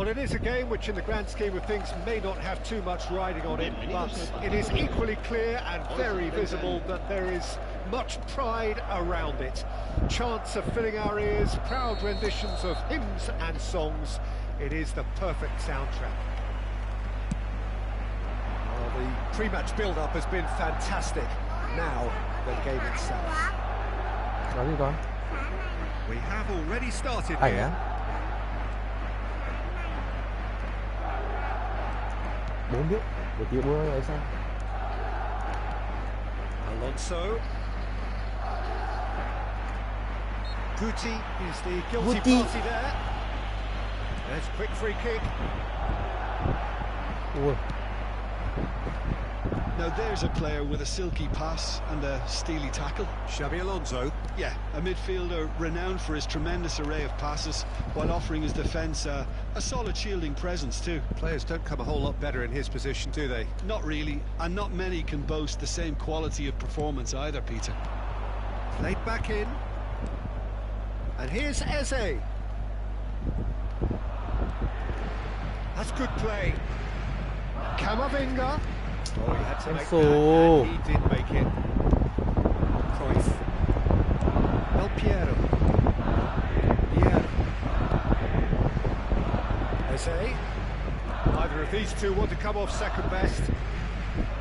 Well, it is a game which in the grand scheme of things may not have too much riding on it, but it is equally clear and very visible that there is much pride around it. Chants are filling our ears, proud renditions of hymns and songs. It is the perfect soundtrack. Well, the pre-match build-up has been fantastic. Now, the game itself. We have already started here. 4 biết, một tiếng nữa là sao? Alonso. Guti is the guilty party there. There's a quick free kick. Ui. Now there's a player with a silky pass and a steely tackle. Xabi Alonso. Yeah, a midfielder renowned for his tremendous array of passes while offering his defence a solid shielding presence too. Players don't come a whole lot better in his position, do they? Not really, and not many can boast the same quality of performance either, Peter. Played back in. And here's Eze. That's good play. Camavinga. Oh, he had to make that, and he did make it. Cruyff. El Piero. Piero. Eze. Neither of these two want to come off second best.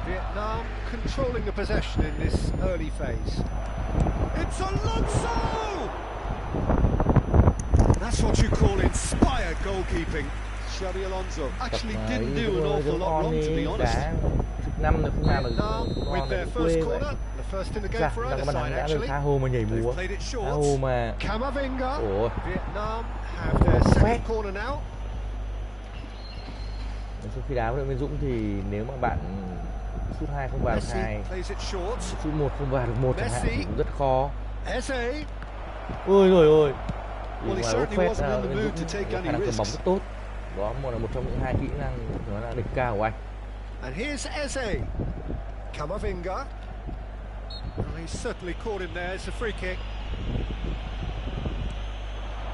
Vietnam controlling the possession in this early phase. It's Alonso! That's what you call inspired goalkeeping. Xabi Alonso actually didn't do an awful lot wrong, to be honest. Vietnam with their first corner, the first in the game for either side actually. They've played it short. Camavinga. Vietnam have their second corner now. Sau khi đá với đội Nguyễn Dũng thì nếu mà bạn sút 2 không vào được 2, sút 1 không vào được 1 chẳng hạn thì cũng rất khó. Ôi rồi ôi. Ngoài bóng phét Nguyễn Dũng có khả năng cầm bóng rất tốt. Đó là một trong những 2 kỹ năng nó là đỉnh cao của anh. And here's Eze. Camavinga. He's certainly caught him there. It's a free kick.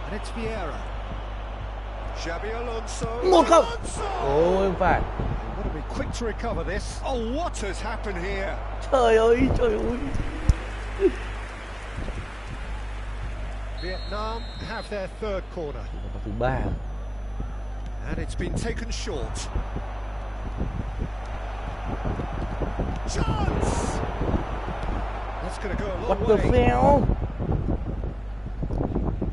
And it's Vieira. Xabi Alonso. 1-0. Ôi không phải. Got to be quick to recover this. Oh, what has happened here? Trời ơi, trời ơi. Vietnam have their third corner. Thứ 3. And it's been taken short. Chance! That's going to go a long way. What the foul?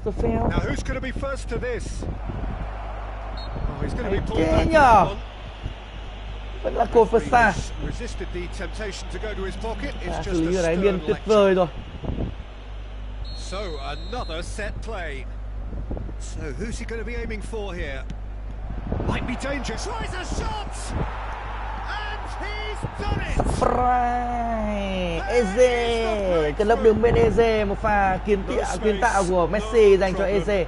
The foul. Now who's going to be first to this? Oh, he's going to be pulled back. Vẫn là cột vật xa. Resisted the temptation to go to his pocket. It's Xử just lý a ở đáy biên stern tuyệt lecture. vời rồi. So another set play. So who's he going to be aiming for here? Might be dangerous. Tries a shot, and he's done it. Eze, cái lớp đường bên Eze, một pha kiến tạo của Messi dành cho Eze.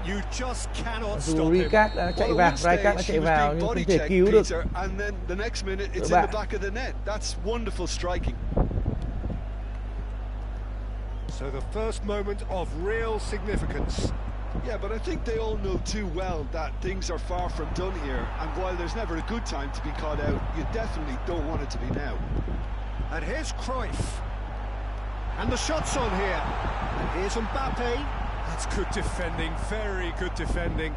Dù Ricard đã chạy vào, Ricard đã chạy vào nhưng không thể cứu được. Đội bạn. So the first moment of real significance. Yeah, but I think they all know too well that things are far from done here, and while there's never a good time to be caught out, you definitely don't want it to be now. And here's Cruyff. And the shot's on here. And here's Mbappe. That's good defending, very good defending.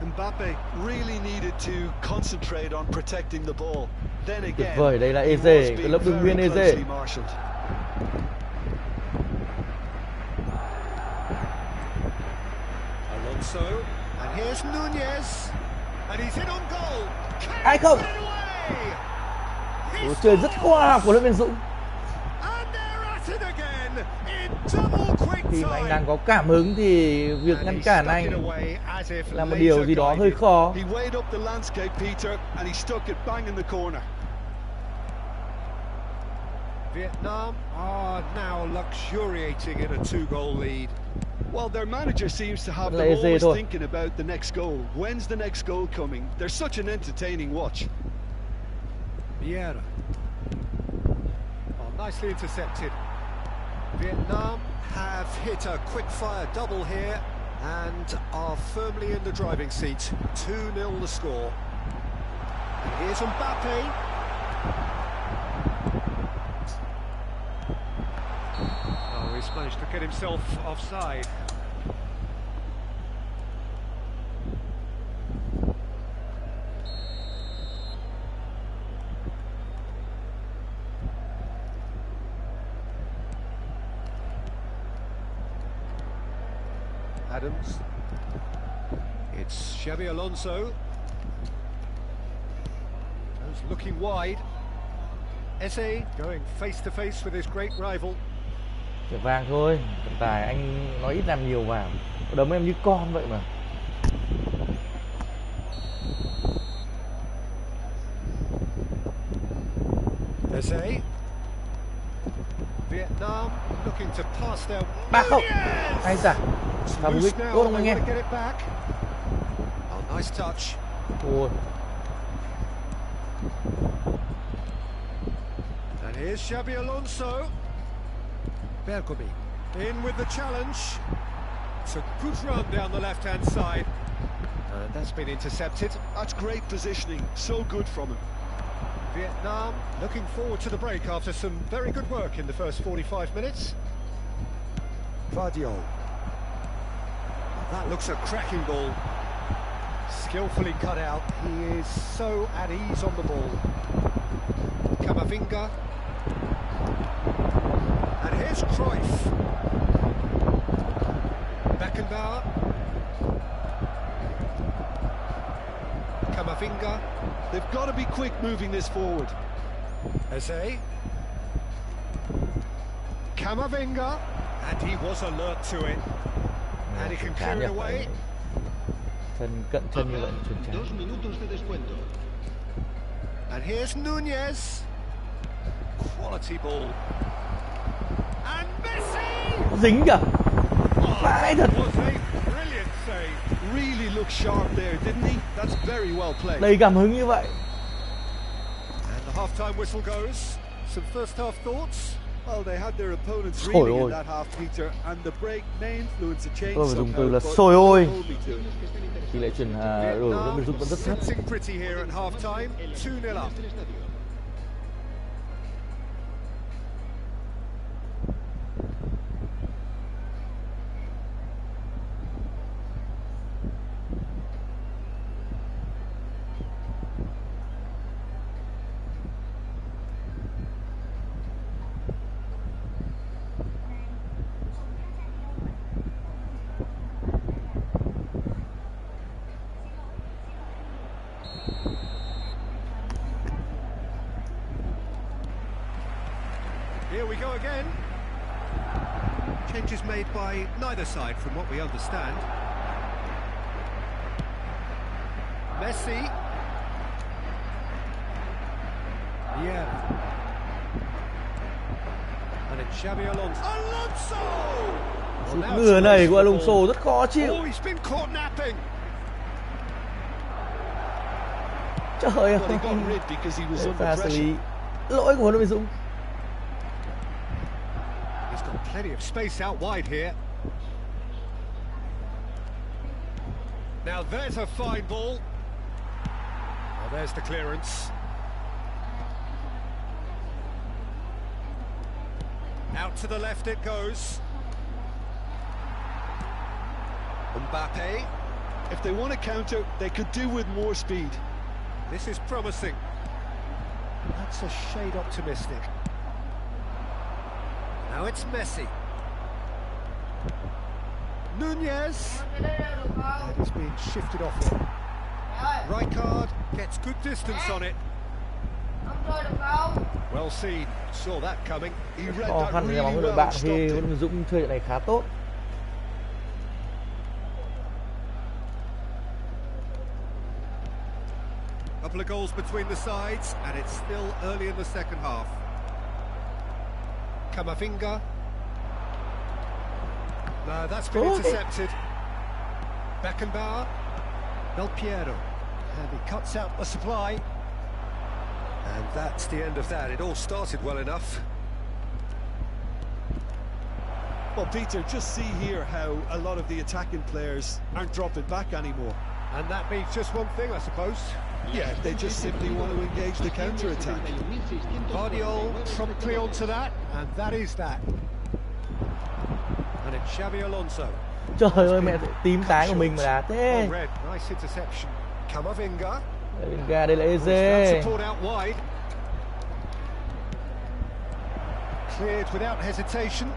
Mbappe really needed to concentrate on protecting the ball. Then again, tuyệt vời, đây là Eze, cái lớp đường biên Eze. So, and here's Nunez, and he's in on goal. 2-0. Cuộc chơi rất khoa học của đội Viên Dũng. Khi mà anh đang có cảm hứng thì việc ngăn cản anh là một điều gì đó hơi khó. Vietnam are now luxuriating in a 2-goal lead. Well, their manager seems to have them always thinking about the next goal. When's the next goal coming? They're such an entertaining watch. Vieira. Oh, nicely intercepted. Vietnam have hit a quick-fire double here, And are firmly in the driving seat. 2-0 the score. And here's Mbappe. Oh, he's managed to get himself offside. Adams. It's Xabi Alonso. Goes looking wide. Eze going face to face with his great rival. Thẻ vàng thôi, trọng tài anh nói ít làm nhiều vào. Đấm em như con vậy mà. Eze. Vietnam looking to pass their. Ba không. Hay da. Làm good tốt không anh em? Oh, nice touch. Ôi. And here's Xabi Alonso. Bergomi in with the challenge. It's a good run down the left-hand side. And that's been intercepted. That's great positioning, so good from him. Vietnam looking forward to the break after some very good work in the first 45 minutes. Vardio. That looks a cracking ball. Skillfully cut out. He is so at ease on the ball. Camavinga. And here's Cruyff. Beckenbauer. Camavinga. They've got to be quick moving this forward. Eze. Camavinga. And he was alert to it. And he can clear it away. Chân cận chân như vậy chuẩn trái. And here's Nunez. Quality ball. And Messi! Dính kìa. Vãi thật. Was a brilliant save. Really looked sharp there, didn't he? That's very well played. Đầy cảm hứng như vậy. And the half-time whistle goes. Some first half thoughts? Well, they had their opponents reeling in that half, Peter, and the break may influence a change. Tôi phải dùng từ là sôi ôi. Tỷ lệ chuyển đổi của đội Dũng vẫn rất thấp. Sitting pretty here at half-time, 2-0 up. Here we go again. Changes made by neither side from what we understand. Messi. Yeah. And it's Xabi Alonso. Alonso! Sút ngửa này của Alonso rất khó chịu. Oh, he's been caught napping. Trời ơi. Pha xử lý lỗi của huấn luyện viên Dũng. He's got plenty of space out wide here. Now there's a fine ball. Oh, there's the clearance. Out to the left it goes. Mbappe. If they want to counter, they could do with more speed. This is promising. That's a shade optimistic. Now it's Messi. Nunez. And he's being shifted off here. Rijkaard gets good distance on it. Well seen. Saw that coming. He read Khó that khăn really cho bóng đội well bạn and khi stopped huấn luyện it. viên Dũng chơi trận này khá tốt. Couple of goals between the sides, and it's still early in the second half. Camavinga. No, that's been intercepted. Beckenbauer. Del Piero. And he cuts out the supply. And that's the end of that. It all started well enough. Well, Peter, just see here how a lot of the attacking players aren't dropping back anymore. And that means just one thing, I suppose. Yeah, they just simply want to engage the counter-attack. Guardiola promptly onto that, and that is that. And it's Xabi Alonso. Trời ơi, mẹ tím cái của mình mà đá thế. Red, nice interception. Camavinga. Camavinga, đây là Eze. Support out wide. Cleared without hesitation.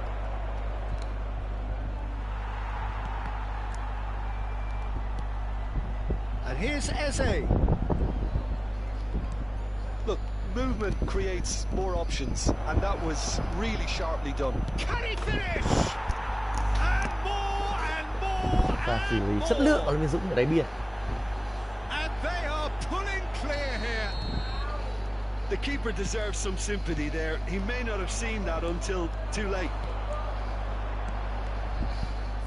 And here's Eze. Look, movement creates more options, and that was really sharply done. Can he finish? And more and more Và xử lý and chất lượng more. ở bên Dũng ở đáy biên. And they are pulling clear here. The keeper deserves some sympathy there. He may not have seen that until too late.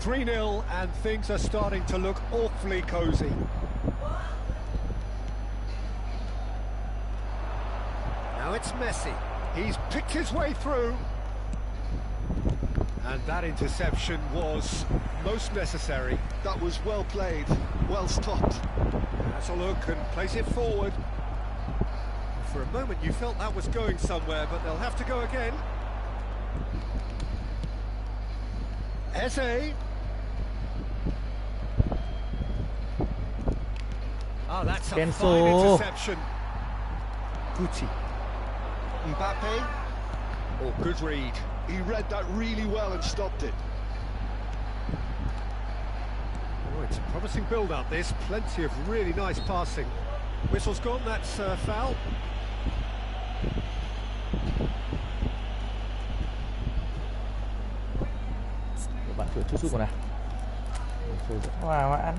3-0, and things are starting to look awfully cosy. Now it's Messi. He's picked his way through. And that interception was most necessary. That was well played, well stopped. Has a look and plays it forward. For a moment you felt that was going somewhere, but they'll have to go again. Eze. Oh, that's a fine interception. Guti. Mbappe. Oh, good read. He read that really well and stopped it. Oh, it's a promising build-up, this. Plenty of really nice passing. Whistle's gone, that's foul. Bạn thử chút chút nào. Chơi rất hòa hoãn.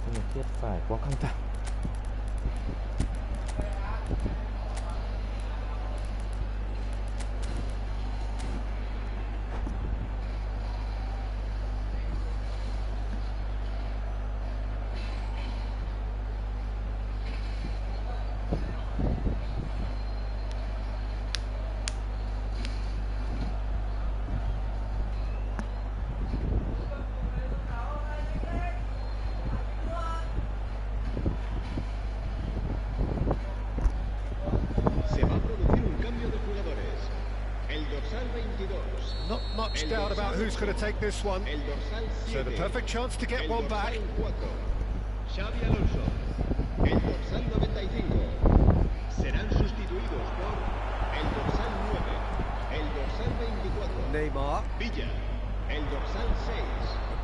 Không cần thiết phải quá căng thẳng. Not much doubt about who's going to take this one. So the perfect chance to get one back. Xabi Alonso, el dorsal 95, serán sustituidos por el dorsal 9, el dorsal 24, Neymar. Villa, el dorsal 6.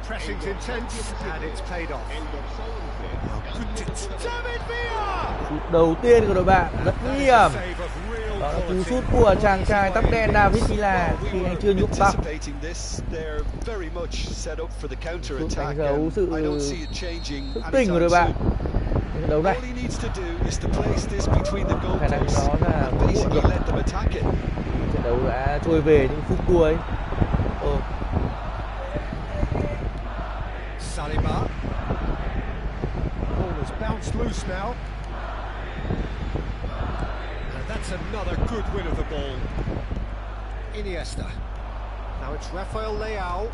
Pressing's intense and it's paid off. El dorsal 11. David Villa! Sút đầu tiên của đội bạn rất nguy hiểm. Đó là cú sút của chàng trai tóc đen David Villa khi anh chưa nhuộm tóc. Sút đánh dấu sự thức tỉnh của đội bạn. Trận đấu này khả năng đó là muộn rồi. Trận đấu đã trôi về những phút cuối. Saliba. Ball has bounced loose now. And that's another good win of the ball. Iniesta. Now it's Rafael Leao.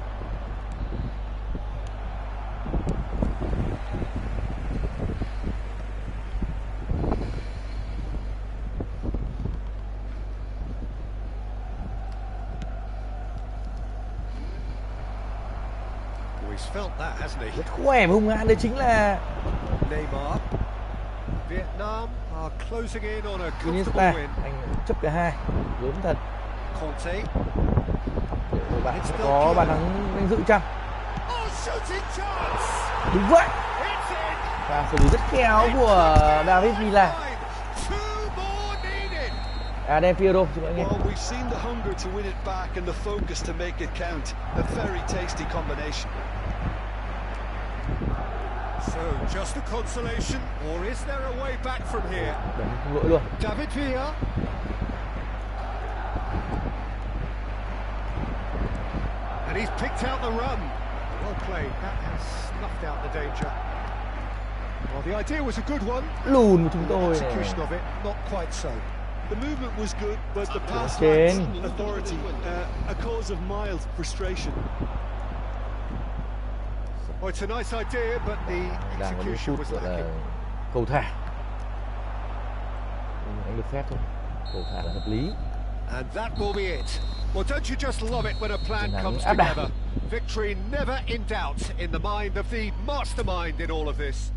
He's felt that, hasn't he? Rất khỏe và hung hãn, đấy chính là Neymar. Vietnam are closing in on a comfortable Iniesta. win. Anh chấp cả hai, lớn thật. Conte. Đội bạn sẽ có bàn thắng danh dự chăng? Oh, shooting chance. Đúng vậy. It's in. Và xử lý rất khéo của David Villa. Del Piero, chúng ta nghe. Well, we've seen the hunger to win it back and the focus to make it count. A very tasty combination. So, just a consolation, or is there a way back from here? Không lỗi luôn. David Villa. And he's picked out the run. Well played, that has snuffed out the danger. Well, the idea was a good one. Lùn của chúng The tôi này. execution of it, not quite so. The movement was good, but the pass lacks authority, a cause of mild frustration. Well, it's a nice idea, but the execution was lacking. Cầu thả. Anh được phép thôi. Cầu thả là hợp lý. And that will be it. Well, don't you just love it when a plan comes together? Victory never in doubt in the mind of the mastermind in all of this.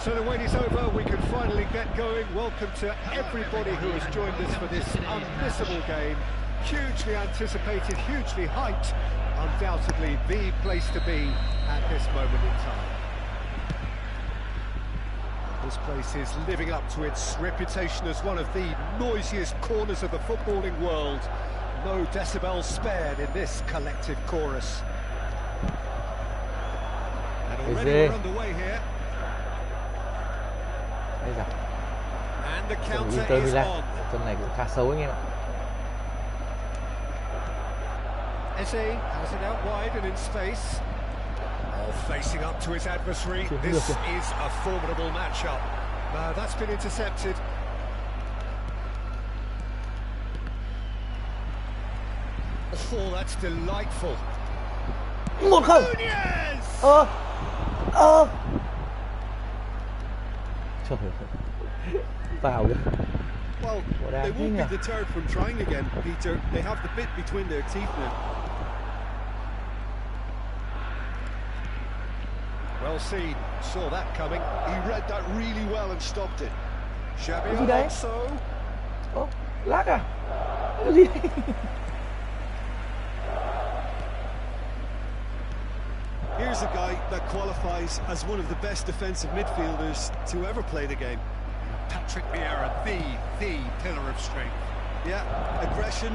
So the wait is over, we can finally get going. Welcome to everybody who has joined us for this unmissable game. Hugely anticipated, hugely hyped. Undoubtedly the place to be at this moment in time. This place is living up to its reputation as one of the noisiest corners of the footballing world. No decibels spared in this collective chorus. And already we're underway here. And the counter is on. Trận này cũng khá xấu anh em ạ. Eze has it out wide and in space. Oh, facing up to his adversary. This is a formidable matchup. That's been intercepted. Oh, that's delightful. 1-0. Trời ơi. Vào kìa. Well, they won't be deterred from trying again, Peter. They have the bit between their teeth now. Well seen, saw that coming. He read that really well and stopped it. Xabi Alonso. Ồ, lag à? Cái gì? Here's a guy that qualifies as one of the best defensive midfielders to ever play the game. Patrick Vieira, the pillar of strength. Yeah, aggression,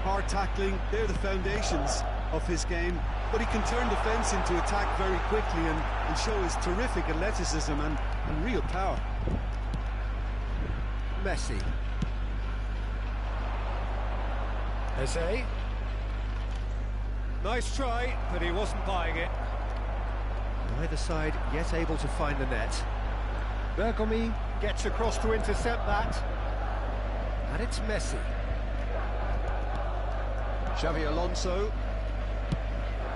hard tackling, they're the foundations of his game. But he can turn defence into attack very quickly and show his terrific athleticism and real power. Messi. Eze. Nice try, but he wasn't buying it. Neither side yet able to find the net. Bergomi gets across to intercept that. And it's Messi. Xabi Alonso.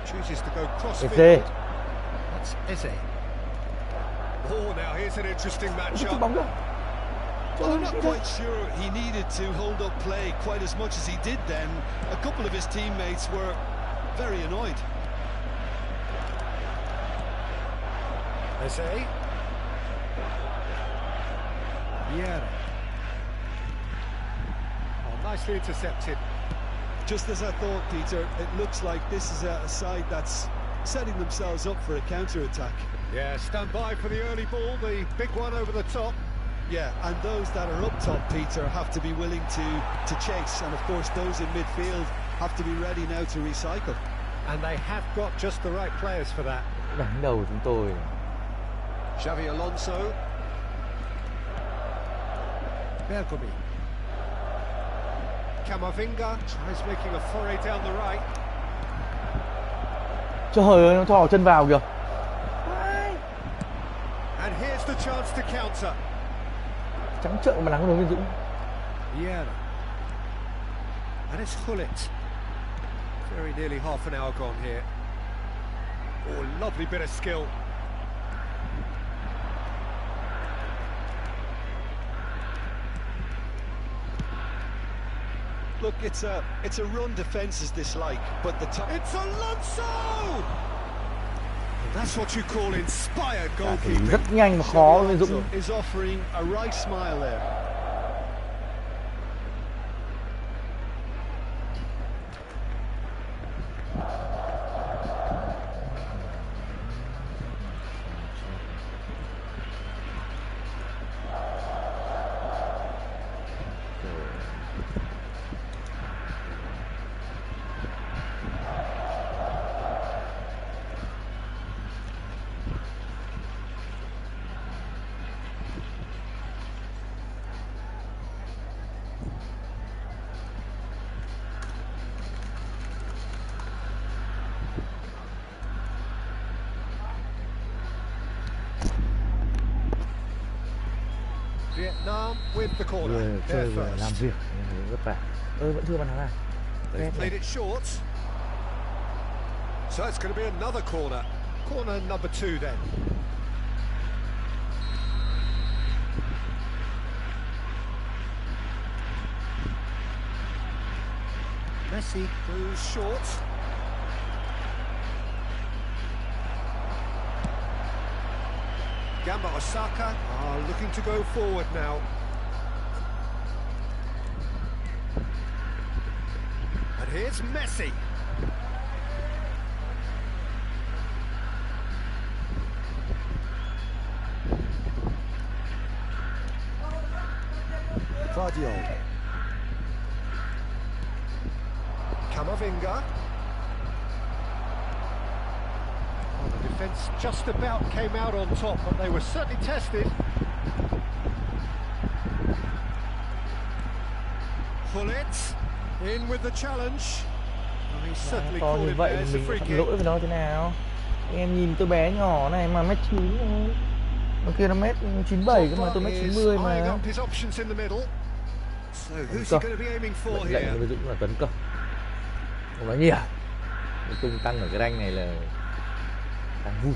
Chooses to go crossfield. That's Eze. Oh, now here's an interesting matchup. Well, I'm not quite sure he needed to hold up play quite as much as he did then. A couple of his teammates were very annoyed. Eze. Yeah. Oh, nicely intercepted. Just as I thought, Peter, it looks like this is a side that's setting themselves up for a counter-attack. Yeah, stand by for the early ball, the big one over the top. Yeah, and those that are up top, Peter, have to be willing to chase. And, of course, those in midfield have to be ready now to recycle. And they have got just the right players for that. Đánh đầu của chúng tôi. Xavi Alonso. Bergomi. Camavinga tries making a foray down the right. Trời ơi, nó thò chân vào kìa. And here's the chance to counter. Trắng trợn mà đánh đối với Dũng. Yeah. And it's Hullet. Very nearly half an hour gone here. Oh, lovely bit of skill. Look, it's a run defence is dislike, but the top. It's Alonso! That's what you call inspired goalkeeping. Rất nhanh và khó với Dũng. Is offering a right smile there. Vietnam with the corner. Chơi vừa làm việc vất vả. Vẫn chưa bàn thắng à? They've played it short. So it's going to be another corner. Corner number 2 then. Messi goes short. Gamba Osaka are looking to go forward now. And here's Messi. Vardiol. Camavinga. The defence just about came out on top, but they were certainly tested. Hullet in with the challenge. Well, he certainly called it there as a free kick. Lỗi với nó thế nào? Em nhìn tôi bé nhỏ này mà mét 9 thôi. Nó kia nó mét 97 cơ mà tôi mét 90 mà. Mệnh lệnh với Dũng là tấn công. Không nói nhiều. Nói chung tăng ở cái rank này là đang vui.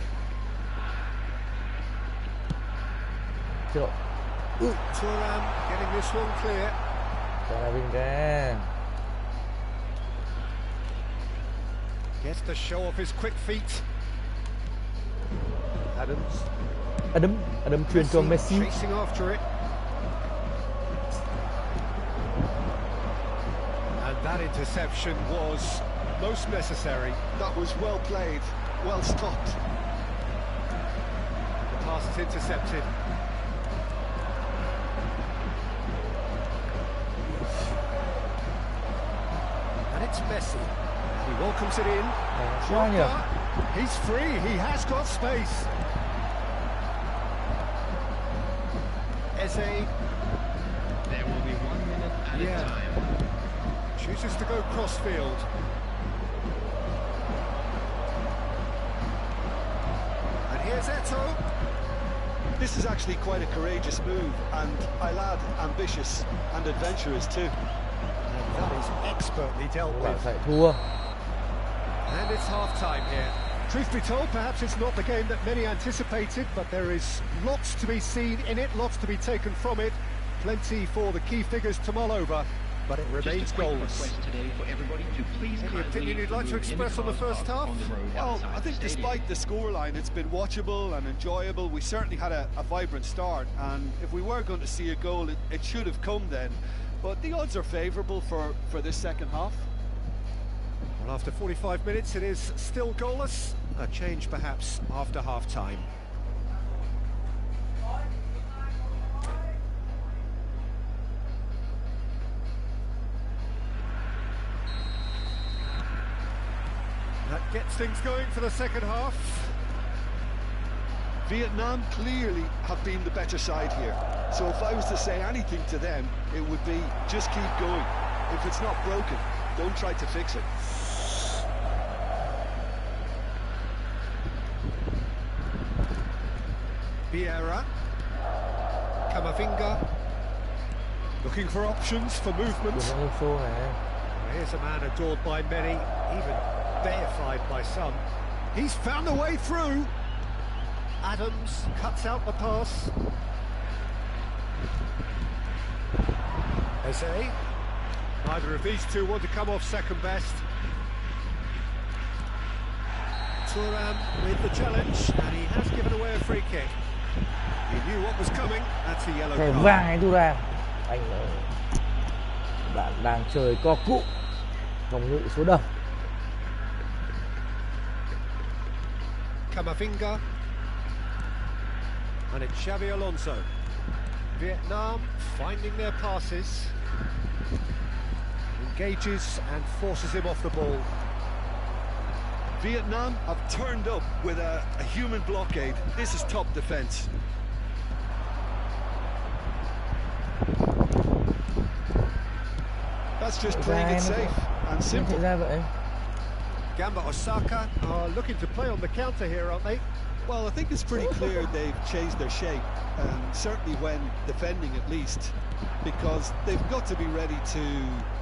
Chưa. Thuram getting this one clear. Camavinga. Gets to show off his quick feet. Adam truyền cho Messi. Chasing after it. And that interception was most necessary. That was well played, well stopped. The pass is intercepted. And it's Messi. He welcomes it in. He's free, he has got space. Eze. There will be 1 minute at a time. Chooses to go crossfield. And here's Eto'o. This is actually quite a courageous move, and I'll add ambitious and adventurous too. And that is expertly dealt with. Phải thua. And it's half-time here. Truth be told, perhaps it's not the game that many anticipated, but there is lots to be seen in it, lots to be taken from it. Plenty for the key figures to mull over, but it remains goalless. Any opinion you'd like to express on the first half? Well, I think despite the scoreline, it's been watchable and enjoyable. We certainly had a vibrant start, and if we were going to see a goal, it should have come then. But the odds are favourable for this second half. Well, after 45 minutes, it is still goalless. A change, perhaps, after half-time. That gets things going for the second half. Vietnam clearly have been the better side here. So if I was to say anything to them, it would be just keep going. If it's not broken, don't try to fix it. Vieira, Camavinga, looking for options for movement. Here's a man adored by many, even deified by some. He's found a way through. Adams cuts out the pass. Eze. Neither of these two want to come off second best. Thuram with the challenge, and he has given away a free kick. He knew what was coming. That's a yellow card. Vàng Thuram. Anh bạn đang chơi co cụm, phòng ngự số đông. Camavinga. And it's Xabi Alonso. Vietnam finding their passes. Engages and forces him off the ball. Vietnam have turned up with a human blockade. This is top defence. That's just playing it safe and simple. Gamba Osaka are looking to play on the counter here, aren't they? Well, I think it's pretty clear they've changed their shape, and certainly when defending at least, because they've got to be ready to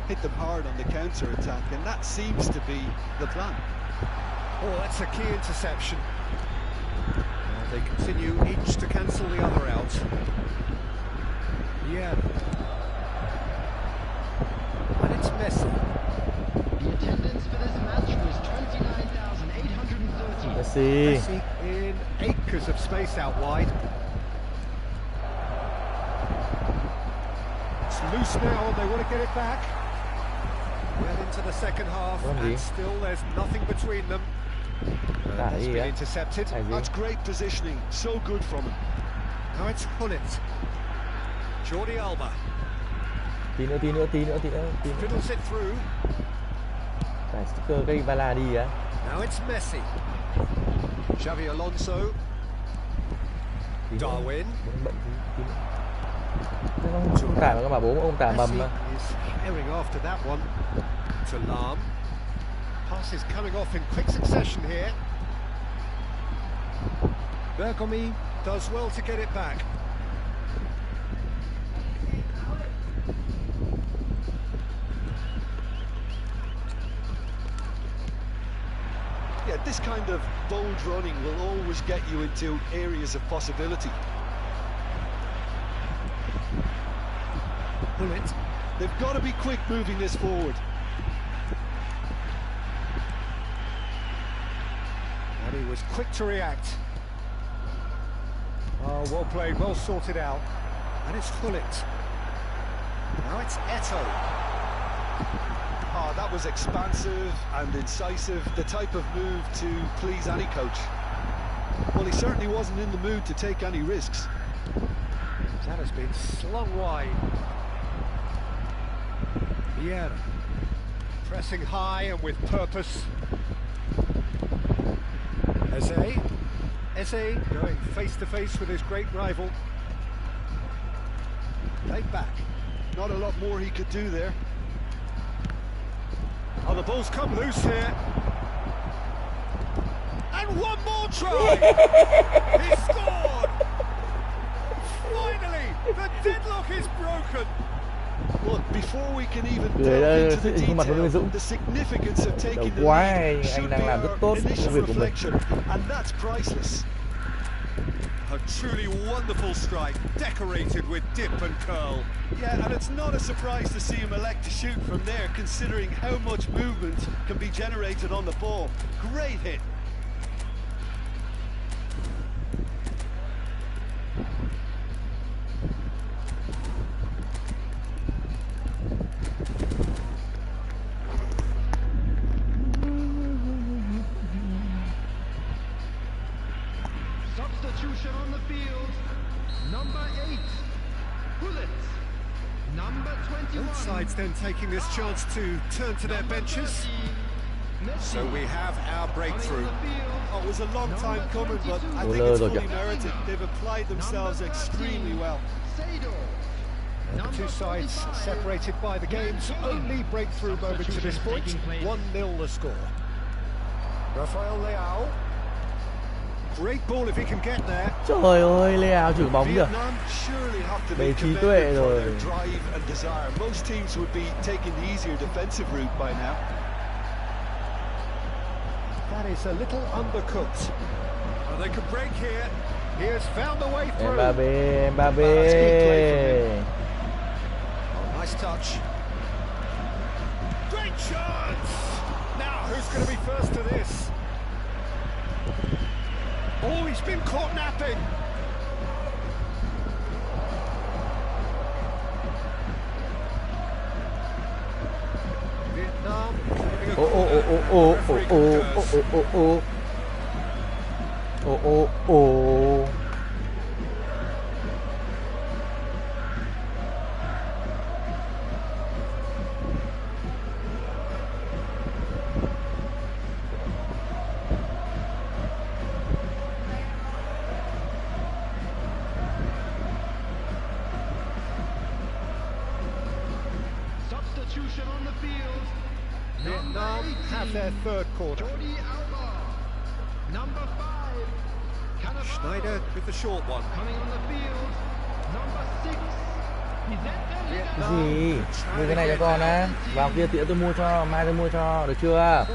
hit them hard on the counter-attack, and that seems to be the plan. Oh, that's a key interception. And they continue each to cancel the other out. Yeah. And it's Messi. The attendance for this match was 29,830. Messi in acres of space out wide. It's loose now and they want to get it back. Well into the second half, and still there's nothing between them. That's been intercepted. That's great positioning, so good from him. Now it's Hullet. Jordi Alba. Fiddles it through. Now it's Messi. Xabi Alonso. Darwin. Messi is herring after that one. To Lahm. Passes coming off in quick succession here. Bergomi does well to get it back. Yeah, this kind of bold running will always get you into areas of possibility. Hullet. They've got to be quick moving this forward. And he was quick to react. Oh, well played, well sorted out. And it's Hullet. Now it's Eto'o. Oh, that was expansive and incisive, the type of move to please any coach. Well, he certainly wasn't in the mood to take any risks. That has been slung wide. Vieira. Pressing high and with purpose. Eze going face to face with his great rival. Laid back. Not a lot more he could do there. Oh, the ball's come loose here. And one more try! He scored! Finally, the deadlock is broken. Well, before we can even delve into the detail, the significance of taking the lead should be our initial reflection, and that's priceless. A truly wonderful strike, decorated with dip and curl. Yeah, and it's not a surprise to see him elect to shoot from there, considering how much movement can be generated on the ball. Great hit. Substitution on the field. Number 8, Bullet. Number 21. Both sides then taking this chance to turn to their benches. So we have our breakthrough. Oh, it was a long time coming, but I think it's fully merited. They've applied themselves extremely well. The two sides separated by the game's only breakthrough moment to this point. 1-0 the score. Rafael Leao. Great ball if he can get there. Trời ơi, Leao chửi bóng kìa. Đầy trí tuệ rồi. Most teams would be taking the easier defensive route by now. That is a little undercooked. Oh, they could break here. He has found the way through. Mbappé. Oh, nice touch. Great chance. Now, who's going to be first to this? Oh, he's been caught napping. Vietnam. Substitution on the field. Vietnam have their third quarter. Number 5, Schneider with the short one. coming on the field. Number 6, Cái gì? Đưa cái này cho con á. Vào kia tiện tôi mua cho, mai tôi mua cho, được chưa?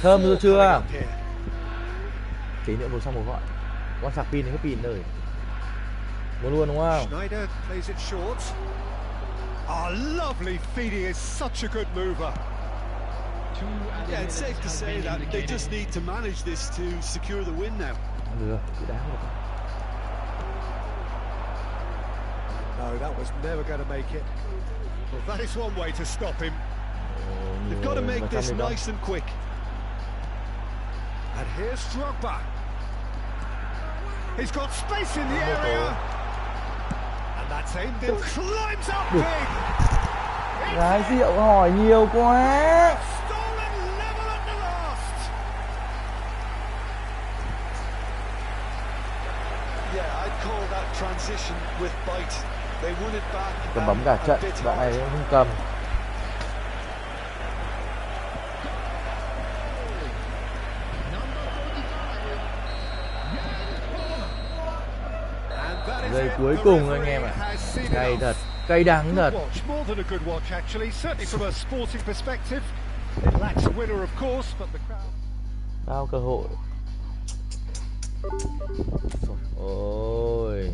Thơm được chưa? Tí nữa một xong một gọi. Con sạc pin thì hết pin rồi. Mua luôn đúng không? Schneider plays it short. Oh, lovely feeding is such a good mover. Yeah, it's safe to say that they just need to manage this to secure the win now. Được, cứ đá được. No, that was never going to make it. Well, that is one way to stop him. They've got to make this nice and quick. And here's Drogba. He's got space in the area. And that's aimed in. Climbs up big. Gái rượu hỏi nhiều quá. Stolen level at the last. Yeah, I'd call that transition with bite. They won it back. Cầm bóng cả trận, bạn này cũng không cầm. Giây cuối cùng anh em ạ. Cay thật, cay đắng thật. Bao cơ hội. Ôi.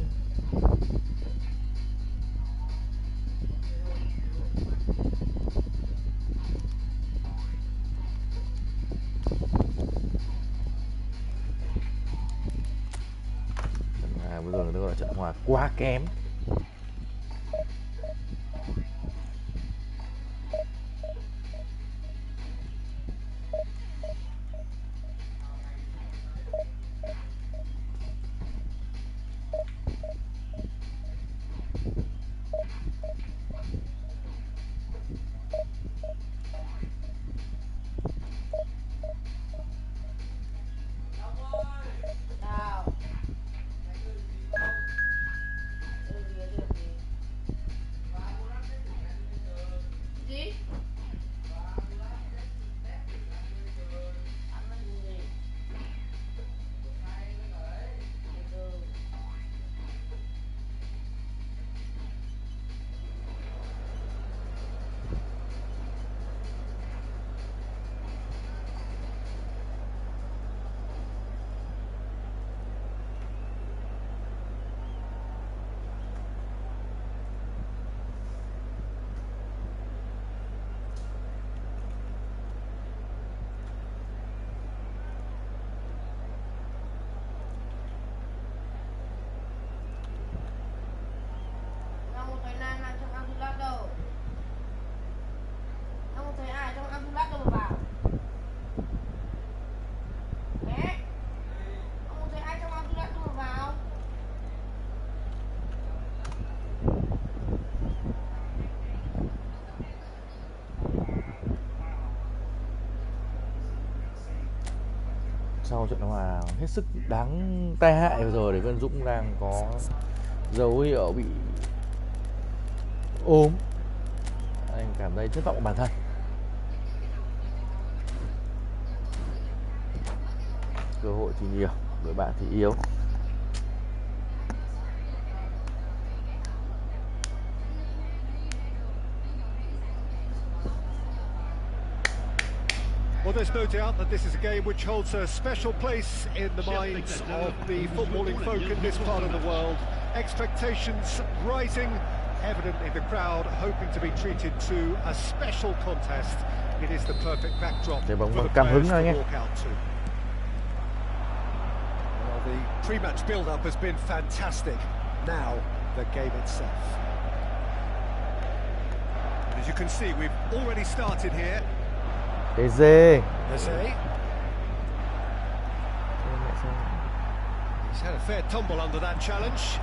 Bây giờ nó gọi là trận hòa quá kém. sau trận hòa hết sức đáng tai hại vừa rồi, để Văn Dũng đang có dấu hiệu bị ốm. Anh cảm thấy thất vọng của bản thân. Cơ hội thì nhiều, đội bạn thì yếu. Well, there's no doubt that this is a game which holds a special place in the minds of the footballing folk in this part of the world. Expectations rising, evidently the crowd hoping to be treated to a special contest. It is the perfect backdrop for the players to walk out to. Well, the pre-match build-up has been fantastic. Now, the game itself. And as you can see, we've already started here. Eze. He's had a fair tumble under that challenge.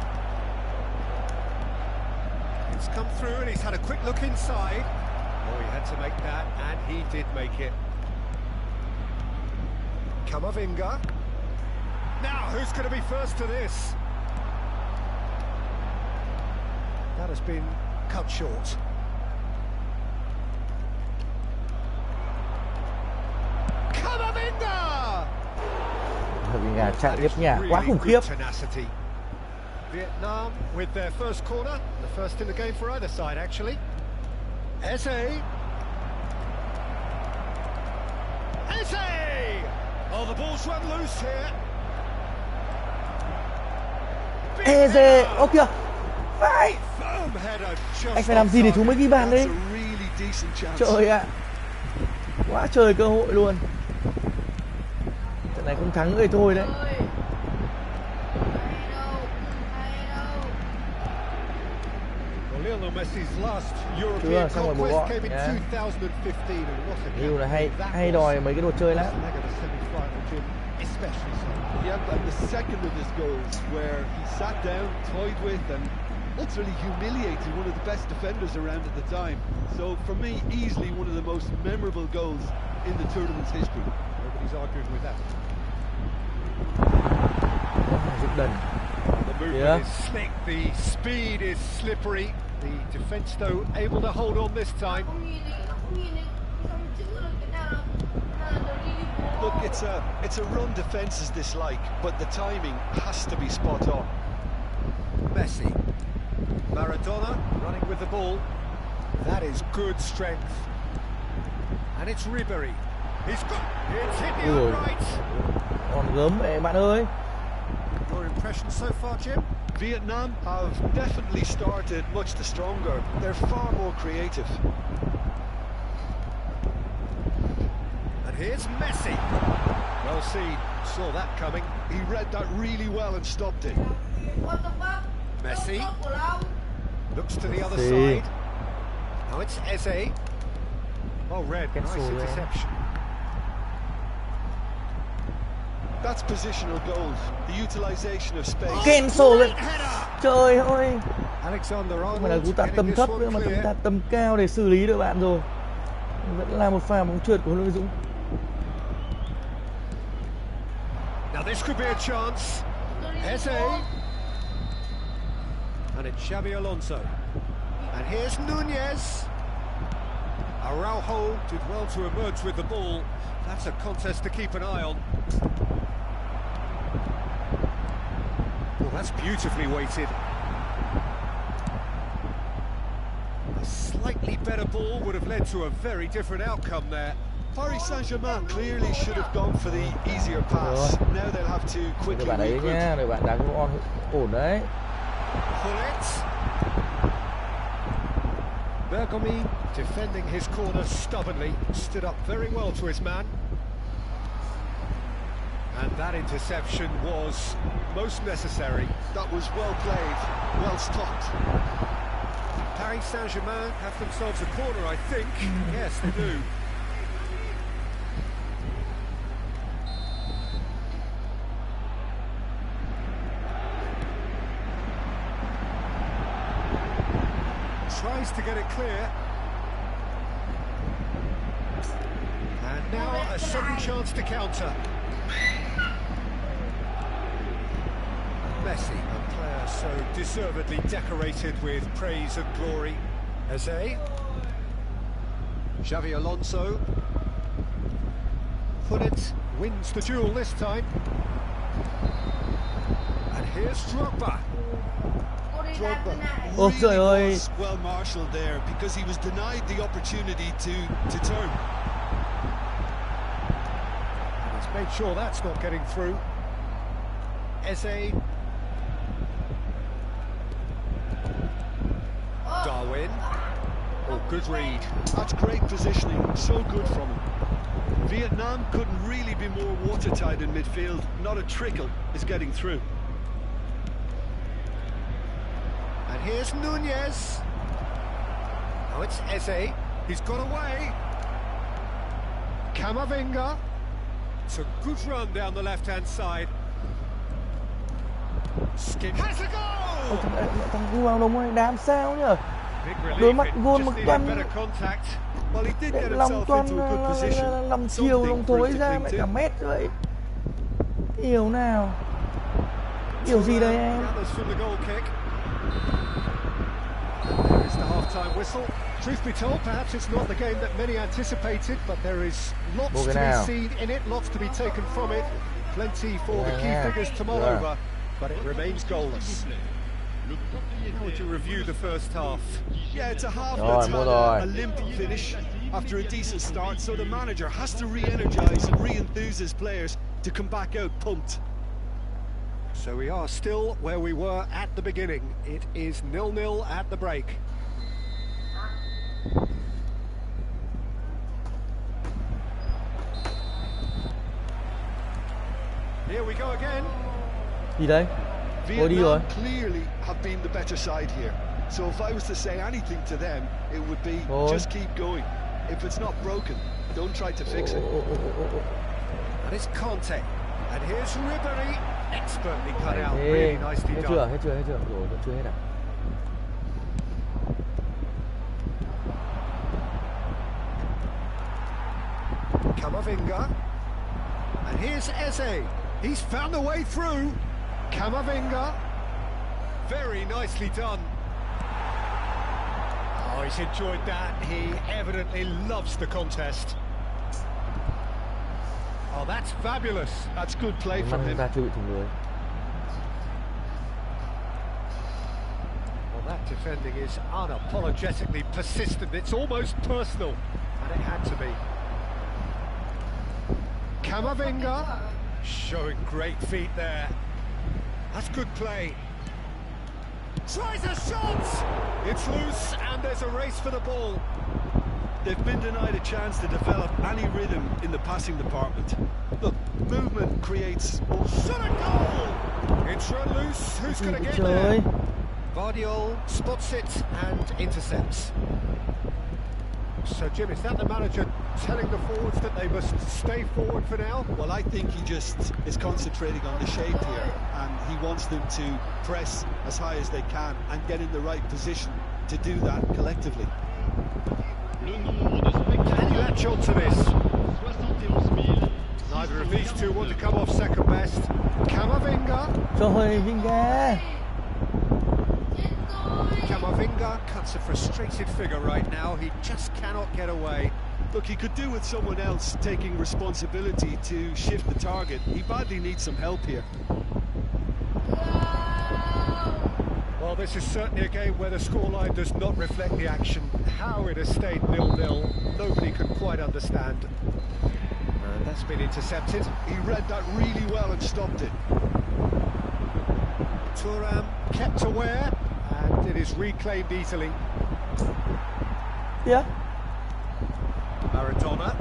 It's come through and he's had a quick look inside. Oh, he had to make that, and he did make it. Camavinga. Now, who's going to be first to this? That has been cut short. Camavinga chạm nhấp nhả quá khủng khiếp. Vietnam with their first corner, the first in the game for either side actually. Eze. Oh, the ball's run loose here. Eze, ô kìa. Phải. Anh phải làm gì để chúng mới ghi bàn đấy? Trời ạ. Quá trời cơ hội luôn. Trận này không thắng nữa thì thôi đấy. Lionel Messi's last European conquest came in 2015 and what a Yêu là hay đòi mấy cái đồ chơi lắm. Yeah, and the second of his goals where he sat down, toyed with and ultimately humiliated one of the best defenders around at the time. So for me, easily one of the most memorable goals in the tournament's history. Nobody's arguing with that. The movement is slick, the speed is slippery. The defence, though, able to hold on this time. Look, it's a run defence is dislike, but the timing has to be spot on. Messi. Maradona running with the ball. That is good strength. And it's Ribery. It's hit the upright. Còn gớm vậy bạn ơi. Your impression so far, Jim? Vietnam have definitely started much the stronger. They're far more creative. And here's Messi. Well seen, saw that coming. He read that really well and stopped it. Messi looks to the other side. Now it's Eze. Well read, nice interception. That's positional goals, the utilization of space. Cancel lên. Trời ơi. Alexander-Arnold. Mà là cú tạt tầm thấp nữa mà cú tạt tầm cao để xử lý được bạn rồi. Vẫn là một pha bóng trượt của huấn luyện viên Dũng. Now this could be a chance. Eze. And it's Xabi Alonso. And here's Nunez. Araujo did well to emerge with the ball. That's a contest to keep an eye on. Well, that's beautifully weighted. A slightly better ball would have led to a very different outcome there. Paris Saint-Germain clearly should have gone for the easier pass. Now they'll have to quickly regroup. Đội bạn đá cũng ổn đấy. Bergomi defending his corner stubbornly, stood up very well to his man. And that interception was most necessary. That was well played, well stopped. Paris Saint-Germain have themselves a corner, I think. Yes, they do. Tries to get it clear. And now a sudden chance to counter. Messi, a player so deservedly decorated with praise and glory. Eze. Xavi Alonso. Pullet wins the duel this time. And here's Drogba. Drogba really was well marshalled there because he was denied the opportunity to turn. And he's made sure that's not getting through. Eze. Darwin. Oh, good read. That's great positioning, so good from him. Vietnam couldn't really be more watertight in midfield. Not a trickle is getting through. And here's Nunez. Now it's Eze. He's got away. Camavinga. It's a good run down the left-hand side. Skip has a goal! Thằng vào đồng này đám sao nhở? Đôi mắt gôn một căm. Cái lòng toan lòng chiều lòng thối ra mẹ cả mét vậy. Điều nào? Điều gì đây em? Here's the half-time whistle. Truth be told, perhaps it's not the game that many anticipated, but there is lots to be seen in it, lots to be taken from it. Plenty for the key figures to mull over, but it remains goalless. How would you review the first half? Yeah, it's a half that's had a limp finish after a decent start, so the manager has to re-energise and re-enthuse his players to come back out pumped. So we are still where we were at the beginning. It is 0-0 at the break. Here we go again. Gì đấy? Vietnam clearly have been the better side here. So if I was to say anything to them, it would be just keep going. If it's not broken, don't try to fix it. And it's Conte. And here's Ribery. Expertly cut out, really nicely done. Hết chưa? Rồi, vẫn chưa hết à? Camavinga. And here's Eze. He's found a way through. Camavinga. Very nicely done. Oh, he's enjoyed that. He evidently loves the contest. Oh, that's fabulous. That's good play from him. Well, that defending is unapologetically persistent. It's almost personal, and it had to be. Camavinga showing great feet there. That's good play. Tries a shot! It's loose, and there's a race for the ball. They've been denied a chance to develop any rhythm in the passing department. Look, movement creates... Oh, shot a goal! It's run loose. Who's going to get there? Vardiol spots it and intercepts. So, Jim, is that the manager telling the forwards that they must stay forward for now? Well, I think he just is concentrating on the shape here, and he wants them to press as high as they can and get in the right position to do that collectively. Can you latch on to this? Neither of these two want to come off second best. Camavinga. Camavinga cuts a frustrated figure right now. He just cannot get away. Look, he could do with someone else taking responsibility to shift the target. He badly needs some help here. Well, this is certainly a game where the scoreline does not reflect the action. How it has stayed 0-0, nobody can quite understand. And that's been intercepted. He read that really well and stopped it. Thuram kept aware, and it is reclaimed easily. Yeah. Maradona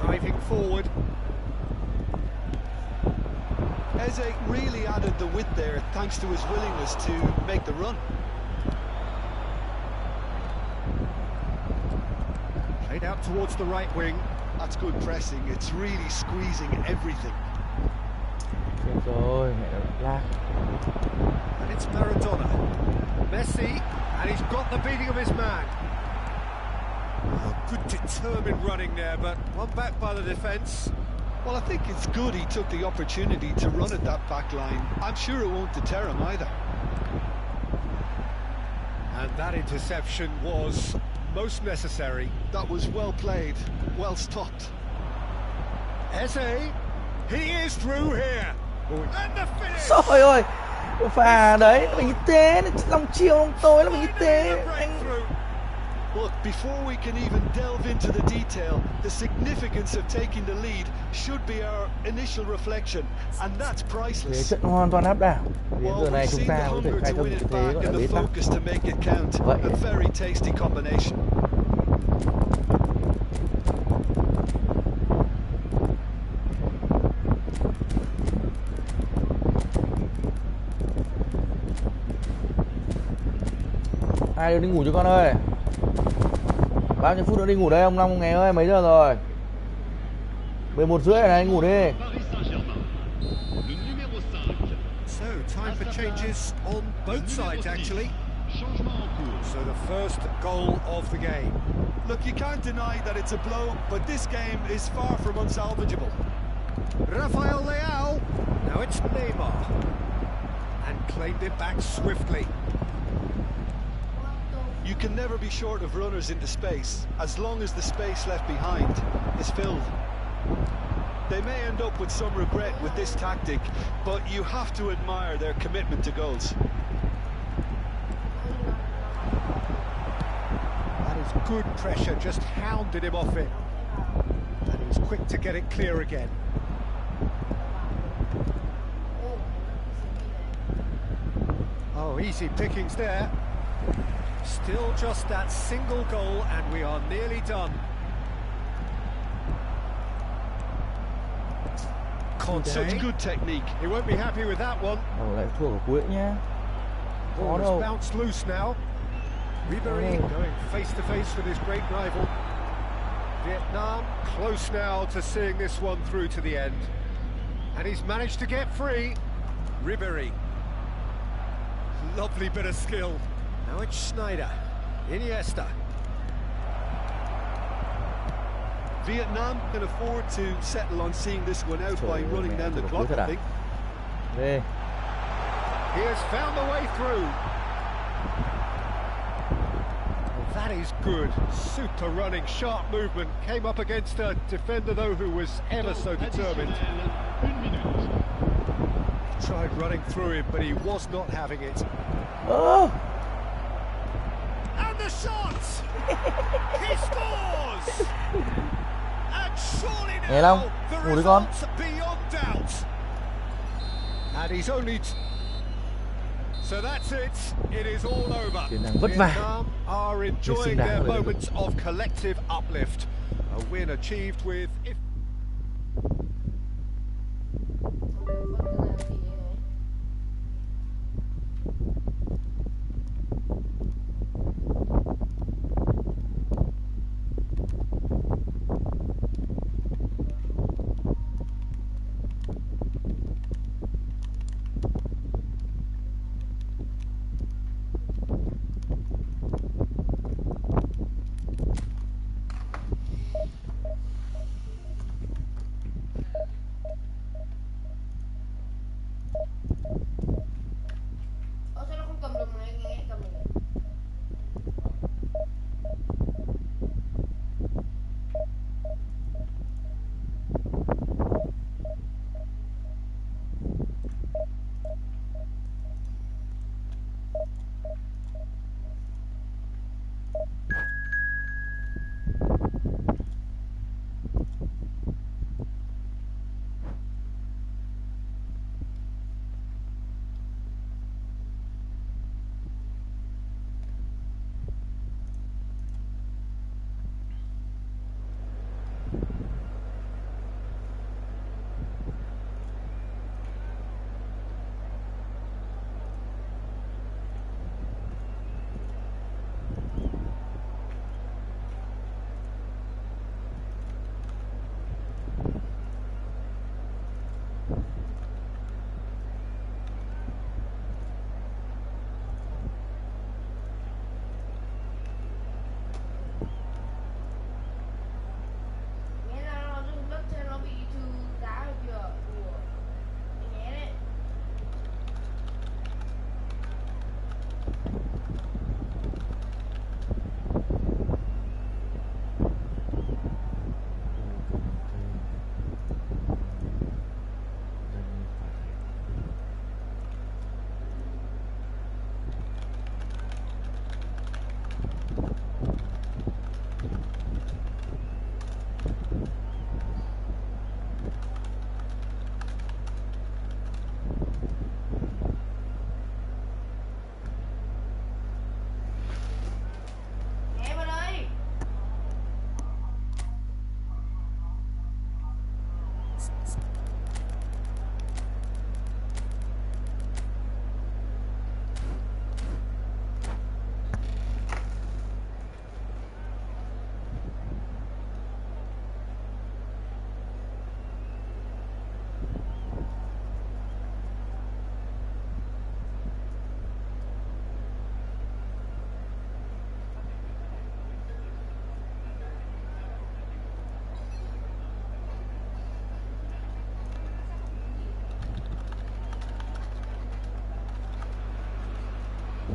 driving forward. Eze really added the width there thanks to his willingness to make the run. Played out towards the right wing. That's good pressing. It's really squeezing everything. And it's Maradona. Messi, and he's got the beating of his man. Oh, good determined running there, but one back by the defence. Well, I think it's good he took the opportunity to run at that back line. I'm sure it won't deter him either. And that interception was most necessary. That was well played, well stopped. Eze, he is through here. And the finish. Trời ơi, cái pha đấy nó bị như thế, lòng chiều lòng tôi nó bị như thế. Look, before we can even delve into the detail, the significance of taking the lead should be our initial reflection, and that's priceless. Trận hoàn toàn áp đảo. Đến giờ Well, này we've chúng seen ta the có thể hunger khai to thông win cái it thế back gọi là and bế the tắc. focus to make it count. Vậy. A very tasty combination. Hai đứa đi ngủ cho con ơi. Bao nhiêu phút nữa đi ngủ đây ông Long ngày ơi, mấy giờ rồi? 11:30 rồi này, ngủ đi. So, time for changes on both sides actually. So the first goal of the game. Look, you can't deny that it's a blow, but this game is far from unsalvageable. Rafael Leao. Now it's Neymar. And claimed it back swiftly. You can never be short of runners into space, as long as the space left behind is filled. They may end up with some regret with this tactic, but you have to admire their commitment to goals. That is good pressure, just hounded him off it. And he was quick to get it clear again. Oh, easy pickings there. Still just that single goal and we are nearly done. Such good technique. He won't be happy with that one. Lại thua ở cuối nhá. Có đâu. Bounced loose now. Ribery going face to face with his great rival. Vietnam close now to seeing this one through to the end. And he's managed to get free. Ribery. Lovely bit of skill. Now it's Schneider. Iniesta. Vietnam can afford to settle on seeing this one out by running down the clock, I think. Đi. He has found the way through. Well, that is good. Super running, sharp movement. Came up against a defender, though, who was ever so determined. He tried running through him, but he was not having it. Oh. And the shot! He scores! And surely now the results beyond doubt. And he's only... So that's it. It is all over. Vietnam are enjoying their moments of collective uplift. A win achieved with...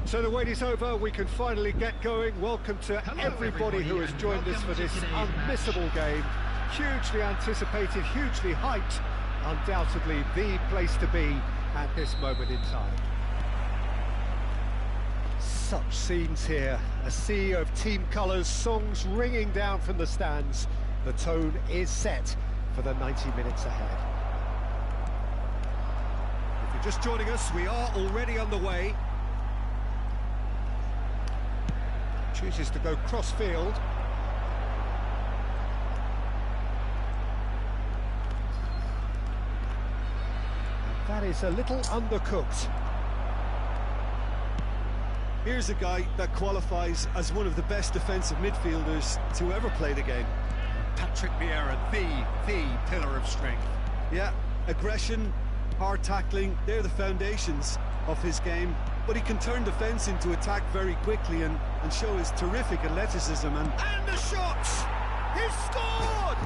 So the wait is over, we can finally get going. Welcome to everybody who has joined us for this unmissable game. Hugely anticipated, hugely hyped, undoubtedly the place to be at this moment in time. Such scenes here, a sea of team colours, songs ringing down from the stands. The tone is set for the 90 minutes ahead. If you're just joining us, we are already underway. Chooses to go cross-field. That is a little undercooked. Here's a guy that qualifies as one of the best defensive midfielders to ever play the game. Patrick Vieira, the pillar of strength. Yeah, aggression, hard tackling, they're the foundations of his game. But he can turn defence into attack very quickly and show his terrific athleticism. And the shots! He's scored!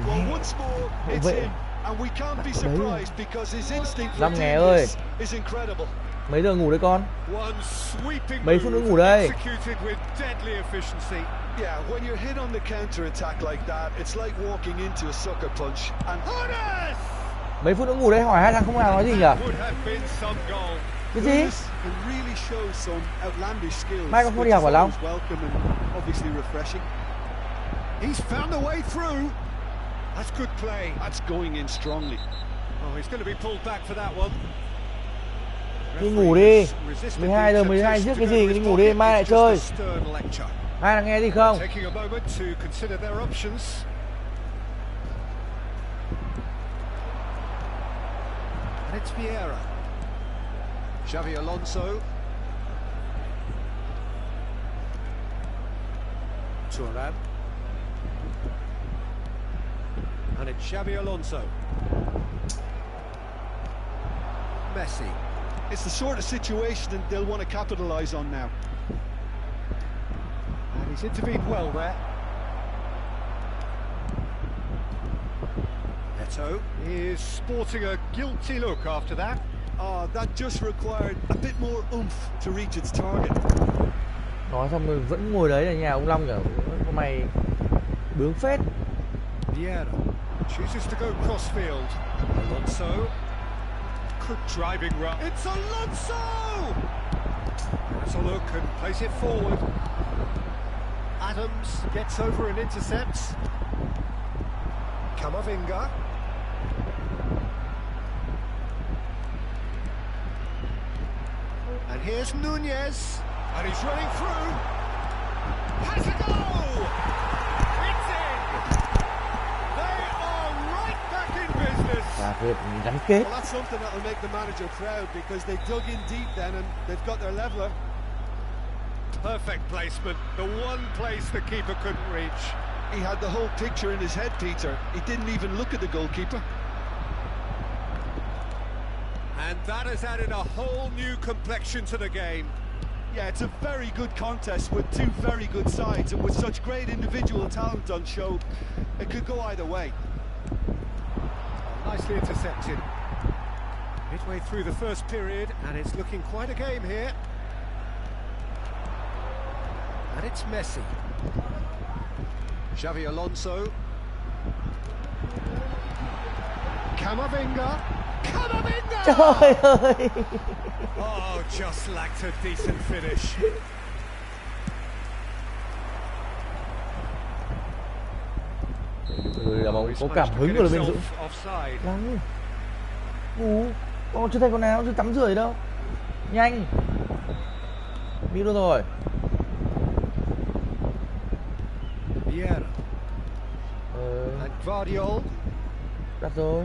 Well, once more, it's him. And we can't be surprised because his instinct for doing this is incredible. Mấy giờ ngủ đấy con? One sweeping Mấy phút nữa ngủ đây. Executed with deadly efficiency. Yeah, when you're hit on the counter-attack like that, it's like walking into a sucker punch. And mấy phút nữa ngủ đây, hỏi hai thằng không nào nói gì nhỉ? Cái gì? Mai con không đi học hả Long? He's found a way through. That's good play. That's going in strongly. Oh, he's going to be pulled back for that one. Đi ngủ đi. 12 giờ 12 trước cái gì, đi ngủ đi, mai lại chơi. Hai thằng nghe gì không? Taking a moment to consider their options. And it's Vieira. Xavi Alonso. Turan. And it's Xavi Alonso. Messi. It's the sort of situation that they'll want to capitalise on now. And he's intervened well there. Neto is sporting a guilty look after that. That just required a bit more oomph to reach its target. Nói xong rồi vẫn ngồi đấy là nhà ông Long nhở? Mày bướng phết. Vieira chooses to go crossfield. Alonso. Good driving run. It's Alonso! Has a look and plays it forward. Adams gets over and intercepts. Camavinga. And here's Nunez. And he's running through. Has a goal! It's in! They are right back in business. Well, that's something that'll make the manager proud because they dug in deep then and they've got their leveller. Perfect placement, the one place the keeper couldn't reach. He had the whole picture in his head, Peter. He didn't even look at the goalkeeper. And that has added a whole new complexion to the game. Yeah, it's a very good contest with two very good sides, and with such great individual talent on show, it could go either way. Nicely intercepted. Midway through the first period, and it's looking quite a game here. And it's Messi. Xavi Alonso. Camavinga. Camavinga! Trời ơi! Oh, just lacked a decent finish. Là bóng có cảm hứng của bên Dũng. Lắm. Ngủ. Con chưa thấy con nào, chưa tắm rửa gì đâu. Nhanh. Biết đâu rồi. Vieira. And Guardiola. Đặt rồi.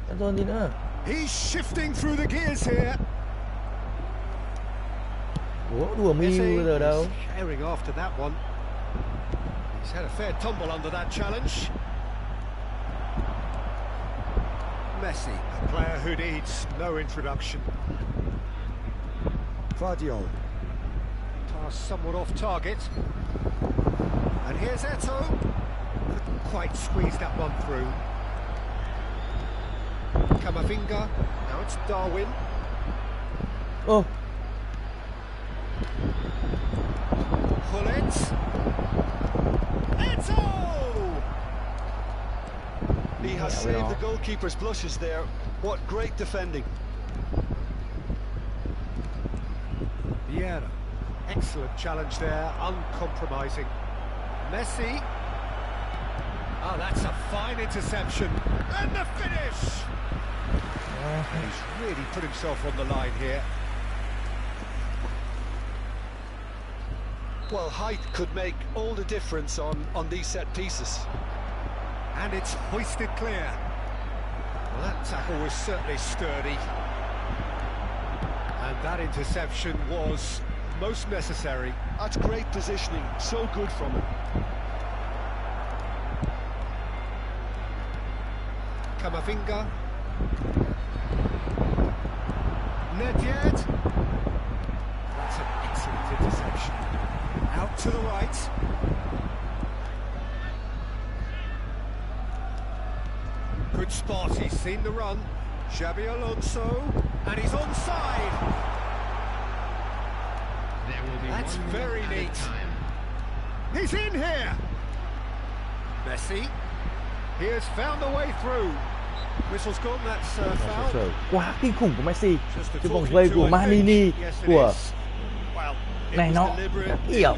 Đặt rồi gì nữa. He's shifting through the gears here. Ủa, đùa mi bây giờ đâu. Carrying after that one. He's had a fair tumble under that challenge. Messi, a player who needs no introduction. Guardiola. Pass somewhat off target. And here's Eto'o. Couldn't quite squeeze that one through. Camavinga. Now it's Darwin. Ô. He has saved the goalkeeper's blushes there. What great defending. Vieira, excellent challenge there, uncompromising. Messi. Oh, that's a fine interception. And the finish! He's really put himself on the line here. Well, height could make all the difference on these set pieces. And it's hoisted clear. Well, that tackle was certainly sturdy. And that interception was most necessary. That's great positioning, so good from him. Camavinga. Nedved. That's an excellent interception. Out to the right. Good spot, he's seen the run. Xabi Alonso, and he's onside. There will be That's very neat. He's in here. Messi. He has found a way through. Whistle's gone, that's foul. Quá kinh khủng của Messi. Cái vòng vây của Manini của này nó kiểu.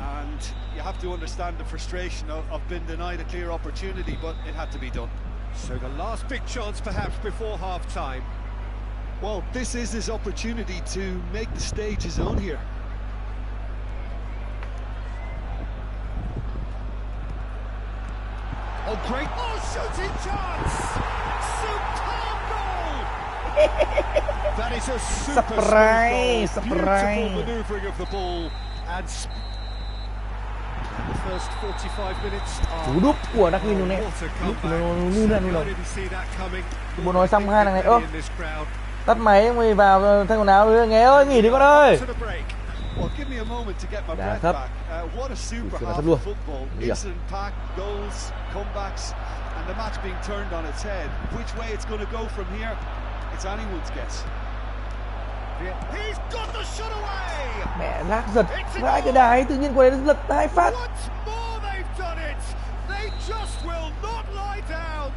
And you have to understand the frustration of being denied a clear opportunity, but it had to be done. So the last big chance perhaps before half-time. Well, this is his opportunity to make the stage his own here. Oh, great! Oh, shooting chance! Superb goal! That is a super Surprise! Beautiful manoeuvring of the ball, and the first 45 minutes. Cú đúp của Darwin Núñez. Đúp của Núñez. Muốn nói xong hai thằng này. Ơ, tắt máy mày vào thay quần áo nghe ơi, nghỉ đi con ơi. Well, give me a moment to get my breath thấp. back. What a super half luôn. of football. Instant pack, goals, comebacks, and the match being turned on its head. Which way it's going to go from here, it's anyone's guess. He's got the shot away. Mẹ lác giật vãi cái đài, tự nhiên qua đấy lật hai phát. Once more they've done it. They just will not lie down.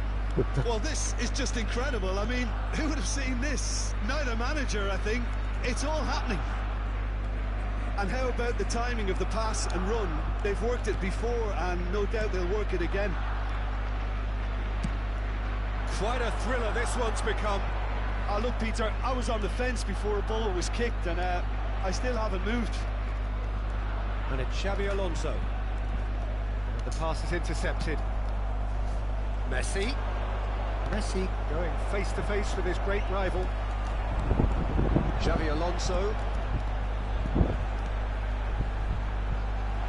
Well, this is just incredible. I mean, who would have seen this? Neither manager, I think. It's all happening. And how about the timing of the pass and run? They've worked it before, and no doubt they'll work it again. Quite a thriller this one's become. Oh, look, Peter, I was on the fence before a ball was kicked, and I still haven't moved. And it's Xabi Alonso. And the pass is intercepted. Messi. Messi going face-to-face with his great rival. Xabi Alonso.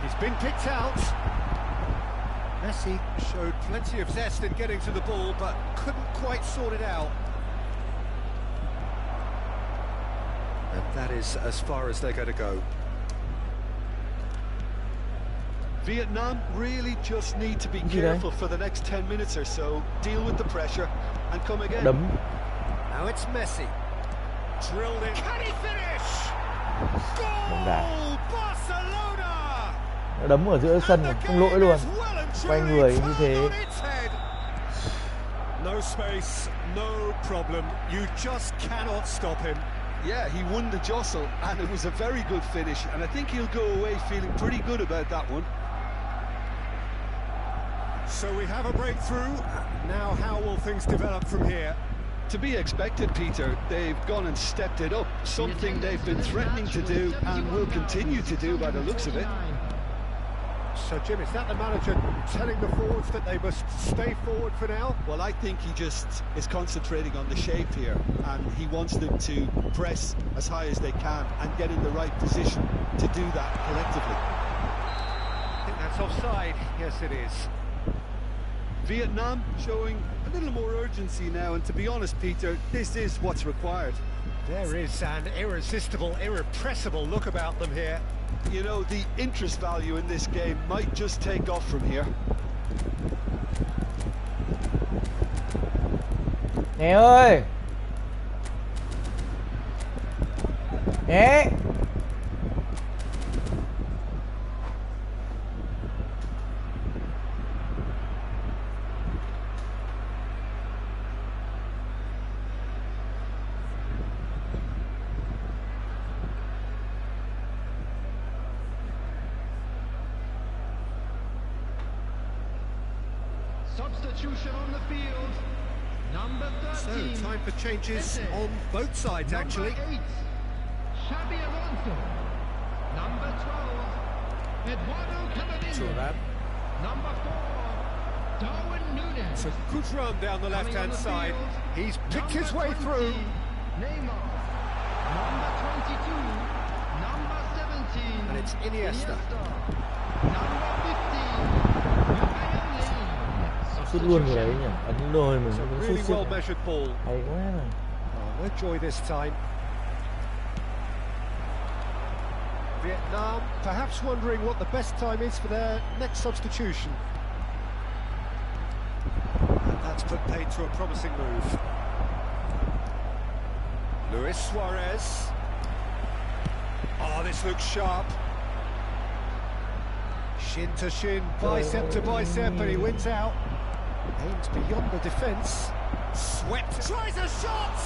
He's been picked out. Messi showed plenty of zest in getting to the ball, but couldn't quite sort it out. And that is as far as they're going to go. Vietnam really just need to be careful for the next 10 minutes or so, deal with the pressure, and come again. Đấm. Now it's Messi. Drilled in. Can he finish? Goal! Barcelona! Đấm ở giữa sân không lỗi luôn. Quay người như thế. No space, no problem. You just cannot stop him. Yeah, he won the jostle, and it was a very good finish, and I think he'll go away feeling pretty good about that one. So we have a breakthrough. Now how will things develop from here? To be expected, Peter. They've gone and stepped it up, something they've been threatening to do and will continue to do by the looks of it. So, Jim, is that the manager telling the forwards that they must stay forward for now? Well, I think he just is concentrating on the shape here, and he wants them to press as high as they can and get in the right position to do that collectively. I think that's offside. Yes, it is. Vietnam showing a little more urgency now, and to be honest, Peter, this is what's required. There is an irresistible, irrepressible look about them here. You know, the interest value in this game might just take off from here. Nè ơi. Đấy. Substitution on the field. Number 13. So, time for changes on both sides, actually. Number 8, Xabi Alonso. Number 12, Eduardo Camavinga. Number 4, Darwin Núñez. It's a good run down the left-hand side. He's picked his way through. Neymar. Number 22, number 17. And it's Iniesta. Number 15, Sút luôn rồi đấy nhỉ, ấn rồi mình It's a cũng really sút well measured ball. hay quá này. Oh, no joy this time. Vietnam perhaps wondering what the best time is for their next substitution. And that's put paid to a promising move. Luis Suarez. Oh, this looks sharp. Shin to shin, bicep to bicep, and he wins out. Aims beyond the defence. Swept. Tries a shot!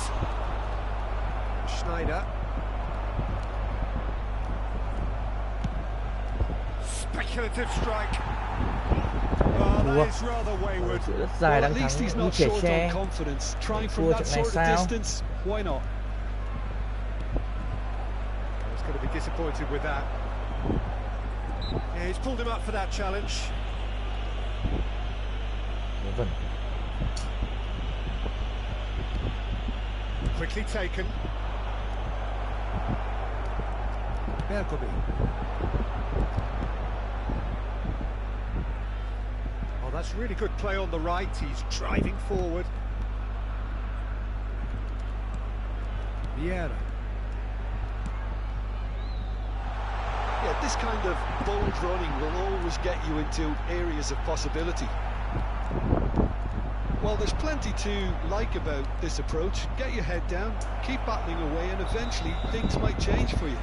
Schneider. Speculative strike. Oh, that is rather wayward. Rất dài Well, đang at least thắng he's như not trẻ short tre. on confidence. Trying from Thua that trận này sort of sao? distance, why not? I was going to be disappointed with that. Yeah, he's pulled him up for that challenge. Vâng. Quickly taken. Bergomi. Oh, that's really good play on the right. He's driving forward. Vieira. Yeah, this kind of bold running will always get you into areas of possibility. Well, there's plenty to like about this approach. Get your head down, keep battling away, and eventually things might change for you.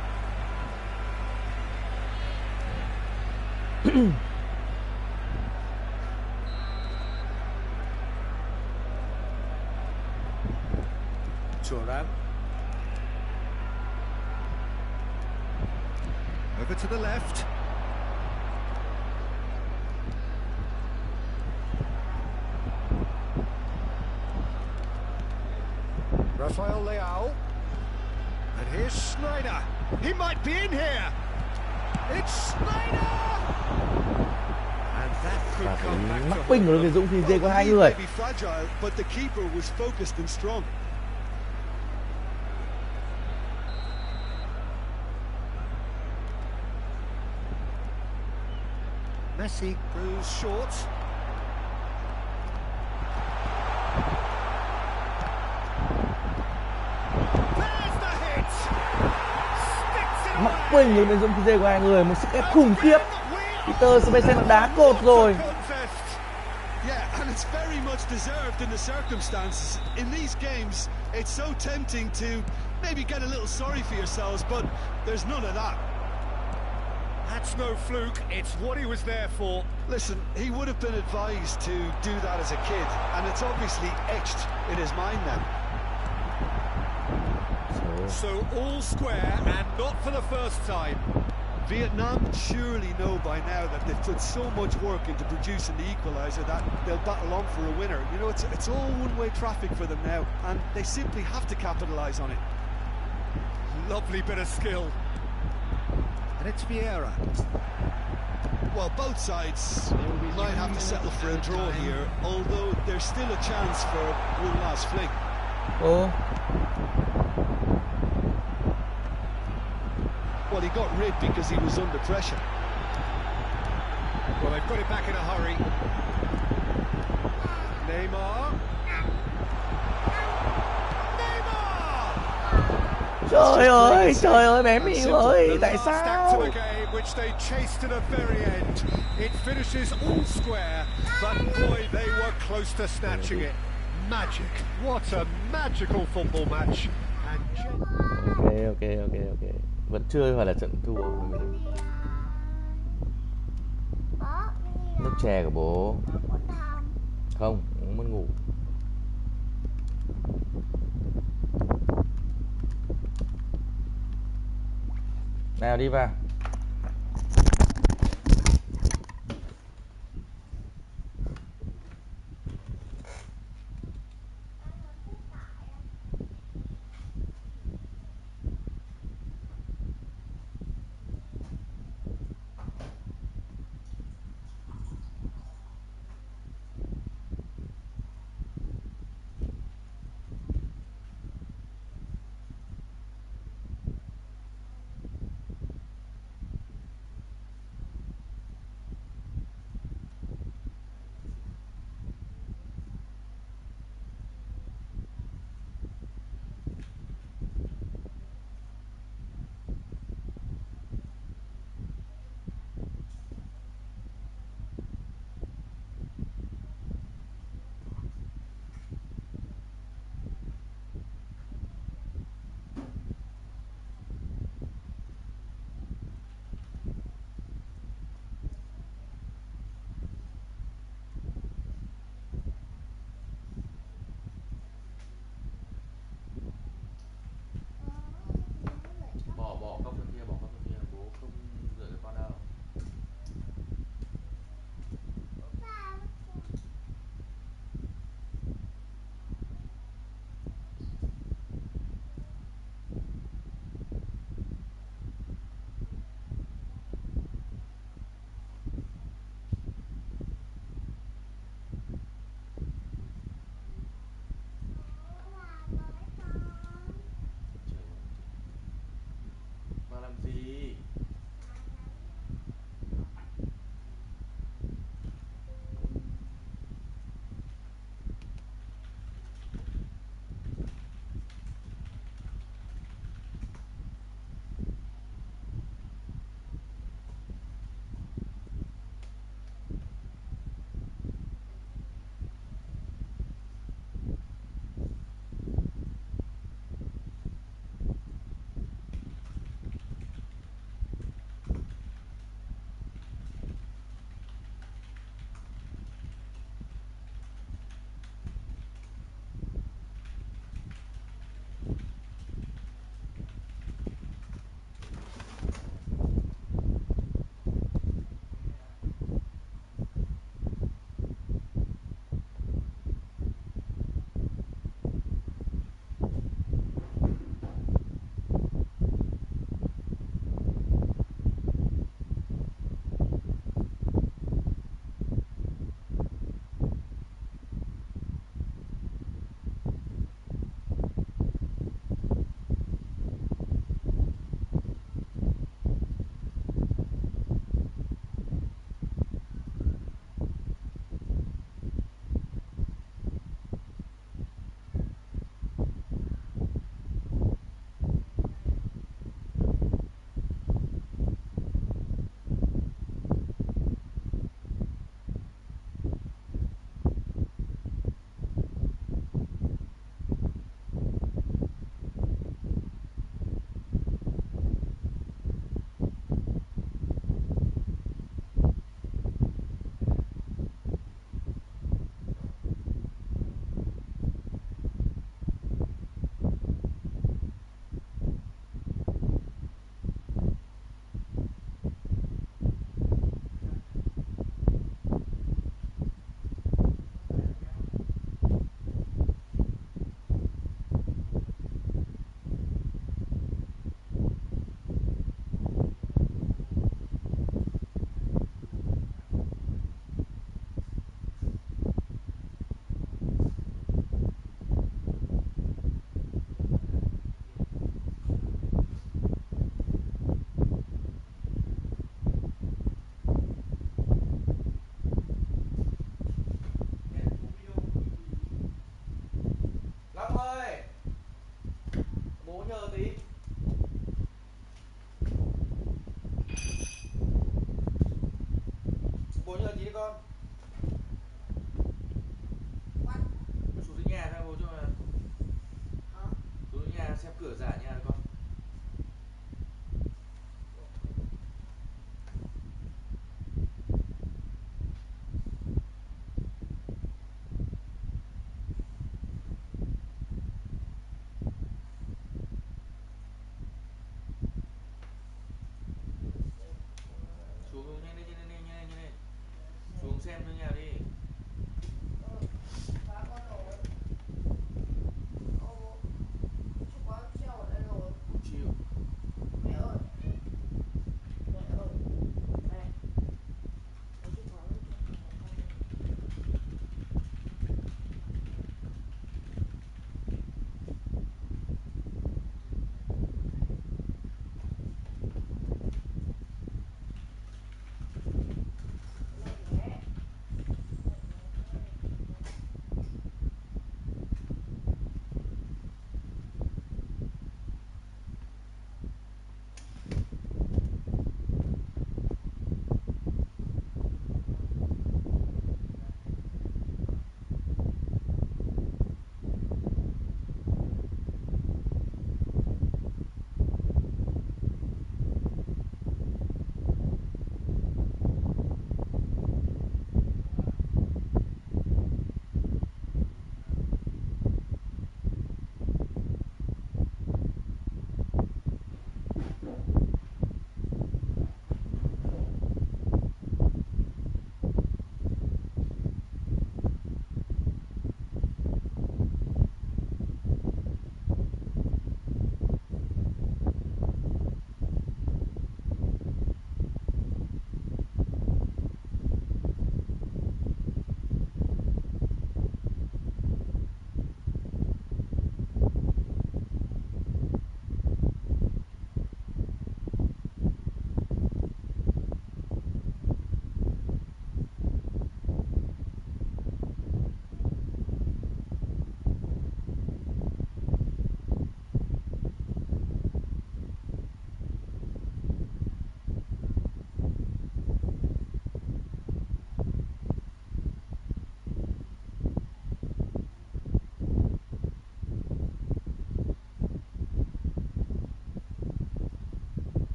Thuram. Over to the left. Rafael Leao. And here's Schneider. He might be in here. It's Schneider! And that could come back Mắc to ping của haunt Việt them. Dũng thì dê có Well, hai the người. lead may be fragile, but the keeper was focused and strong. Messi goes short. There's the hit. Sticks it Mắc away. ping của Việt Dũng thì dê có hai người, một sức ép khủng khiếp. Peter Svensson đá cột rồi. Yeah, and it's very much deserved in the circumstances. In these games, it's so tempting to maybe get a little sorry for yourselves, but there's none of that. That's no fluke, it's what he was there for. Listen, he would have been advised to do that as a kid, and it's obviously etched in his mind now. So all square, and not for the first time. Vietnam surely know by now that they've put so much work into producing the equaliser that they'll battle on for a winner. You know, it's all one-way traffic for them now, and they simply have to capitalise on it. Lovely bit of skill. And it's Vieira. Well, both sides might have to settle for a draw here, although there's still a chance for one last fling. Ô, Well, he got rid because he was under pressure. Well, they've got it back in a hurry. Neymar. trời ơi bé Mỹ ơi, tại Last act sao? of a game which they chased to the very end. It finishes all square, but boy, they were close to snatching it. Magic. What a magical football match. And Ok. Vẫn chưa phải là trận thua. Nước chè của bố. Không, uống mất ngủ. Nào đi vào. Bỏ cốc bên kia, bố không rửa cho con đâu. Vào làm gì? Long ơi, bố nhờ tí. Bố nhờ tí đi con. Xuống dưới nhà xem bố cho mà. Xuống dưới nhà xem cửa giả nha con. Xuống nhanh lên. Xuống xem nó nhà đi. Không chịu.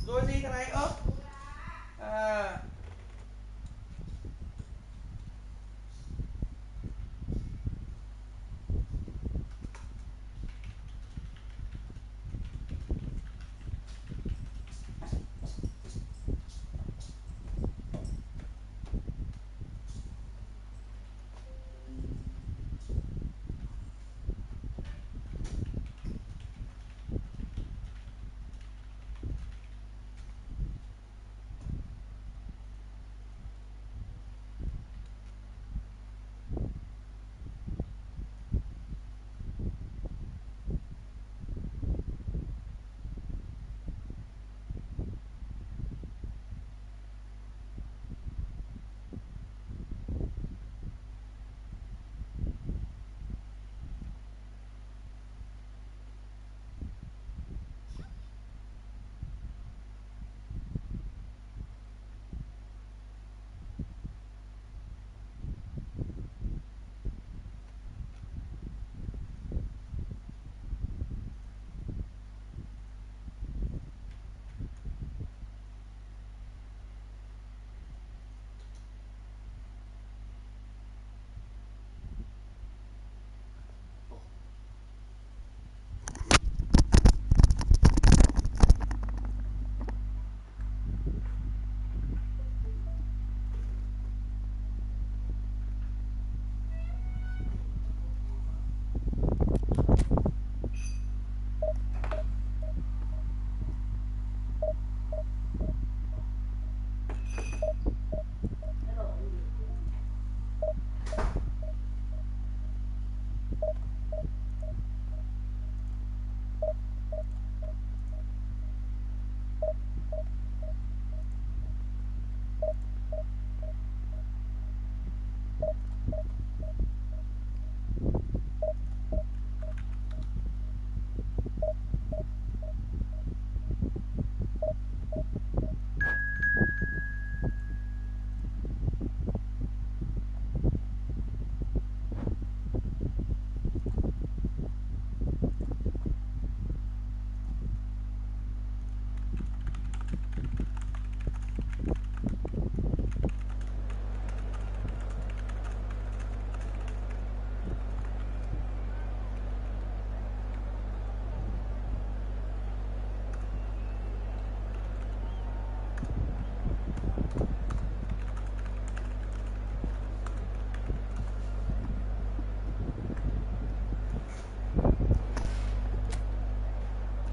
Rồi gì thằng này ơ? À.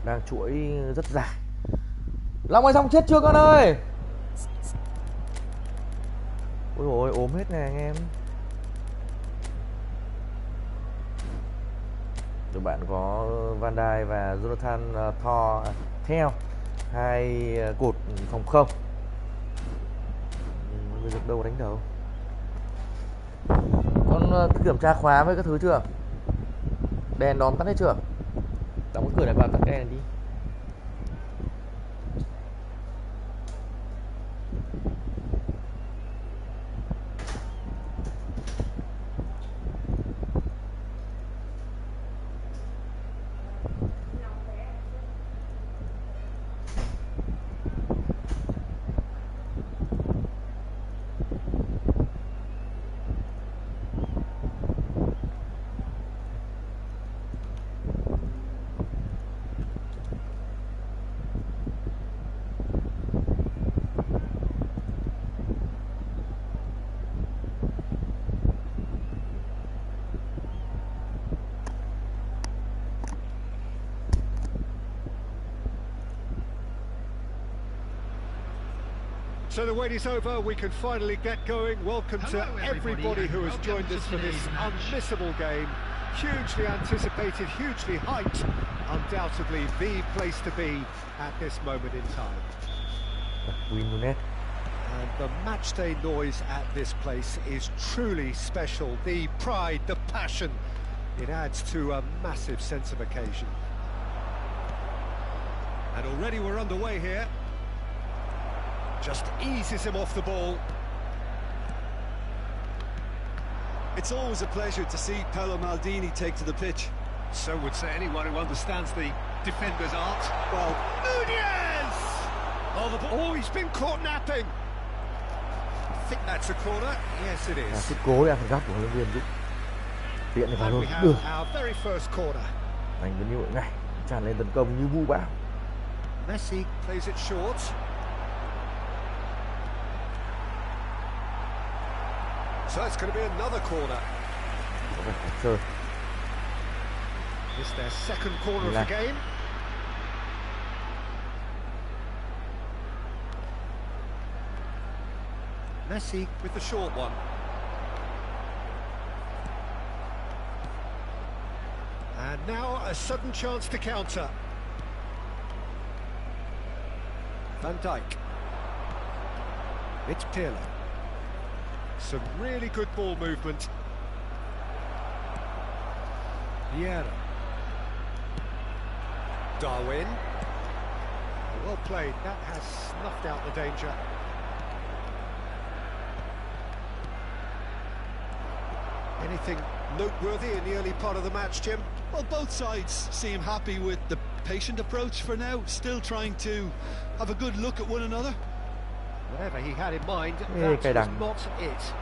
đang chuỗi rất dài. Long ơi, xong chết chưa con ơi? Ôi ôi, ốm hết nè anh em. Tụi bạn có Van Dijk và Jonathan theo hai cột phòng không. Bây giờ đâu đánh đầu. Con kiểm tra khóa với các thứ chưa? Đèn đóm tắt hết chưa? Đóng cái cửa này vào, tắt đèn đi. So the wait is over, we can finally get going. Welcome to everybody who has joined us for this unmissable game. Hugely anticipated, hugely hyped, undoubtedly the place to be at this moment in time. And the matchday noise at this place is truly special. The pride, the passion, it adds to a massive sense of occasion. And already we're underway here. Just eases him off the ball. It's always a pleasure to see Paolo Maldini take to the pitch. So would say anyone who understands the defender's art. Well, Nunez! Oh, he's been caught napping. I think that's a corner. Yes, it is. Sự cố là phần góc của huấn luyện viên Dũng. Tiện thì phải And luôn. we have our very first corner. Anh vẫn như vậy ngay, tràn lên tấn công như vu bão. Messi plays it short. So it's going to be another corner. Sure. It's their second corner of the game. Messi with the short one. And now a sudden chance to counter. Van Dijk. It's Pirlo. Some really good ball movement. Vieira. Darwin. Well played. That has snuffed out the danger. Anything noteworthy in the early part of the match, Jim? Well, both sides seem happy with the patient approach for now, still trying to have a good look at one another. Whatever he had in mind, that was not it.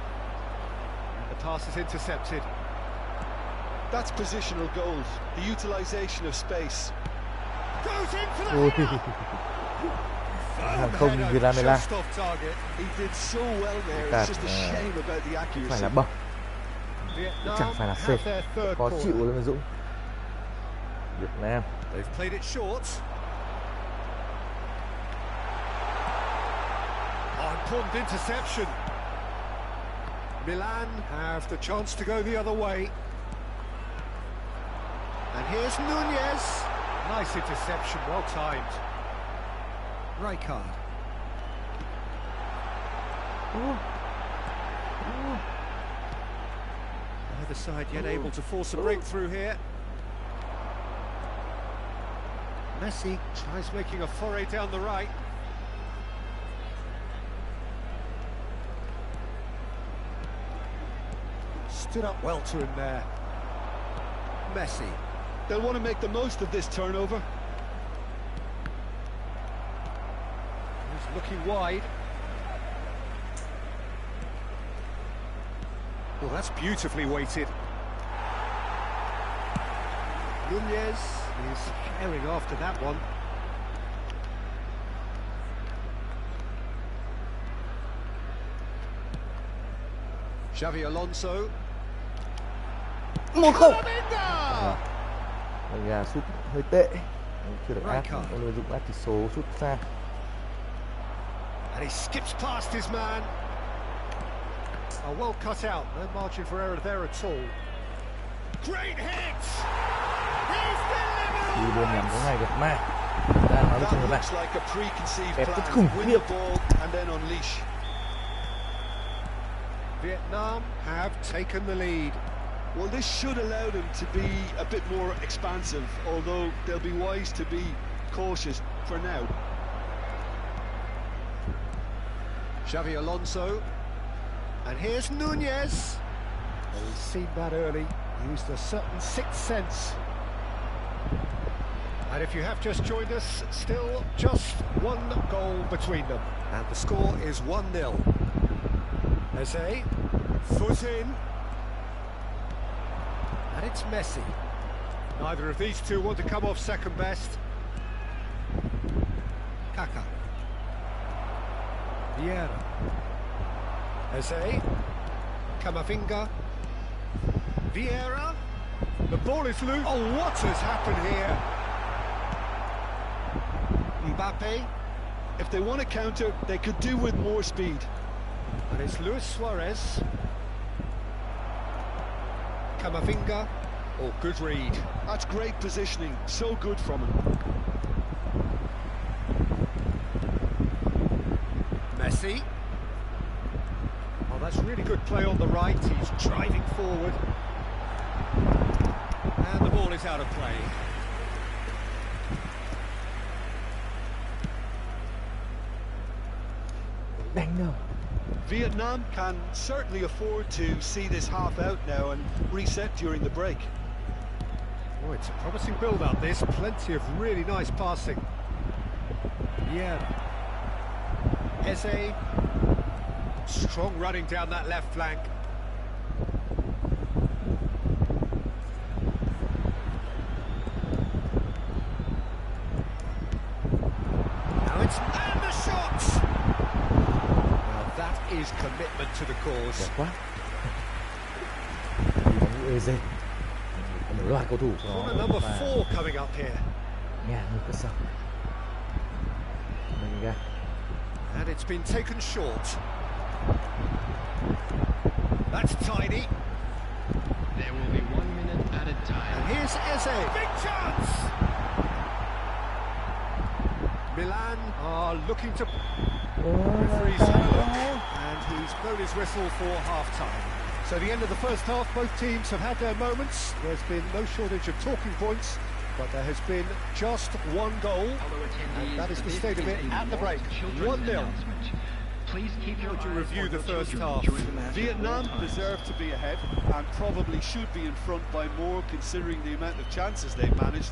And the pass is intercepted. That's positional goals, the utilisation of space. Goes in for the header! Just off target. He did so well there, it's just a shame about the accuracy. Phải là bậc. Chẳng phải là sệt. Khó chịu luôn Dũng. Việt Nam. They've played it short. Important interception. Milan have the chance to go the other way. And here's Nunez. Nice interception, well timed. Rijkaard. Either side yet able to force a breakthrough here. Messi tries making a foray down the right. Stood up well to him there. Messi. They'll want to make the most of this turnover. He's looking wide. Well, that's beautifully weighted. Nunez is herring after that one. Xavi Alonso. 1-0. Gà sút hơi tệ. chưa được áp, lợi dụng áp tỷ số sút xa. And he skips past his man. Oh, well cut out, no margin for error there at all. Great hit! He's delivered! Đi luôn nhằm cái này được mà. Đã nói với các bạn. Đẹp rất khủng khiếp. Vietnam have taken the lead. Well, this should allow them to be a bit more expansive, although they'll be wise to be cautious for now. Xavi Alonso. And here's Nunez. Well, he's seen that early. Used a certain sixth sense. And if you have just joined us, still just one goal between them. And the score is 1-0. Eze, foot in. And it's Messi. Neither of these two want to come off second best. Kaka. Vieira. Eze. Camavinga. Vieira. The ball is loose. Oh, what has happened here? Mbappe. If they want to counter, they could do with more speed. And it's Luis Suarez. Camavinga. Oh, good read. That's great positioning. So good from him. Messi. Oh, that's really good play on the right. He's driving forward. And the ball is out of play. Vietnam can certainly afford to see this half out now and reset during the break. Oh, it's a promising build-up, this. Plenty of really nice passing. Yeah. Eze. Strong running down that left flank. Now it's... And the shot! Now that is commitment to the cause. Corner number 4 coming up here. And it's been taken short. That's tidy. There will be 1 minute at a time. And here's Eze. Big chance! Milan are looking to... Referee's had a look, and he's blown his whistle for half-time. So the end of the first half, both teams have had their moments. There's been no shortage of talking points, but there has been just one goal, and that is the state of it at the break. 1-0. Please keep your How would you review the first half? Vietnam deserve to be ahead and probably should be in front by more, considering the amount of chances they've managed.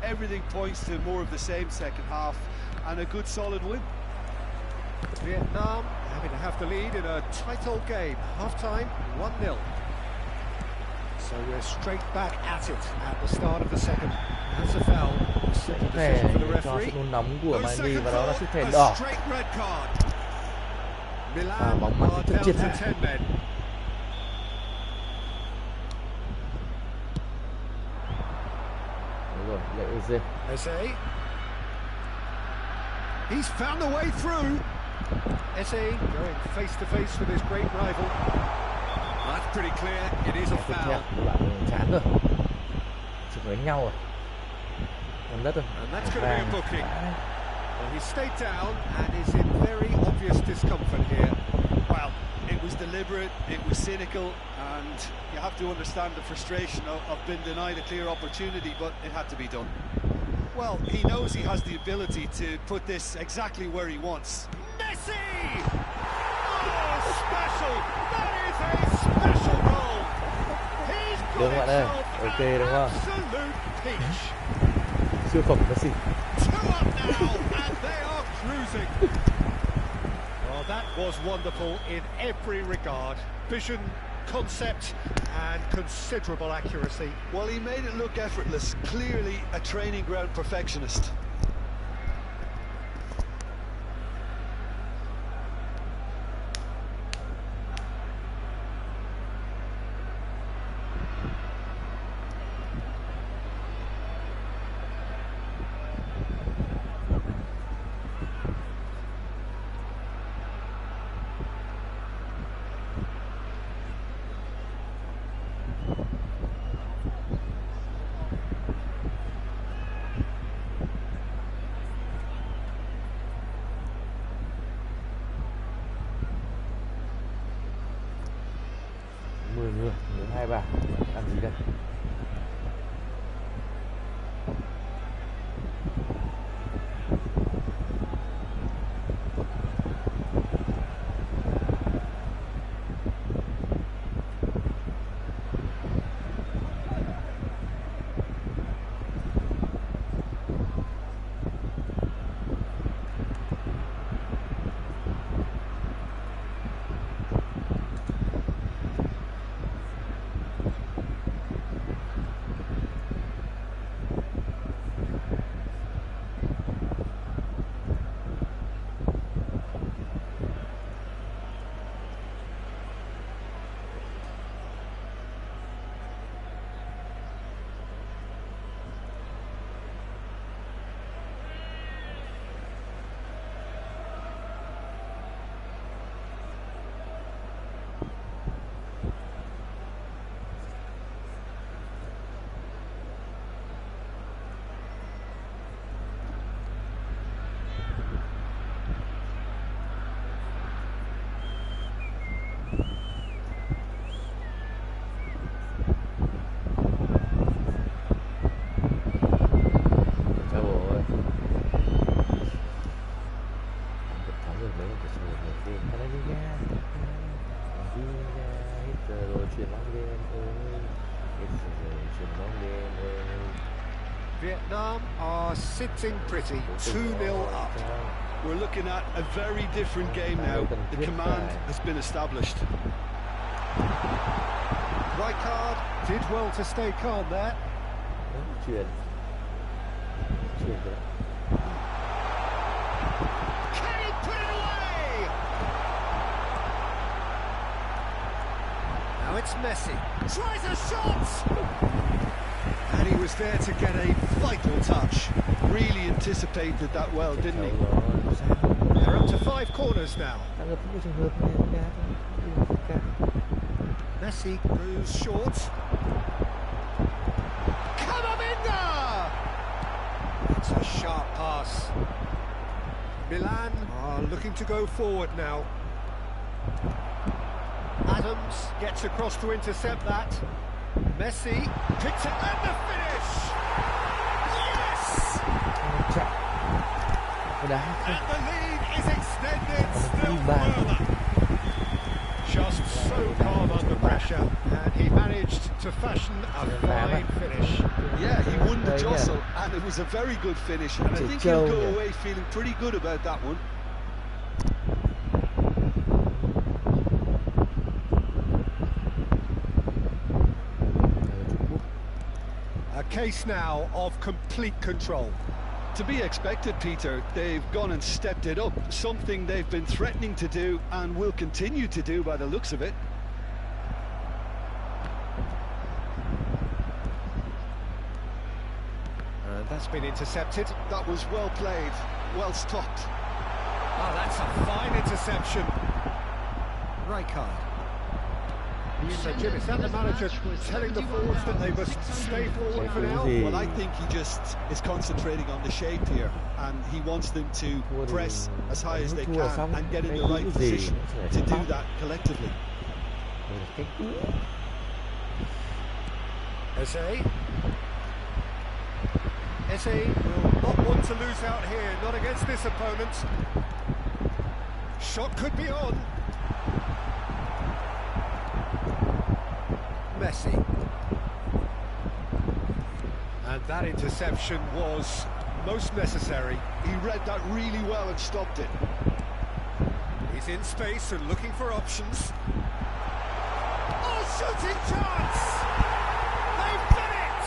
Everything points to more of the same second half and a good solid win. Vietnam having to have the lead in a tight old game. Half-time, 1-0. So we're straight back at it at the start of the second. That's a foul. Second decision for the referee. No second foul, a straight red card. Milan are down to 10 men. Eze. He's found the way through. Eze going face to face with his great rival. That's pretty clear. It is a foul. And that's going to be a booking. Well, he stayed down and is in very obvious discomfort here. Well, it was deliberate, it was cynical, and you have to understand the frustration of being denied a clear opportunity, but it had to be done. Well, he knows he has the ability to put this exactly where he wants. Messi! Oh, special! That is a special goal! He's got himself an absolute peach. Siêu phẩm Messi. 2 up now, and they are cruising. Well, that was wonderful in every regard. Vision, concept, and considerable accuracy. Well, he made it look effortless. Clearly a training ground perfectionist. người 12 bàn làm gì đây? Vietnam are sitting pretty, 2-0 up. We're looking at a very different game now. The command has been established. Rijkaard did well to stay calm there. Can he put it away? Now it's Messi. Tries a shot! And he was there to get a vital touch. Really anticipated that well, didn't he? They're up to 5 corners now. Messi moves short. Camavinga! It's a sharp pass. Milan are looking to go forward now. Adams gets across to intercept that. Messi picks it and the finish! Yes! And the lead is extended still further. Just so calm under pressure, and he managed to fashion a fine finish. Yeah, he won the jostle, and it was a very good finish, and I think he'll go away feeling pretty good about that one. A case now of complete control. To be expected, Peter. They've gone and stepped it up, something they've been threatening to do and will continue to do by the looks of it. And that's been intercepted. That was well played, well stopped. Oh, that's a fine interception. Rijkaard. So, Jim, is that the manager telling the forwards that they must stay forward for now? Well, I think he just is concentrating on the shape here, and he wants them to press as high as they can and get in the right position to do that collectively. Eze will not want to lose out here, not against this opponent. Shot could be on. Messi. And that interception was most necessary. He read that really well and stopped it. He's in space and looking for options. Oh, shooting chance! They've done it!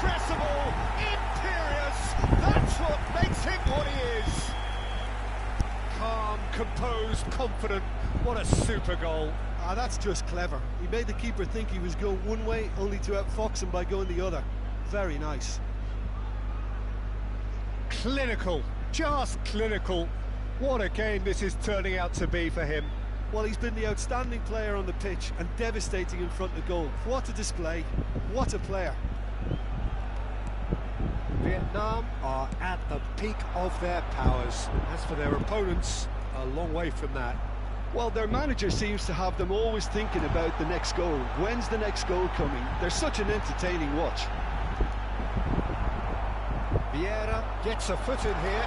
Irrepressible, imperious, that's what makes him what he is. Calm, composed, confident, what a super goal. Ah, that's just clever. He made the keeper think he was going one way, only to outfox him by going the other. Very nice. Clinical, just clinical. What a game this is turning out to be for him. Well, he's been the outstanding player on the pitch and devastating in front of goal. What a display, what a player. Vietnam are at the peak of their powers. As for their opponents, a long way from that. Well, their manager seems to have them always thinking about the next goal. When's the next goal coming? They're such an entertaining watch. Vieira gets a foot in here.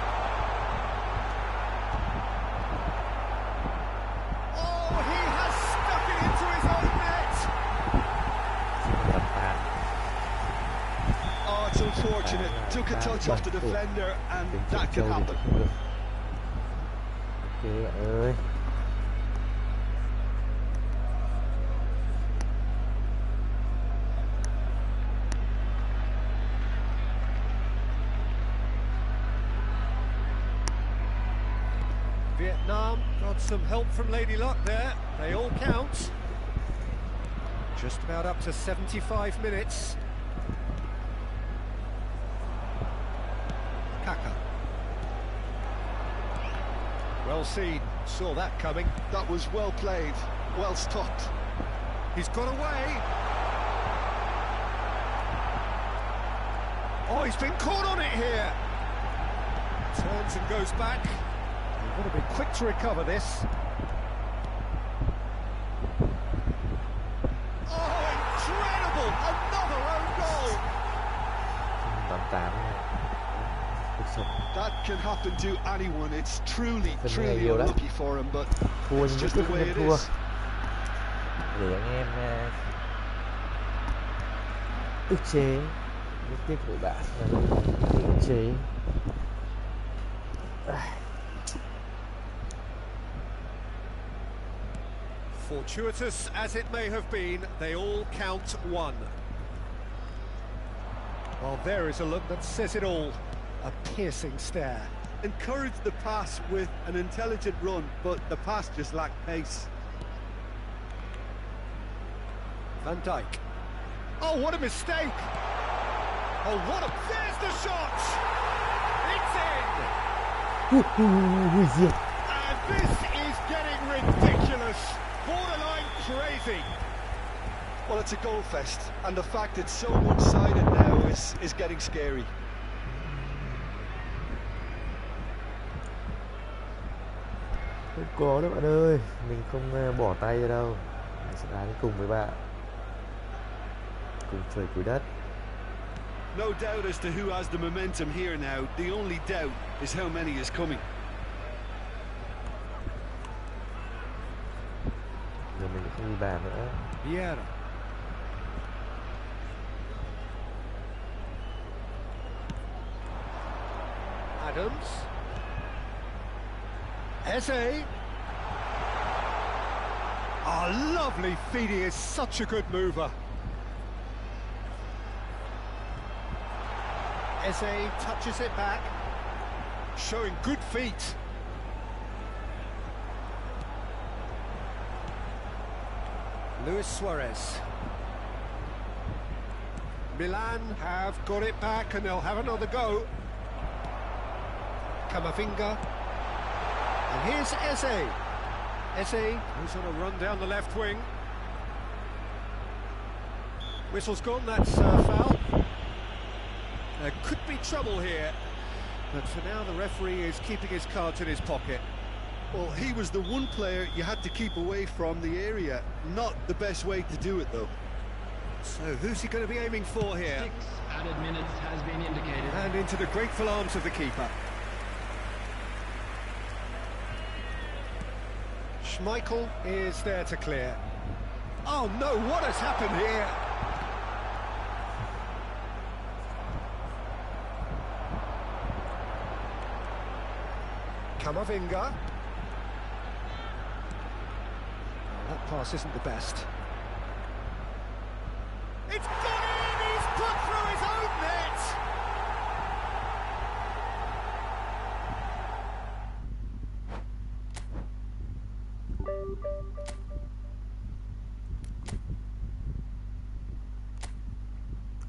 Oh, he has stuck it into his own net! Oh, it's unfortunate. Took a touch off the defender and that can happen. Ok bạn ơi. Vietnam got some help from Lady Luck there. They all count. Just about up to 75 minutes. Kaka. Well seen. Saw that coming. That was well played, well stopped. He's got away. Oh, he's been caught on it here. Turns and goes back. They've got to be quick to recover this. Oh, incredible! Another own goal! That can happen to anyone. It's truly unlucky for him, but it's just the way it is. Để anh em ức chế rất tiếc của bạn là ức chế. Fortuitous as it may have been, they all count one. Well, there is a look that says it all. A piercing stare. Encouraged the pass with an intelligent run, but the pass just lacked pace. Van Dijk. Oh, what a mistake! Oh, what a... There's the shot! It's in! And this is getting ridiculous. Borderline crazy. Well, it's a goal fest, and the fact it's so one-sided now is getting scary. Không có đâu bạn ơi, mình không bỏ tay ra đâu. Mình sẽ đá cùng với bạn, cùng trời cuối đất. No doubt as to who has the momentum here now. The only doubt is how many is coming. Giờ mình không đi bàn nữa. Vieira. Adams. Eze. Oh, lovely feed. He is such a good mover. Eze touches it back, showing good feet. Luis Suarez. Milan have got it back and they'll have another go. Camavinga. And here's Eze. Eze, who's on a run down the left wing. Whistle's gone, that's foul. There could be trouble here, but for now the referee is keeping his cards in his pocket. Well, he was the one player you had to keep away from the area. Not the best way to do it, though. So who's he going to be aiming for here? 6 added minutes has been indicated. And into the grateful arms of the keeper. Schmeichel is there to clear. Oh no, what has happened here? Camavinga. Oh, that pass isn't the best. It's gone in! He's put through his own net!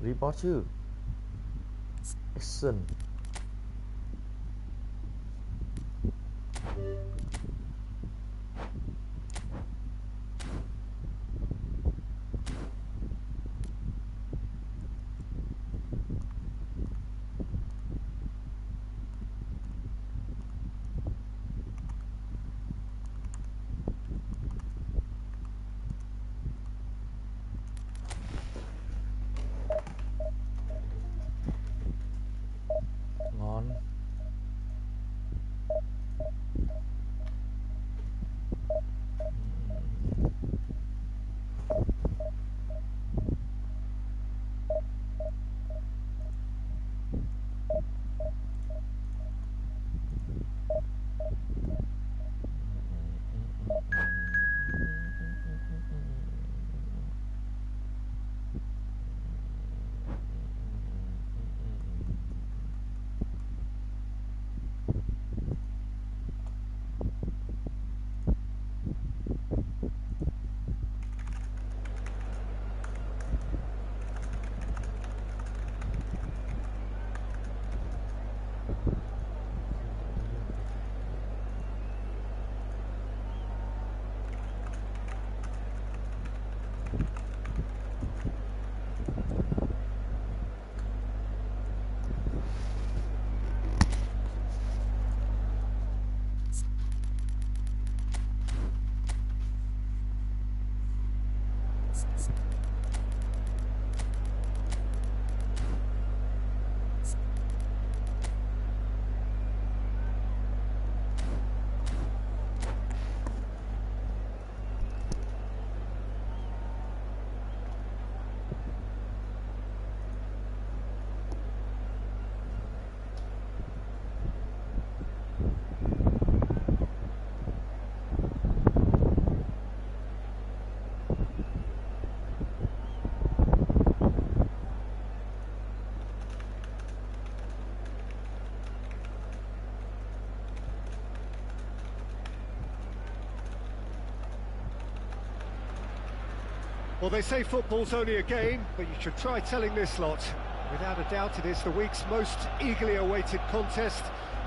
Report chứ. Action. Well, they say football's only a game, but you should try telling this lot. Without a doubt, it is the week's most eagerly awaited contest,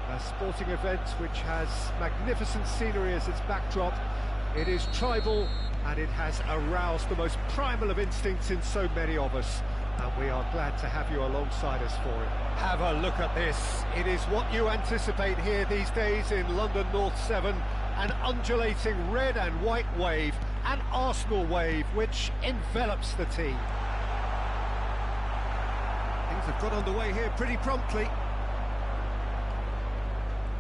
a sporting event which has magnificent scenery as its backdrop. It is tribal, and it has aroused the most primal of instincts in so many of us, and we are glad to have you alongside us for it. Have a look at this. It is what you anticipate here these days in London North 7, an undulating red and white wave, an Arsenal wave which envelops the team. Things have got underway here pretty promptly.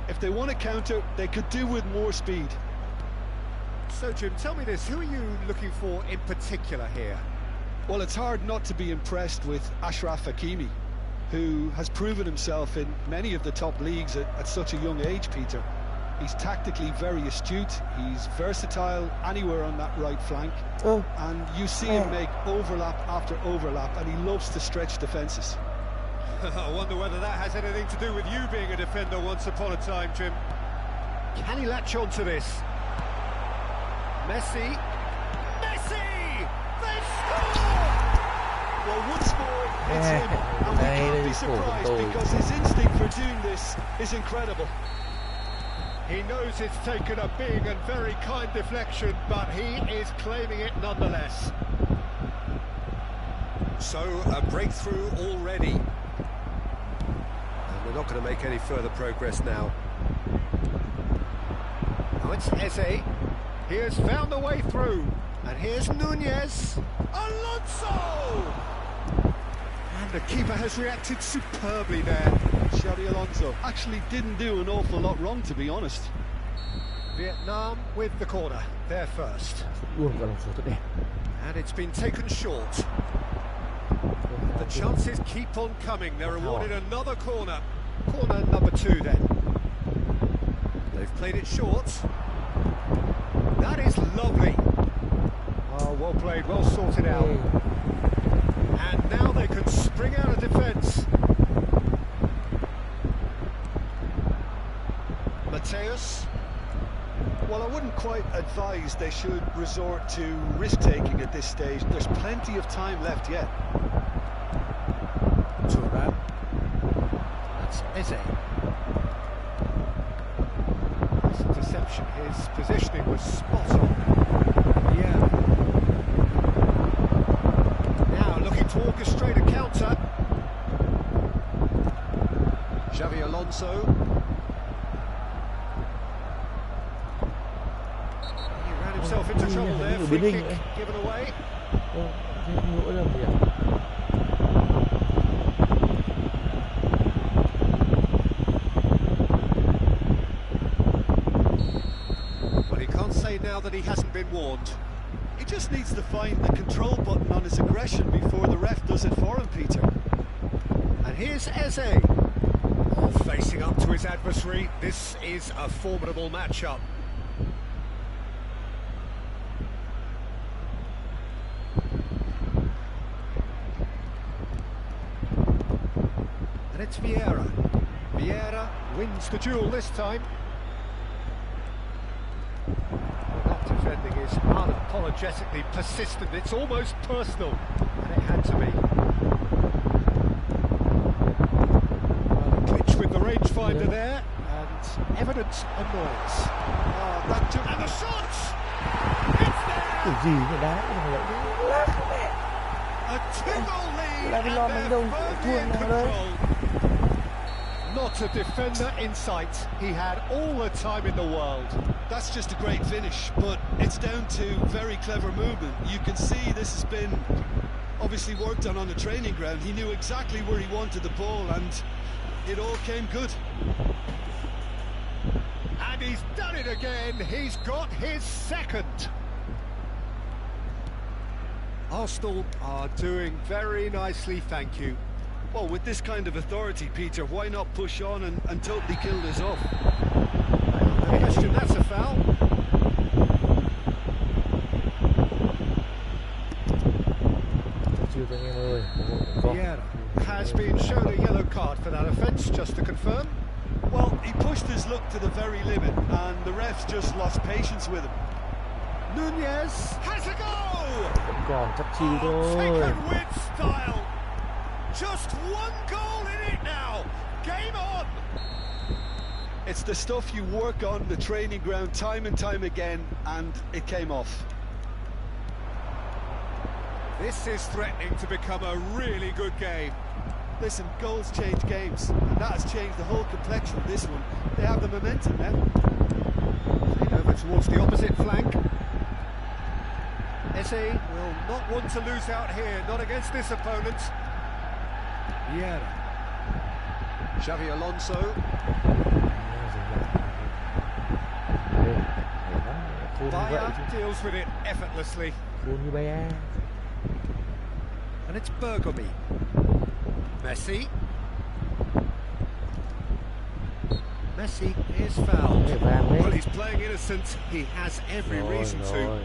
If they want to counter, they could do with more speed. So, Jim, tell me this, who are you looking for in particular here? Well, it's hard not to be impressed with Achraf Hakimi, who has proven himself in many of the top leagues at such a young age, Peter. He's tactically very astute, he's versatile anywhere on that right flank, and you see him make overlap after overlap, and he loves to stretch defences. I wonder whether that has anything to do with you being a defender once upon a time, Jim. Can he latch on to this? Messi! Messi! They score! Well, once more, it's him, and we can't be surprised because his instinct for doing this is incredible. He knows it's taken a big and very kind deflection, but he is claiming it nonetheless. So, a breakthrough already. And we're not going to make any further progress now. Now it's Eze. He has found a way through. And here's Nunez. Alonso! And the keeper has reacted superbly there. Xabi Alonso actually didn't do an awful lot wrong, to be honest. Vietnam with the corner, there first. And it's been taken short. The chances keep on coming. They're awarded another corner. Corner number 2 then. They've played it short. That is lovely. Oh, well played, well sorted out. And now they can spring out of defence. Mateus. Well, I wouldn't quite advise they should resort to risk-taking at this stage. There's plenty of time left yet. Turan. That's Eze. This interception, his positioning was spot on. Yeah. Now looking to orchestrate a counter. Xabi Alonso. Himself into trouble there, free kick given away. Well, he can't say now that he hasn't been warned. He just needs to find the control button on his aggression before the ref does it for him, Peter. And here's Eze. Oh, facing up to his adversary. This is a formidable matchup. And it's Vieira. Vieira wins the duel this time. Well, that defending is unapologetically persistent. It's almost personal, and it had to be. Well, a glitch with the rangefinder there, and evident annoyance. And the shot! It's there! A 2-goal lead, and they're firmly in control. Not a defender in sight. He had all the time in the world. That's just a great finish, but it's down to very clever movement. You can see this has been obviously worked on the training ground. He knew exactly where he wanted the ball, and it all came good. And he's done it again. He's got his second. Arsenal are doing very nicely, thank you. Well, with this kind of authority, Peter, why not push on and totally kill this off? No question, that's a foul. Vieira has been shown a yellow card for that offence, just to confirm. Well, he pushed his luck to the very limit, and the refs just lost patience with him. Nunez has a goal! Còn chắc chiêu thôi. Taken with style. Just one goal in it now. Game on. It's the stuff you work on the training ground time and time again, and it came off. This is threatening to become a really good game. Listen, goals change games, and that has changed the whole complexion of this one. They have the momentum now. Played over towards the opposite flank. Eze will not want to lose out here, not against this opponent. Vieira. Xavi Alonso. Bayer deals with it effortlessly. And it's Bergomi. Messi. Messi is fouled. Well, he's playing innocent. He has every reason to.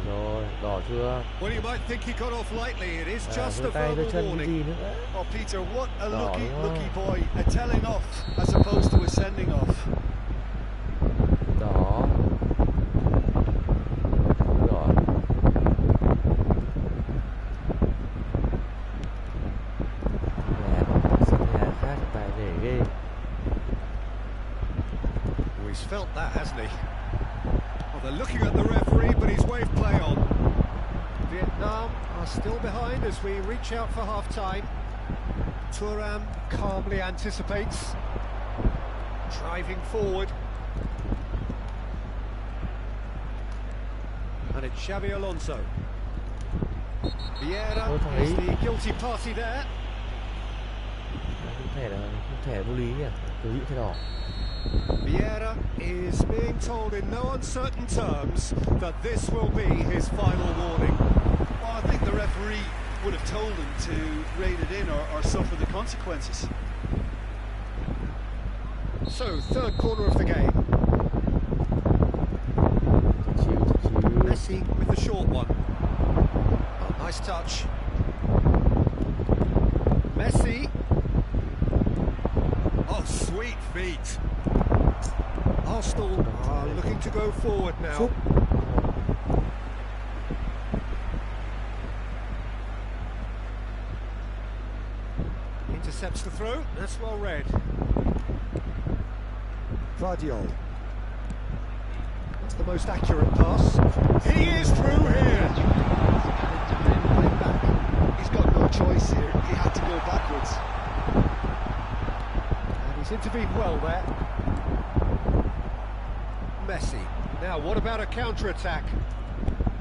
Well, you might think he got off lightly. It is just a verbal warning. Oh, Peter, what a lucky boy. A telling off as opposed to a sending off. He's felt that, hasn't he? Well, they're looking at the referee, but he's waved play on. Vietnam are still behind as we reach out for half-time. Thuram calmly anticipates, driving forward. And it's Xavi Alonso. Vieira is the guilty party there. Vieira is being told in no uncertain terms that this will be his final warning. Well, I think the referee would have told him to rein it in or suffer the consequences. So, third corner of the game. Messi with the short one. Oh, nice touch. Messi. Oh, sweet feet. Arsenal are looking to go forward now. Intercepts the throw, that's well read. Vardiol. That's the most accurate pass. He is through here! He's got no choice here, he had to go backwards. And he's intervened well there. Messi. Now, what about a counter-attack?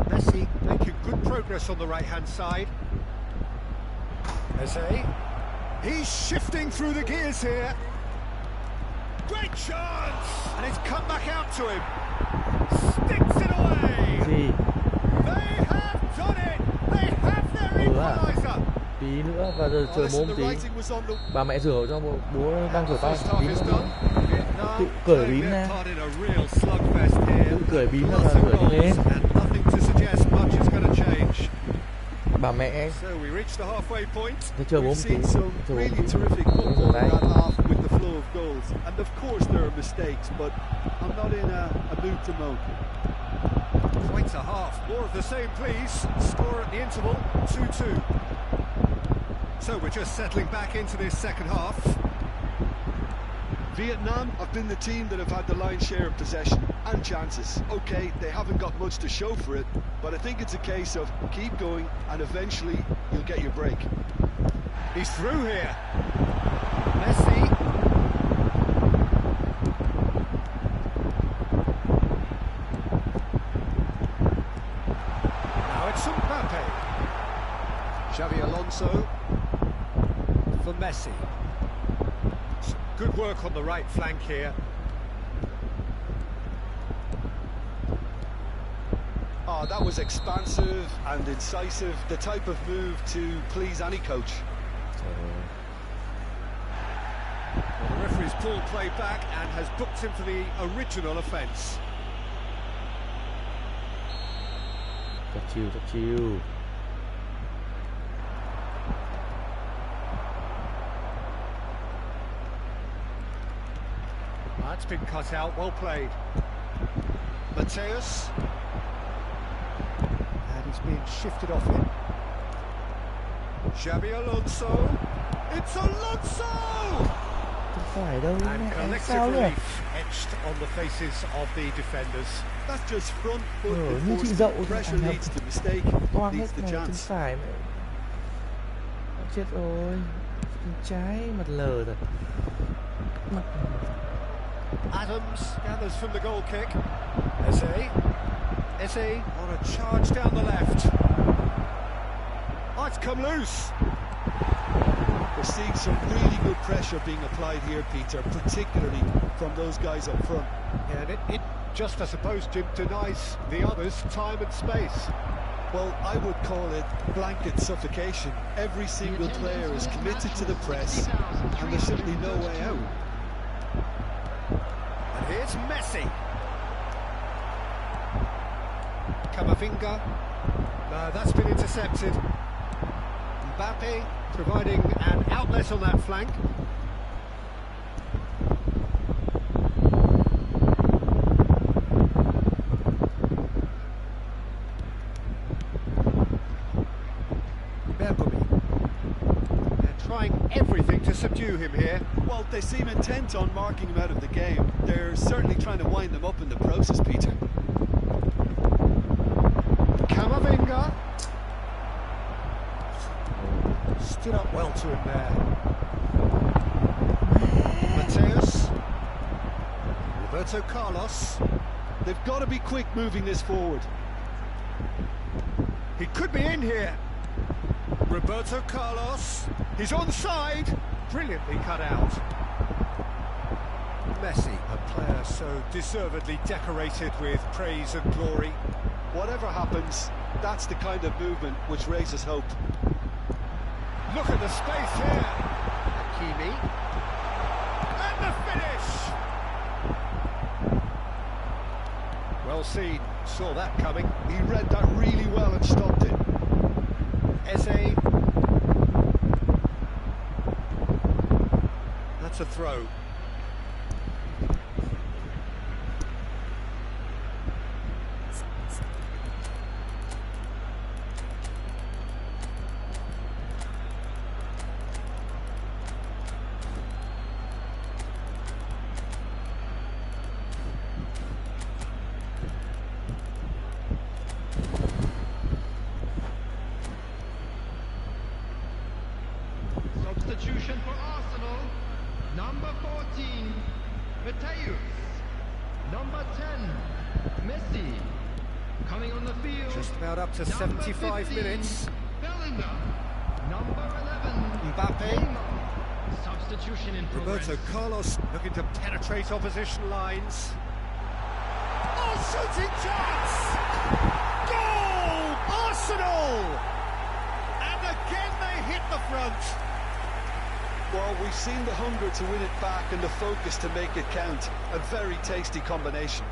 Messi making good progress on the right-hand side. Eze. He's shifting through the gears here. Great chance! And it's come back out to him. Sticks it away! They have done it! They have their equalizer! Tí nữa và giờ trời mồm tí. Bà mẹ rửa cho bố đang rửa tay. Tí nữa. Tự cởi bím ra. Tự cởi bím ra và rửa đi lên. Bà mẹ. Thế chờ bố tí. Really terrific football that half with the flow of goals. And of course there are mistakes, but I'm not in a mood to moan. Quite a half. More of the same, please. Score at the interval, 2-2. So we're just settling back into this second half. Vietnam have been the team that have had the lion's share of possession and chances. Okay, they haven't got much to show for it, but I think it's a case of keep going and eventually you'll get your break. He's through here. Messi. Xabi Alonso for Messi. Good work on the right flank here. Oh, that was expansive and incisive, the type of move to please any coach. Well, the referee's pulled play back and has booked him for the original offence. Rất chill. That's been cut out, well played. Mateus. And he's being shifted off him. Xabi Alonso. It's Alonso! And collective relief etched on the faces of the defenders. That's just front foot enforcement. Pressure leads to mistake, leads to chance. Phải mẹ. Chết rồi. Trái mặt lờ rồi. Adams gathers from the goal kick. Eze on a charge down the left. Oh, it's come loose. We're seeing some really good pressure being applied here, Peter, particularly from those guys up front. Yeah, and it just, I suppose, Jim, denies the others time and space. Well, I would call it blanket suffocation. Every single player is committed to the press, and there's simply no way out. And here's Messi. Camavinga. No, that's been intercepted. Mbappe providing an outlet on that flank. They're trying everything to subdue him here. Well, they seem intent on marking him out of the game. They're certainly trying to wind them up in the process, Peter. Camavinga. Stood up well to him there. Mateus. Roberto Carlos. They've got to be quick moving this forward. He could be in here. Roberto Carlos. He's onside. Brilliantly cut out. Messi, a player so deservedly decorated with praise and glory. Whatever happens, that's the kind of movement which raises hope. Look at the space here. Hakimi. And the finish! Well seen. Saw that coming. He read that really well and stopped it. Eze. That's a throw. Substitution for Arsenal, number 14, Mateus, number 10, Messi, coming on the field, Just about up to 75 15, minutes. Bellingham, number 11, Mbappe. Substitution in progress. Roberto Carlos looking to penetrate opposition lines. Oh, shooting chance! Goal! Arsenal! And again they hit the front. Well, we've seen the hunger to win it back and the focus to make it count. A very tasty combination.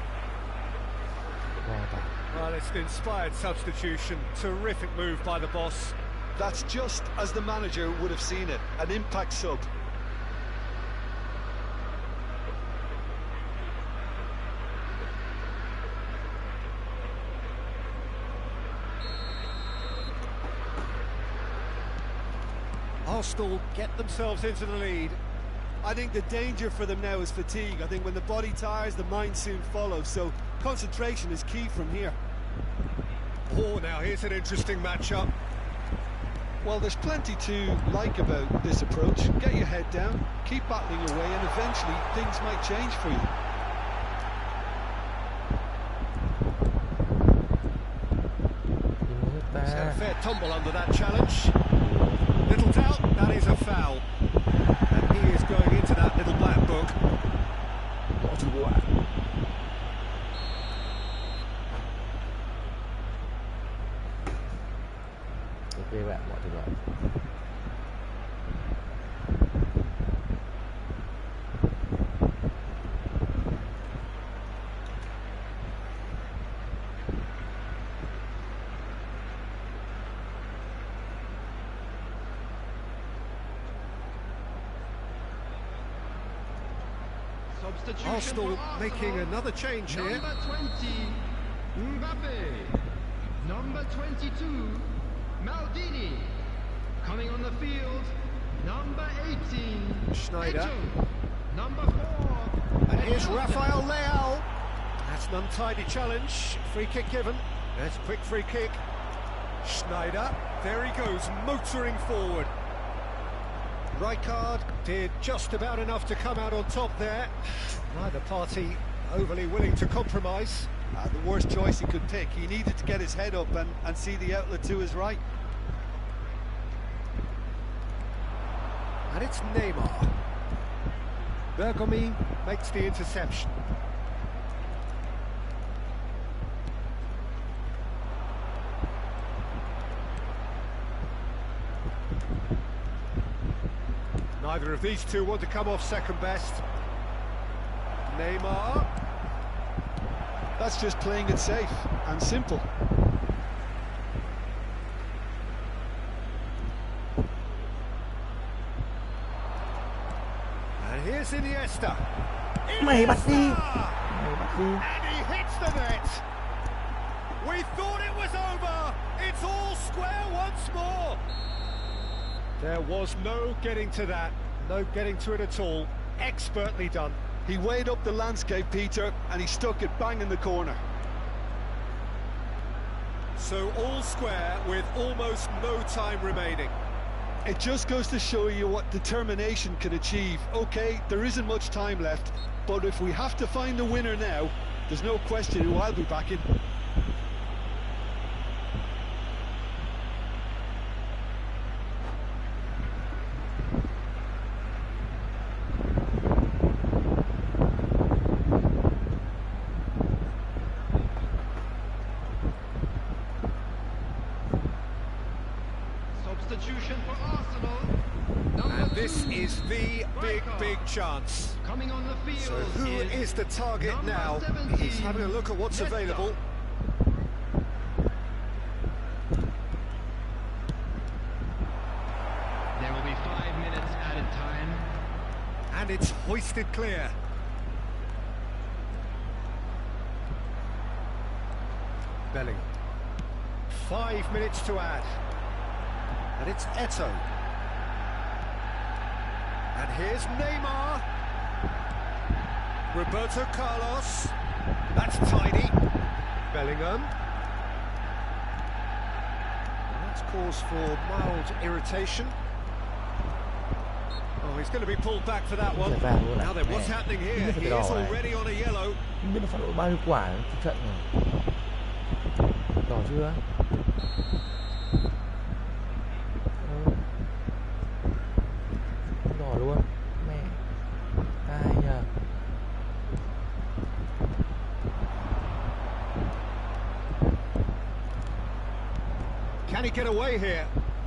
Well, it's an inspired substitution. Terrific move by the boss. That's just as the manager would have seen it. An impact sub. Arsenal get themselves into the lead. I think the danger for them now is fatigue. I think when the body tires, the mind soon follows. So concentration is key from here. Oh, now here's an interesting matchup. Well, there's plenty to like about this approach. Get your head down, keep battling away, and eventually things might change for you. He's had a fair tumble under that challenge. whistled out, that is a foul. And he is going into that little black book. Ok bạn, mọi thứ bạn. Arsenal making another change here. Number 20, Mbappe. Number 22, Maldini. Coming on the field, number 18, Schneider. Eto. Number 4. And here's Rafael Leao. That's an untidy challenge. Free kick given. That's a quick free kick. Schneider. There he goes, motoring forward. Rijkaard did just about enough to come out on top there. Neither party overly willing to compromise. The worst choice he could pick. He needed to get his head up and see the outlet to his right. And it's Neymar. Bergomi makes the interception. Neither of these two want to come off second best. Neymar. That's just playing it safe and simple. And here's Iniesta. Mày bắt đi. And he hits the net. We thought it was over. It's all square once more. There was no getting to that. No getting to it at all. Expertly done. He weighed up the landscape, Peter, and he stuck it bang in the corner. So all square with almost no time remaining. It just goes to show you what determination can achieve. Okay, there isn't much time left, but if we have to find the winner now, there's no question who I'll be backing. Substitution for Arsenal. And this is the big chance. Coming on the field. So who is the target now? 17, He's having a look at what's Leicester. available. There will be 5 minutes added time. And it's hoisted clear. Bellingham. 5 minutes to add. And it's Eto. And here's Neymar. Roberto Carlos. That's tidy. Bellingham. And that's cause for mild irritation. Oh, he's going to be pulled back for that one. Now then, what's happening here? He is already on a yellow. Không biết nó phản đối bao nhiêu quả trong trận này. Đỏ chưa? Đỏ luôn. Mẹ. Ai nhờ. Can he get away here?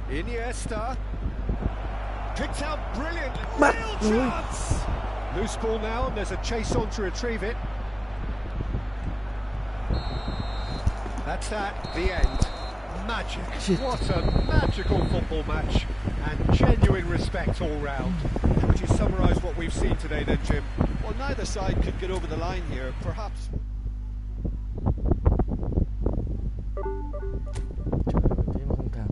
Iniesta. Picked out brilliantly. Bắt. Real chance. Loose ball now, and there's a chase on to retrieve it. That's that, the end. Magic. Shit. What a magical football match. And genuine respect all round. How would you summarise what we've seen today then, Jim? Well, neither side could get over the line here, perhaps. Thế mà không thắng.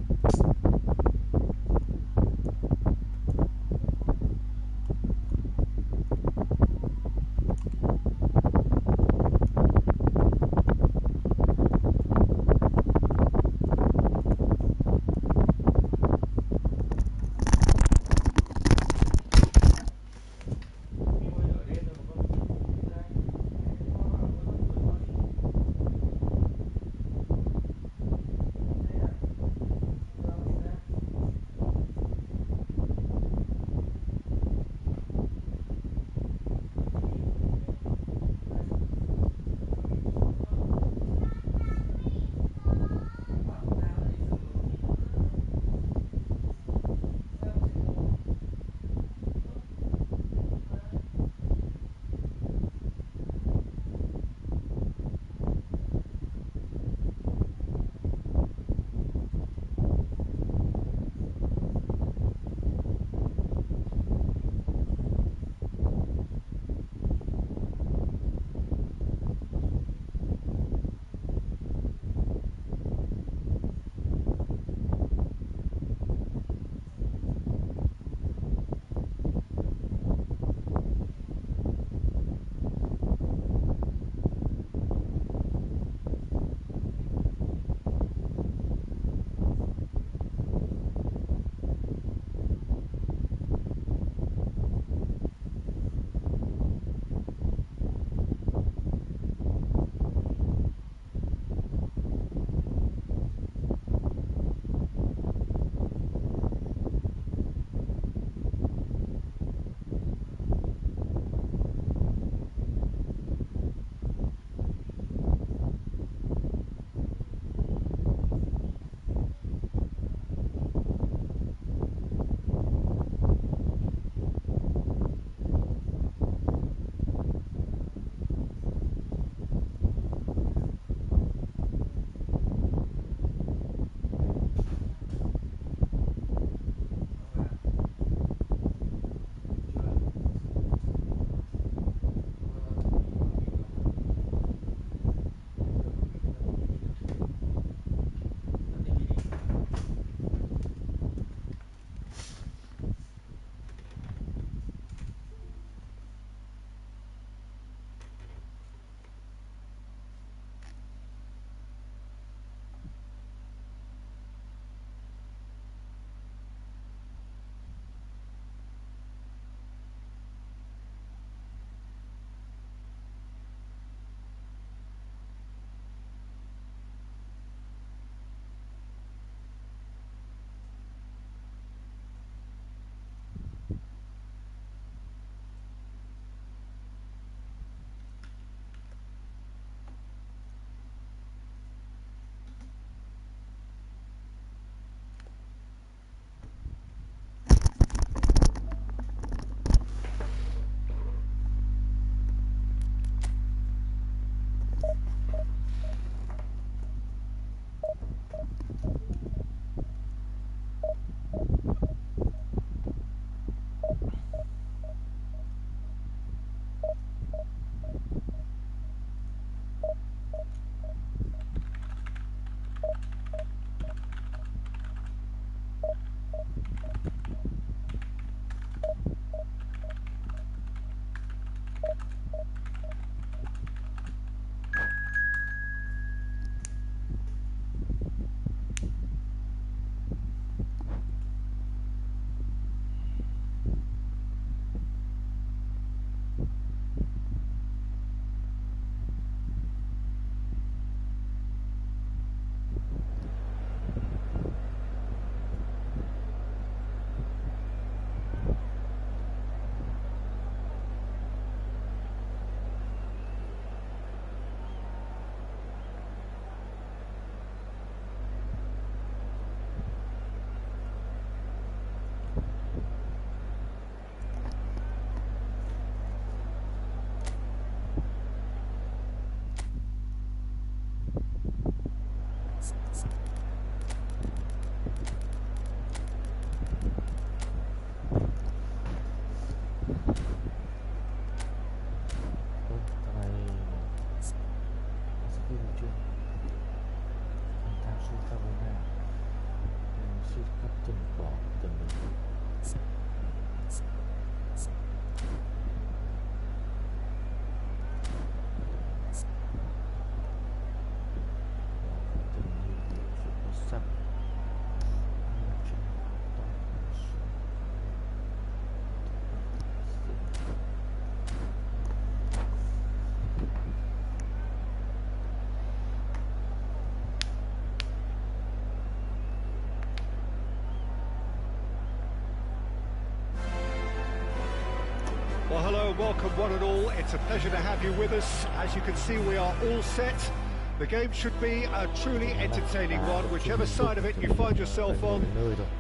Well, hello, welcome one and all. It's a pleasure to have you with us. As you can see, we are all set. The game should be a truly entertaining one, whichever side of it you find yourself on.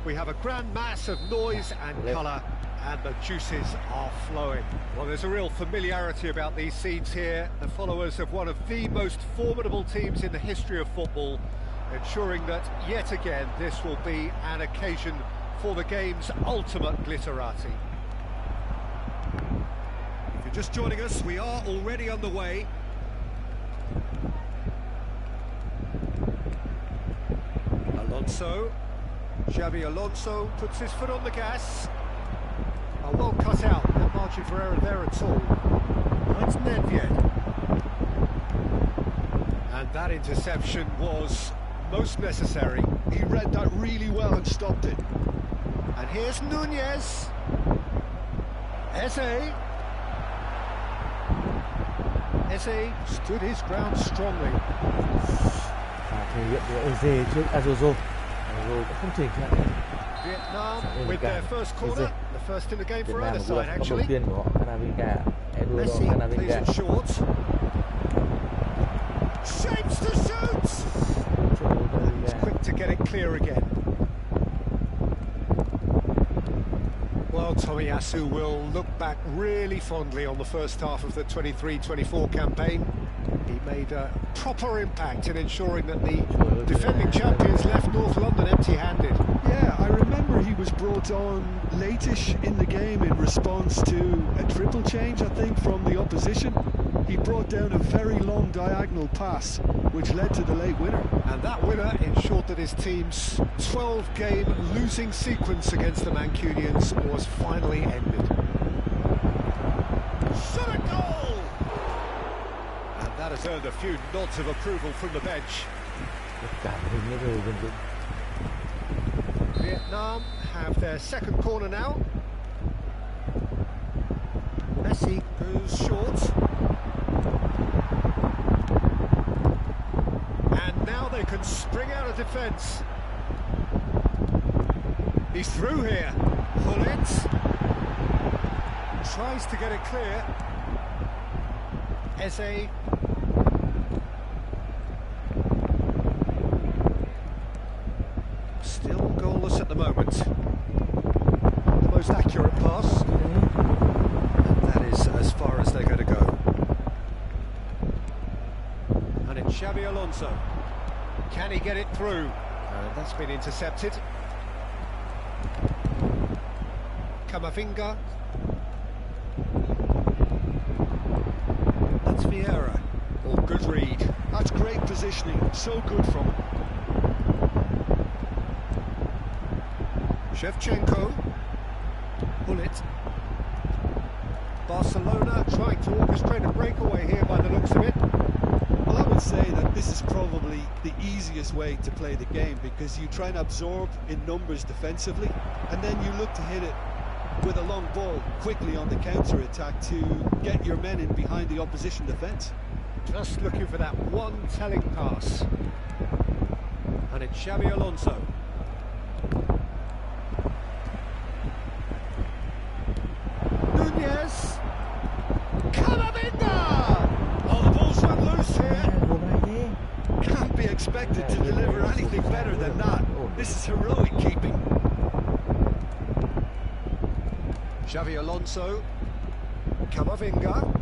We have a grand mass of noise and colour, and the juices are flowing. Well, there's a real familiarity about these scenes here. The followers of one of the most formidable teams in the history of football, ensuring that, yet again, this will be an occasion for the game's ultimate glitterati. If you're just joining us, we are already underway. Alonso, Xabi Alonso puts his foot on the gas. Well cut out, no margin for error there at all. That's Nedved. And that interception was most necessary. He read that really well and stopped it. And here's Nunez. Eze. Eze stood his ground strongly. Thể hiện của Eze trước Azozo. Azozo cũng không thể hiện. Vietnam with their first corner, the first in the game for either side actually. Đầu tiên của họ, Canavinga, Messi plays it short. Shapes to shoot. He's quick to get it clear again. Well, Tomiyasu will look back really fondly on the first half of the 23-24 campaign. He made a proper impact in ensuring that the defending champions left North London empty-handed. Yeah, I remember he was brought on late-ish in the game in response to a triple change, I think, from the opposition. He brought down a very long diagonal pass, which led to the late winner. And that winner ensured that his team's 12-game losing sequence against the Mancunians was finally ended. Shot a goal! And that has earned a few nods of approval from the bench. Vietnam have their second corner now. Messi goes short. And now they can spring out of defence. He's through here. Hullet tries to get it clear. Eze. Still goalless at the moment. The most accurate pass. And that is as far as they're going to go. And it's Xabi Alonso. Can he get it through? That's been intercepted. Camavinga. That's Vieira. Oh, good read. That's great positioning, so good from him. Shevchenko. Bullet. Barcelona trying to orchestrate a breakaway here by the looks of it. Well, I would say that this is probably the easiest way to play the game, because you try and absorb in numbers defensively, and then you look to hit it with a long ball quickly on the counter-attack to get your men in behind the opposition defence. Just looking for that one telling pass. And it's Xabi Alonso. Nunez. Camavinga! Oh, the ball's run loose here. Can't be expected to deliver anything better than that. This is heroic keeping. Xabi Alonso. Camavinga.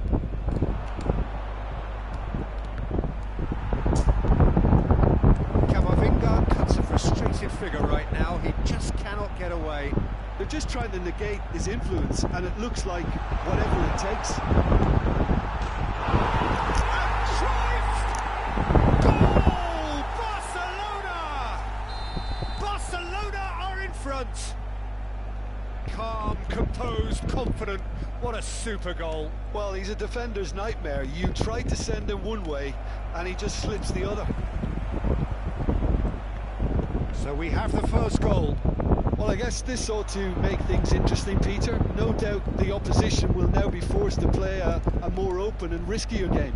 Camavinga cuts a frustrated figure right now. He just cannot get away. They're just trying to negate his influence, and it looks like whatever it takes. Goal! Barcelona! Barcelona are in front. Calm, composed, confident. What a super goal. Well, he's a defender's nightmare. You try to send him one way, and he just slips the other. So we have the first goal. Well, I guess this ought to make things interesting, Peter. No doubt the opposition will now be forced to play a more open and riskier game.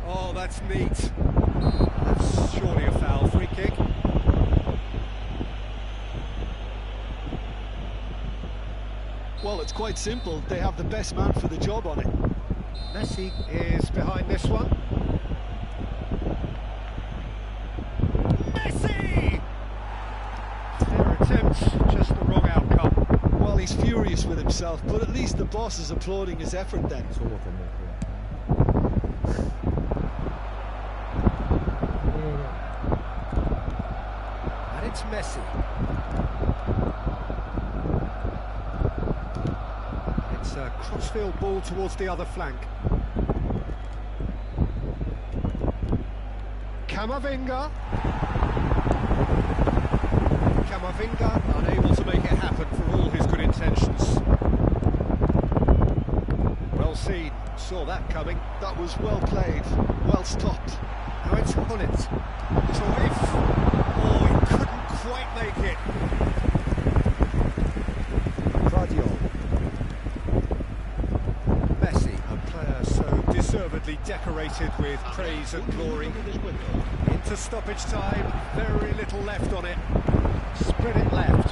Oh, that's neat. That's surely a foul. Free kick. Well, it's quite simple. They have the best man for the job on it. Messi is behind this one. Messi! Their attempt, just the wrong outcome. Well, he's furious with himself, but at least the boss is applauding his effort then. And it's Messi. It's a crossfield ball towards the other flank. Camavinga. Camavinga unable to make it happen for all his good intentions. Well seen, saw that coming. That was well played, well stopped. Now it's Hullet. Oh, he couldn't quite make it. Messi, a player so deservedly decorated with praise and glory. Into stoppage time, very little left on it. Spread it left.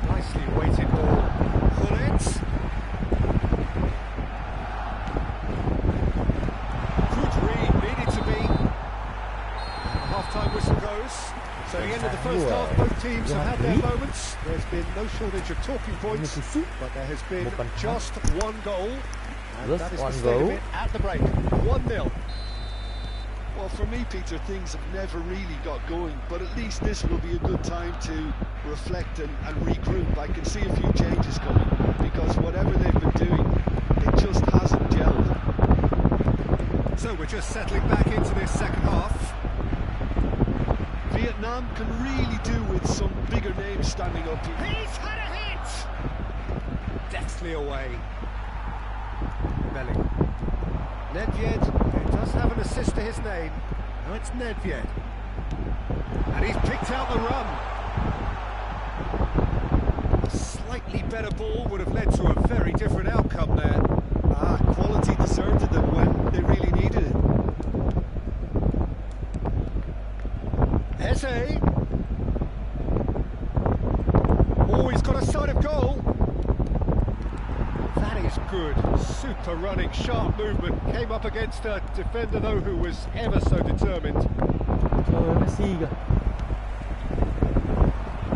Nicely weighted ball. Hullet. Good read, needed to be. Half-time whistle goes. So the end of the first half, both teams have had their moments. There's been no shortage of talking points, but there has been just one goal. And that is the state of it at the break. 1-0. Well, for me, Peter, things have never really got going, but at least this will be a good time to reflect and regroup. I can see a few changes coming, because whatever they've been doing, it just hasn't gelled. So we're just settling back into this second half. Vietnam can really do with some bigger names standing up here. He's had a hit! Deftly away. Belling. Nedved does have an assist to his name. Now it's Nedved. And he's picked out the run. A slightly better ball would have led to a very different outcome there. Quality deserted them when they really needed it. Eze. Oh, he's got a side of goal. That is good. Super running, sharp movement. Came up against a defender, though, who was ever so determined.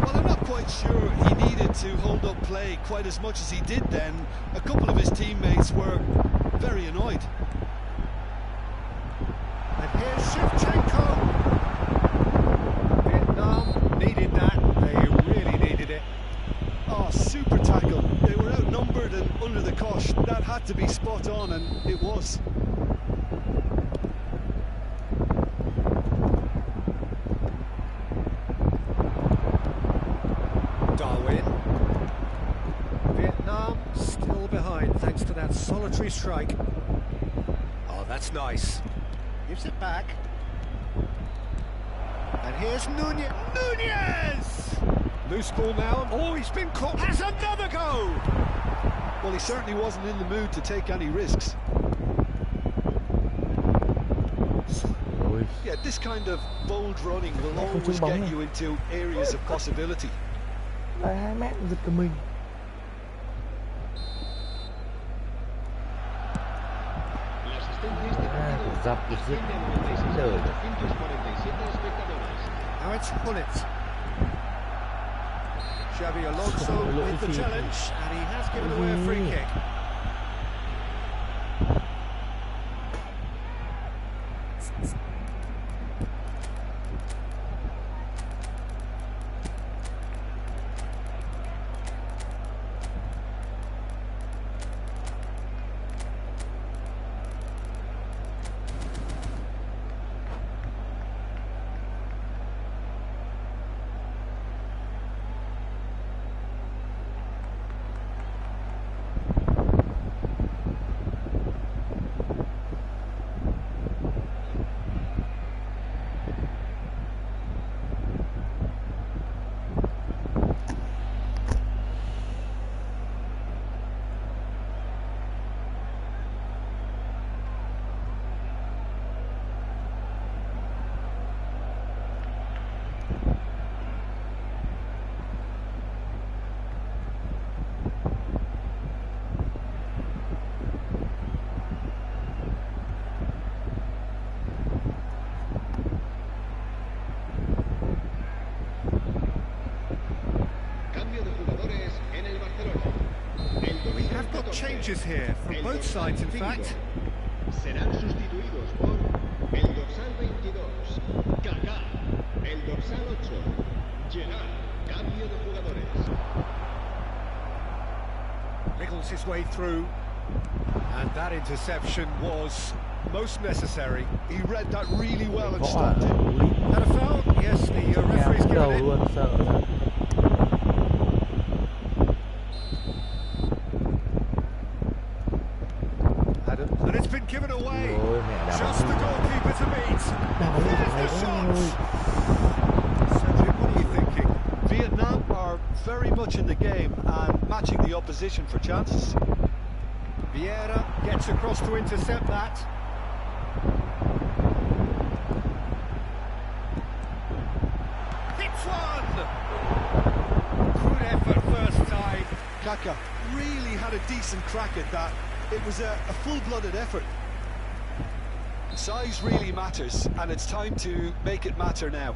Well, I'm not quite sure he needed to hold up play quite as much as he did then. A couple of his teammates were very annoyed. And here's Shevchenko. Vietnam needed that. They really needed it. Oh, super tackle. They were outnumbered and under the cosh. That had to be spot on, and it was. Darwin. Vietnam still behind thanks to that solitary strike. Oh, that's nice. Gives it back. And here's Nunez. Nunez! Loose ball now. Oh, he's been caught. Has another go! Well, he certainly wasn't in the mood to take any risks. Yeah, this kind of bold running will always get you into areas of possibility. Now it's Hullet. Xavi Alonso with the challenge, and he has given away a free kick. changes here from both sides, in fact. Serán sustituidos por el dorsal 22, Kaká, el dorsal 8, Gerard, cambio de jugadores. Wriggles his way through, and that interception was most necessary. He read that really well and stopped it. Had a foul? Yes, the referee's given it. Luôn, sợ là... And it's been given away. Just the goalkeeper to beat. There's the shot. Sergio, what are you thinking? Vietnam are very much in the game and matching the opposition for chances. Vieira gets across to intercept that. Hits one! Good effort first time. Kaká really had a decent crack at that. It was a full-blooded effort. Size really matters, and it's time to make it matter now.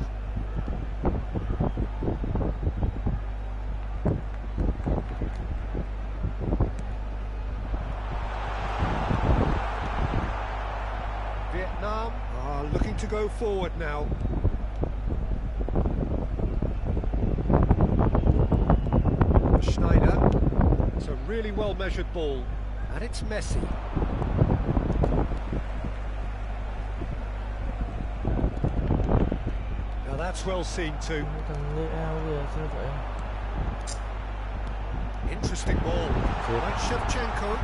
Vietnam are looking to go forward now. Schneider. It's a really well-measured ball. And it's Messi. Now that's well seen too. Interesting ball. Right, Shevchenko.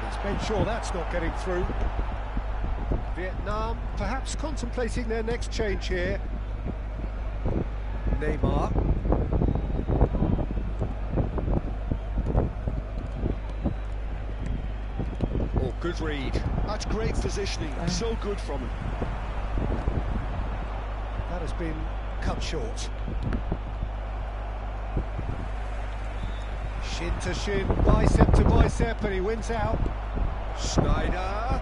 Let's make sure that's not getting through. Vietnam perhaps contemplating their next change here. Neymar. Good read. That's great positioning, so good from him. That has been cut short. Shin to shin, bicep to bicep, and he wins out. Schneider.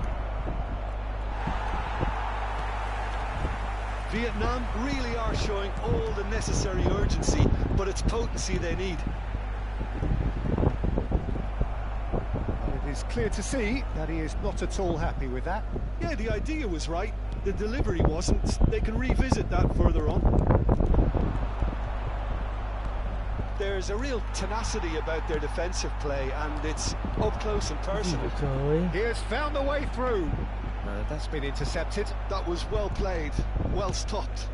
Vietnam really are showing all the necessary urgency, but it's potency they need. It's clear to see that he is not at all happy with that. Yeah, the idea was right, the delivery wasn't. They can revisit that further on. There's a real tenacity about their defensive play, and it's up close and personal. He has found the way through. That's been intercepted. That was well played, well stopped.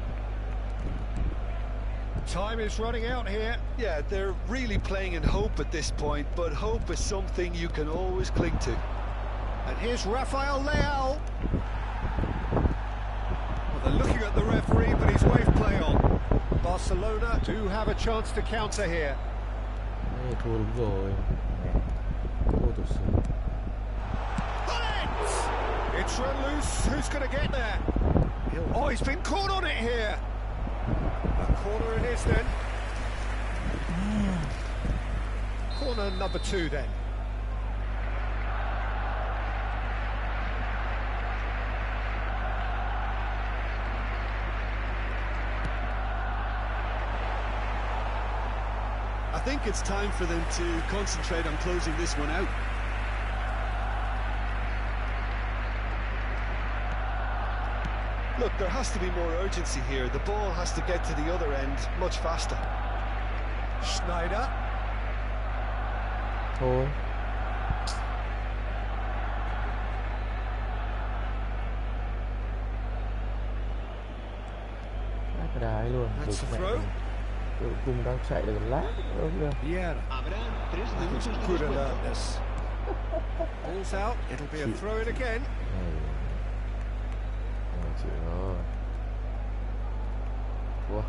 Time is running out here. Yeah, they're really playing in hope at this point, but hope is something you can always cling to. And here's Rafael Leao. Well, they're looking at the referee, but he's waved play on. Barcelona do have a chance to counter here. It's run loose. Who's going to get there? Oh, he's been caught on it here. A corner it is then. Corner number 2 then. I think it's time for them to concentrate on closing this one out. Look, there has to be more urgency here. The ball has to get to the other end much faster. Schneider. Thôi. Cái đá luôn. That's the throw. Cùng đang chạy được lát nữa kìa. Yeah. Good alertness. Ball's out. It'll be a throw in again. Chịu rồi. Ủa.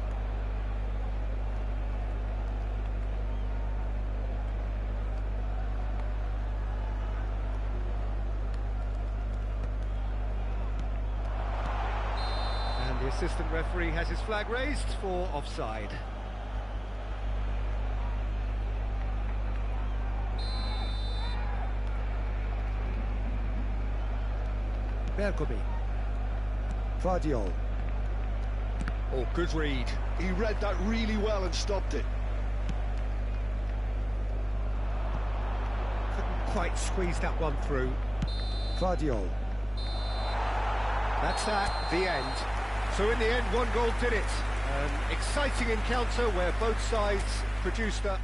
And the assistant referee has his flag raised for offside. Bergomi. Vardiol. Oh, good read. He read that really well and stopped it. quite squeeze that one through. Guardiola. That's that, the end. So in the end, one goal did it. An exciting encounter where both sides produced a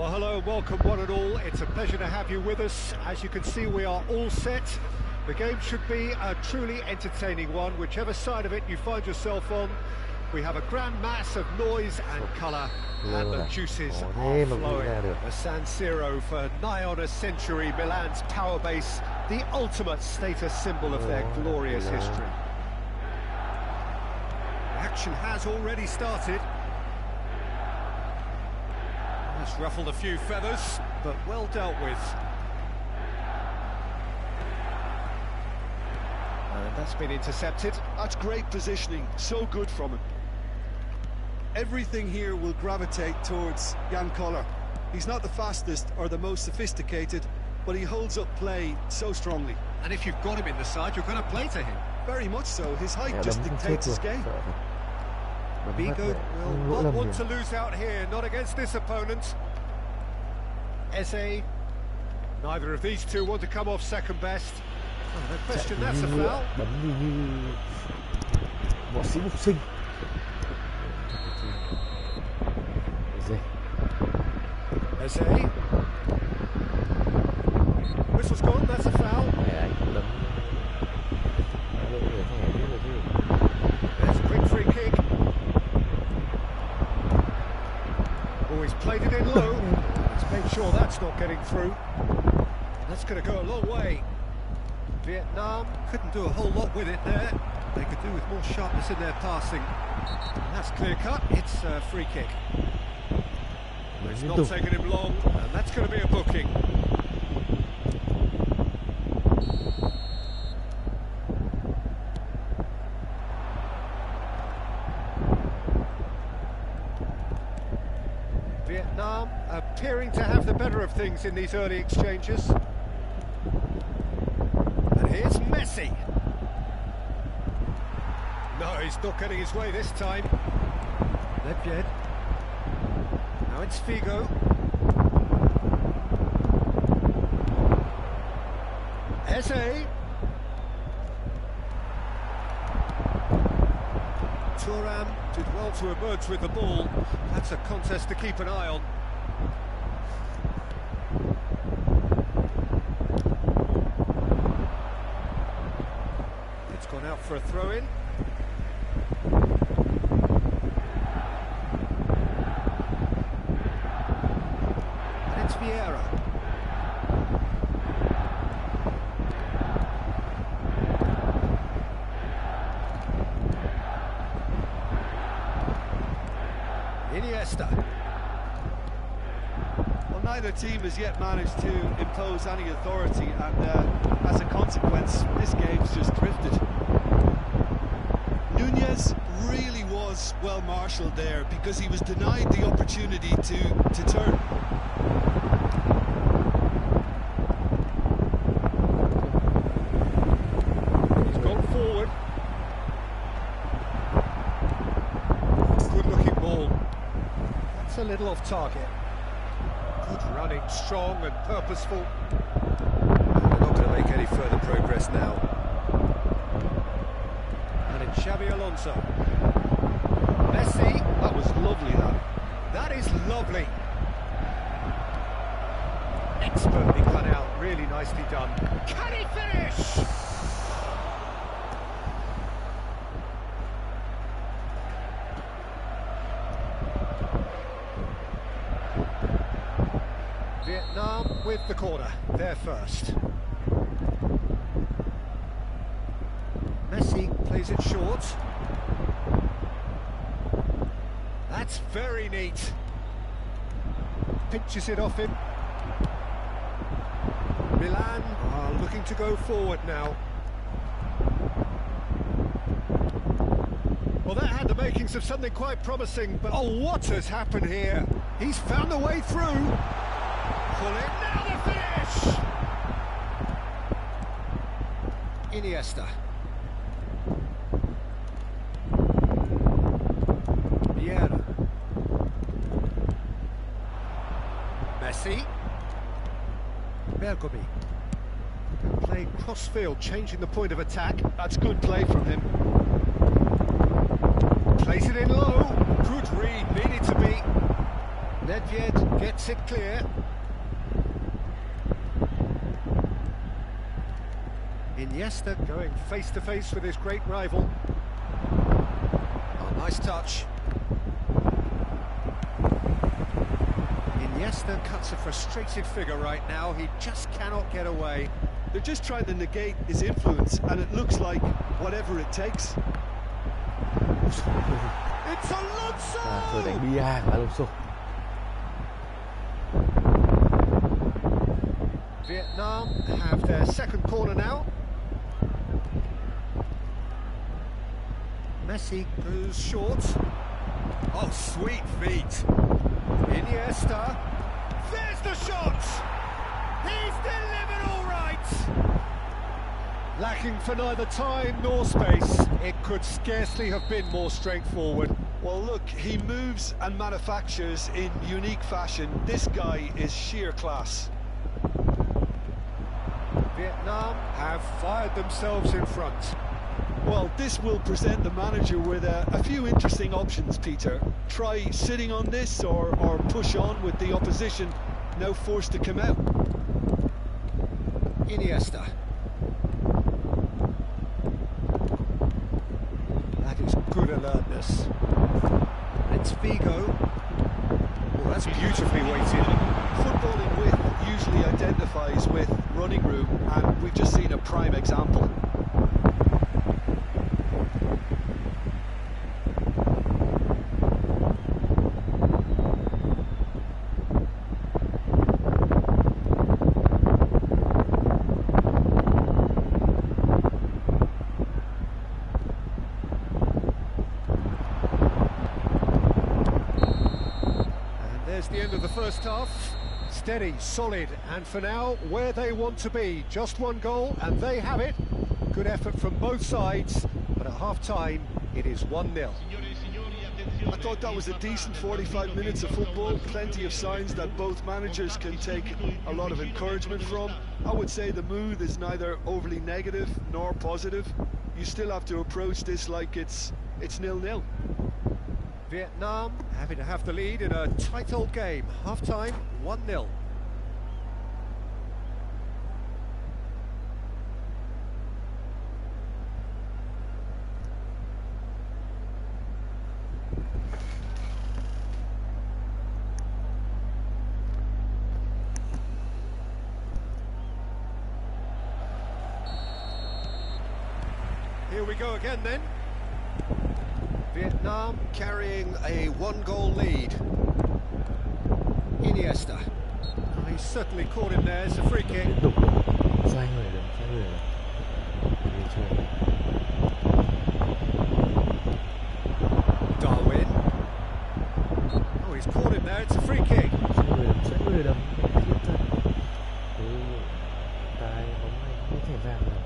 Well, hello, welcome one and all. It's a pleasure to have you with us. As you can see, we are all set. The game should be a truly entertaining one, whichever side of it you find yourself on. We have a grand mass of noise and colour, and the juices are flowing. A San Siro for nigh on a century, Milan's power base, the ultimate status symbol of their glorious history. The action has already started. That's ruffled a few feathers, but well dealt with. And that's been intercepted. That's great positioning, so good from him. Everything here will gravitate towards Jan Koller. He's not the fastest or the most sophisticated, but he holds up play so strongly. And if you've got him in the side, you're going to play to him. Very much so. His height just dictates his game. Bigo will not want to lose out here, not against this opponent. Eze, neither of these two want to come off second best. Oh, no question, that's a foul. Võ sĩ mục sinh. Eze. Whistle's gone, that's a foul. There's a quick free kick. Oh, he's played it in low. He's made sure that's not getting through. And that's going to go a long way. Vietnam couldn't do a whole lot with it there. They could do with more sharpness in their passing. And that's clear cut, it's a free kick. It's not taken him long, and that's going to be a booking. Vietnam appearing to have the better of things in these early exchanges. And here's Messi. No, he's not getting his way this time. Nedved. Now it's Figo. Eze. Thuram did well to emerge with the ball. That's a contest to keep an eye on. It's gone out for a throw-in. Iniesta. Well, neither team has yet managed to impose any authority, and as a consequence, this game's just drifted. Nunez really was well marshalled there because he was denied the opportunity to turn. He's gone forward. Good looking ball. That's a little off target. Good running, strong and purposeful. And they're not going to make any further progress now. And it's Xabi Alonso. Messi, that was lovely though. That is lovely. Expertly cut out, really nicely done. Can he finish? Vietnam with the corner, they're first. Messi plays it short. That's very neat. Pinches it off him. Milan are looking to go forward now. Well, that had the makings of something quite promising, but oh, what has happened here? He's found a way through. Pull it, now the finish! Iniesta. Vieira. Messi. Bergomi. Playing cross-field, changing the point of attack. That's good play from him. Plays it in low. Good read, needed to be. Nedved gets it clear. Iniesta going face-to-face with his great rival. Oh, nice Nice touch. Iniesta cuts a frustrated figure right now. He just cannot get away. They're just trying to negate his influence, and it looks like whatever it takes. It's Alonso! Rồi đánh bia của Alonso. Vietnam have their second corner now. Messi goes short. Oh, sweet feet. Iniesta. There's the shot! He's delivered all right! Lacking for neither time nor space. It could scarcely have been more straightforward. Well, look, he moves and manufactures in unique fashion. This guy is sheer class. Vietnam have fired themselves in front. Well, this will present the manager with a few interesting options, Peter. Try sitting on this or push on with the opposition now forced to come out. Iniesta. That is good alertness. It's Figo. Oh, that's beautifully weighted. Footballing width usually identifies with running room, and we've just seen a prime example. The end of the first half. Steady, solid, and for now, where they want to be. Just one goal, and they have it. Good effort from both sides, but at half-time, it is 1-0. I thought that was a decent 45 minutes of football. Plenty of signs that both managers can take a lot of encouragement from. I would say the mood is neither overly negative nor positive. You still have to approach this like it's 0-0. Vietnam happy to have the lead in a tight old game. Half-time, 1-0. Here we go again then. Vietnam carrying a one-goal lead. Iniesta. Oh, he's certainly caught him there. It's a free kick. Xoay người được. Darwin. Oh, he's caught him there. It's a free kick. Xoay người đâm. Cái bóng này không thể ra được.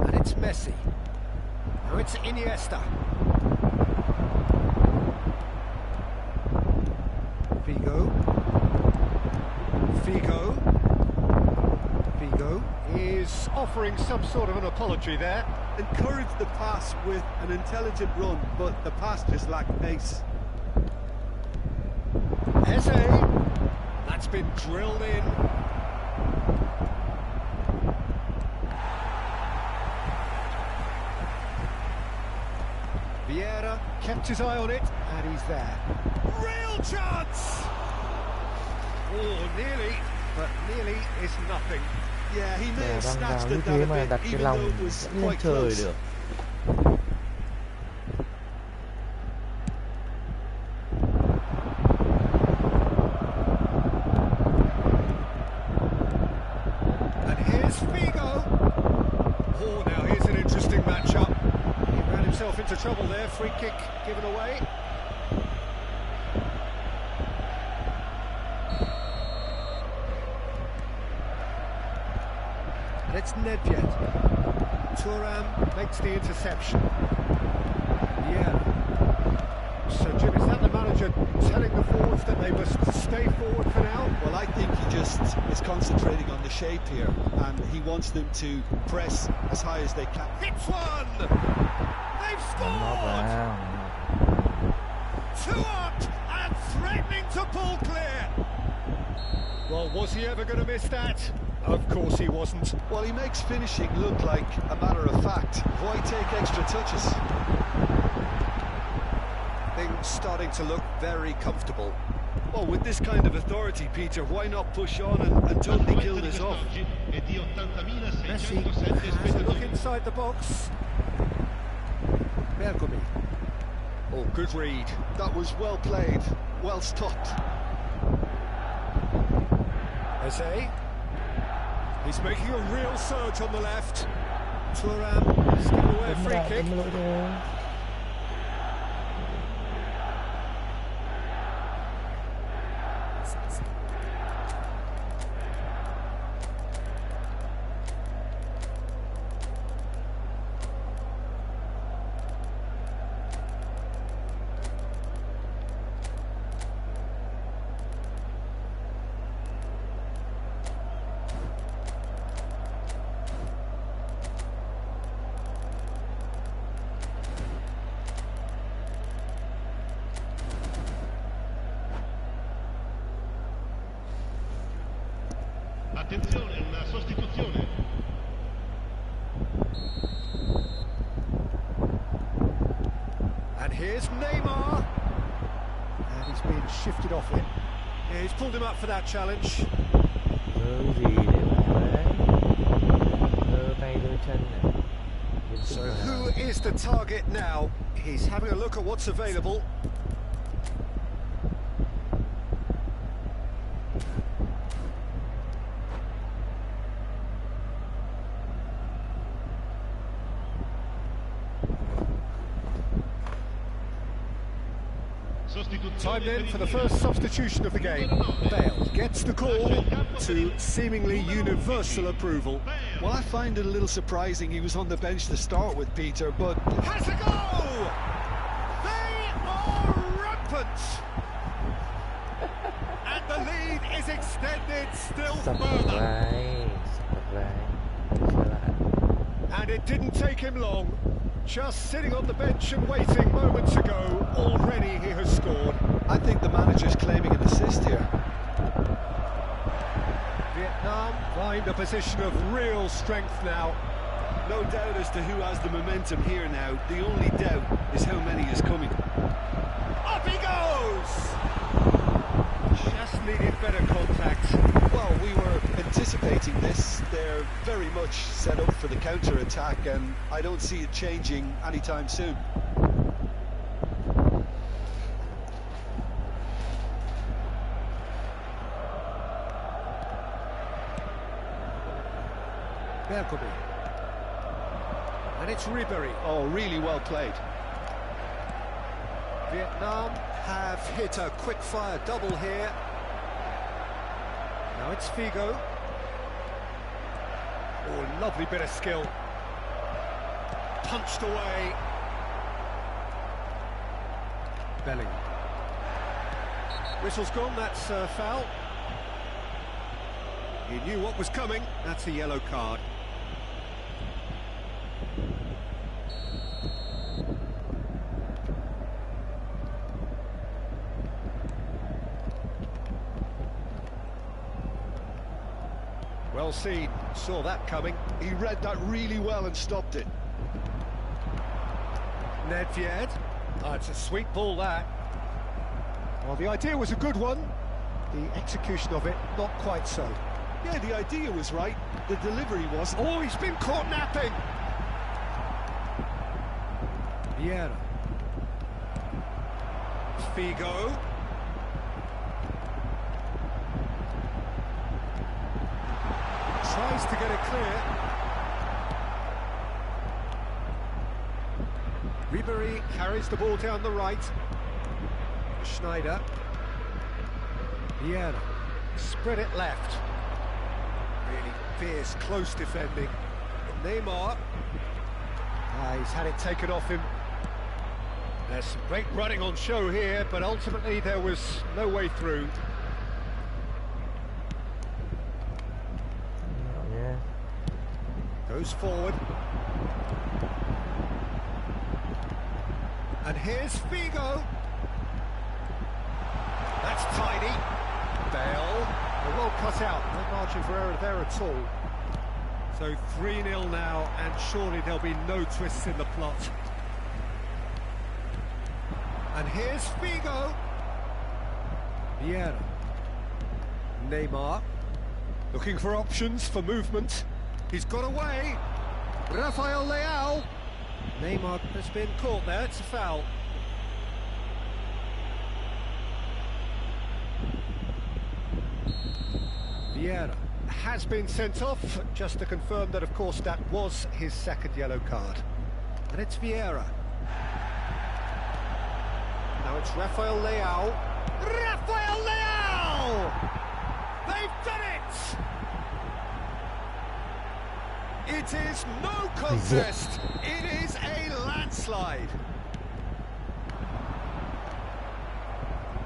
And it's Messi. Now it's Iniesta. Figo is offering some sort of an apology there. Encouraged the pass with an intelligent run, but the pass just lacked pace. Eze. That's been drilled in. Vieira kept his eye on it, and he's there. Real chance! Oh, nearly, but nearly is nothing. Yeah, he may have snatched như it thế that mà a đặt bit, cái even lòng though it was vẫn lên quite trời close. được. And here's Figo. Oh, now here's an interesting matchup. He ran himself into trouble there. Free kick given away. And it's Nedved. Thuram makes the interception. Yeah. So, Jim, is that the manager telling the forwards that they must stay forward for now? Well, I think he just is concentrating on the shape here, and he wants them to press as high as they can. Hits one! They've scored! 2 up and threatening to pull clear. Well, was he ever going to miss that? Of course he wasn't. Well, he makes finishing look like a matter of fact. Why take extra touches? Things starting to look very comfortable. Well, with this kind of authority, Peter, why not push on and totally kill this off? Messi has a look inside the box. Bergomi. Oh, good read. That was well played, well stopped. Eze. He's making a real surge on the left. Thuram has given away a free kick. Attenzione, una sostituzione. And here's Neymar. And he's been shifted off it. Yeah, he's pulled him up for that challenge. So who is the target now? He's having a look at what's available. Time then for the first substitution of the game. Bale gets the call to seemingly universal approval. Well, I find it a little surprising he was on the bench to start with, Peter, but... Has a goal! They are rampant! And the lead is extended still further. And it didn't take him long. Just sitting on the bench and waiting moments ago, already he has scored. I think the manager's claiming an assist here. Vietnam find a position of real strength now. No doubt as to who has the momentum here now. The only doubt is how many is coming. Up he goes! Just needed better contact. Well, we were anticipating this. They're very much set up for the counter-attack, and I don't see it changing anytime soon. Bergomi. And it's Ribery. Oh, really well played. Vietnam have hit a quick-fire double here. Now it's Figo. Oh, lovely bit of skill. Punched away. Bellingham. Whistle's gone, that's a foul. He knew what was coming, that's a yellow card. Well seen, saw that coming. He read that really well and stopped it. Nedved. Oh, it's a sweet ball, that. Well, the idea was a good one. The execution of it, not quite so. Yeah, the idea was right. The delivery wasn't. Oh, he's been caught napping. Vieira. Figo. Tries to get it clear. Ribery carries the ball down the right. Schneider. Vieira. Spread it left. Really fierce, close defending. Neymar. He's had it taken off him. There's some great running on show here, but ultimately there was no way through. Goes forward. And here's Figo. That's tidy. Bale Well cut out, no margin for error there at all. So 3-0 now, and surely there'll be no twists in the plot. And here's Figo. Vieira. Neymar. Looking for options for movement. He's got away. Rafael Leao. Neymar has been caught there, it's a foul. Vieira has been sent off, just to confirm that, of course, that was his second yellow card. And it's Vieira. Now it's Rafael Leao. Rafael Leao! They've done it! It is no contest. It is a landslide.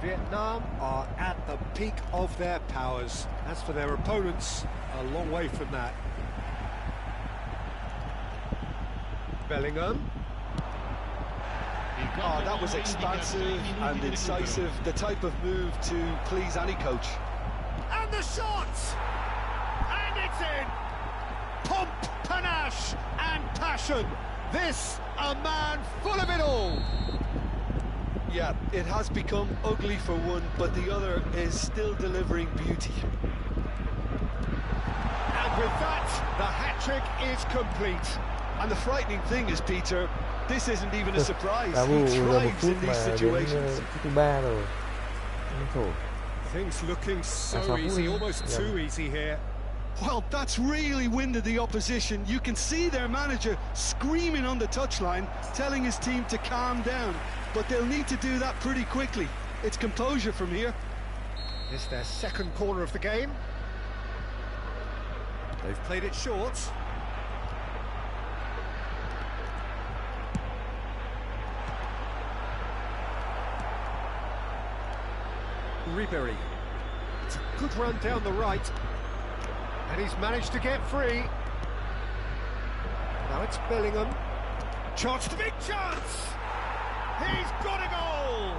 Vietnam are at the peak of their powers. As for their opponents, a long way from that. Bellingham. Oh, that was expansive and incisive, the type of move to please any coach. And the shot! And it's in! Pomp, panache and passion. This, a man full of it all. Yeah, it has become ugly for one, but the other is still delivering beauty. And with that, the hat-trick is complete. And the frightening thing is, Peter, this isn't even a surprise. He thrives in these situations. Things looking so easy, almost too easy here. Well, that's really winded the opposition. You can see their manager screaming on the touchline, telling his team to calm down. But they'll need to do that pretty quickly. It's composure from here. It's their second corner of the game. They've played it short. Ribery. It's a good run down the right. And he's managed to get free. Now it's Bellingham. Chance to big chance! He's got a goal!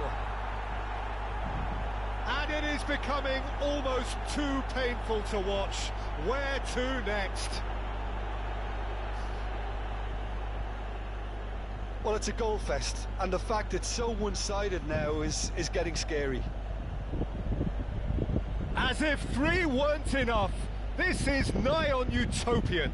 And it is becoming almost too painful to watch. Where to next? Well, it's a goal fest, and the fact it's so one-sided now is getting scary. As if 3 weren't enough, this is nigh on utopian.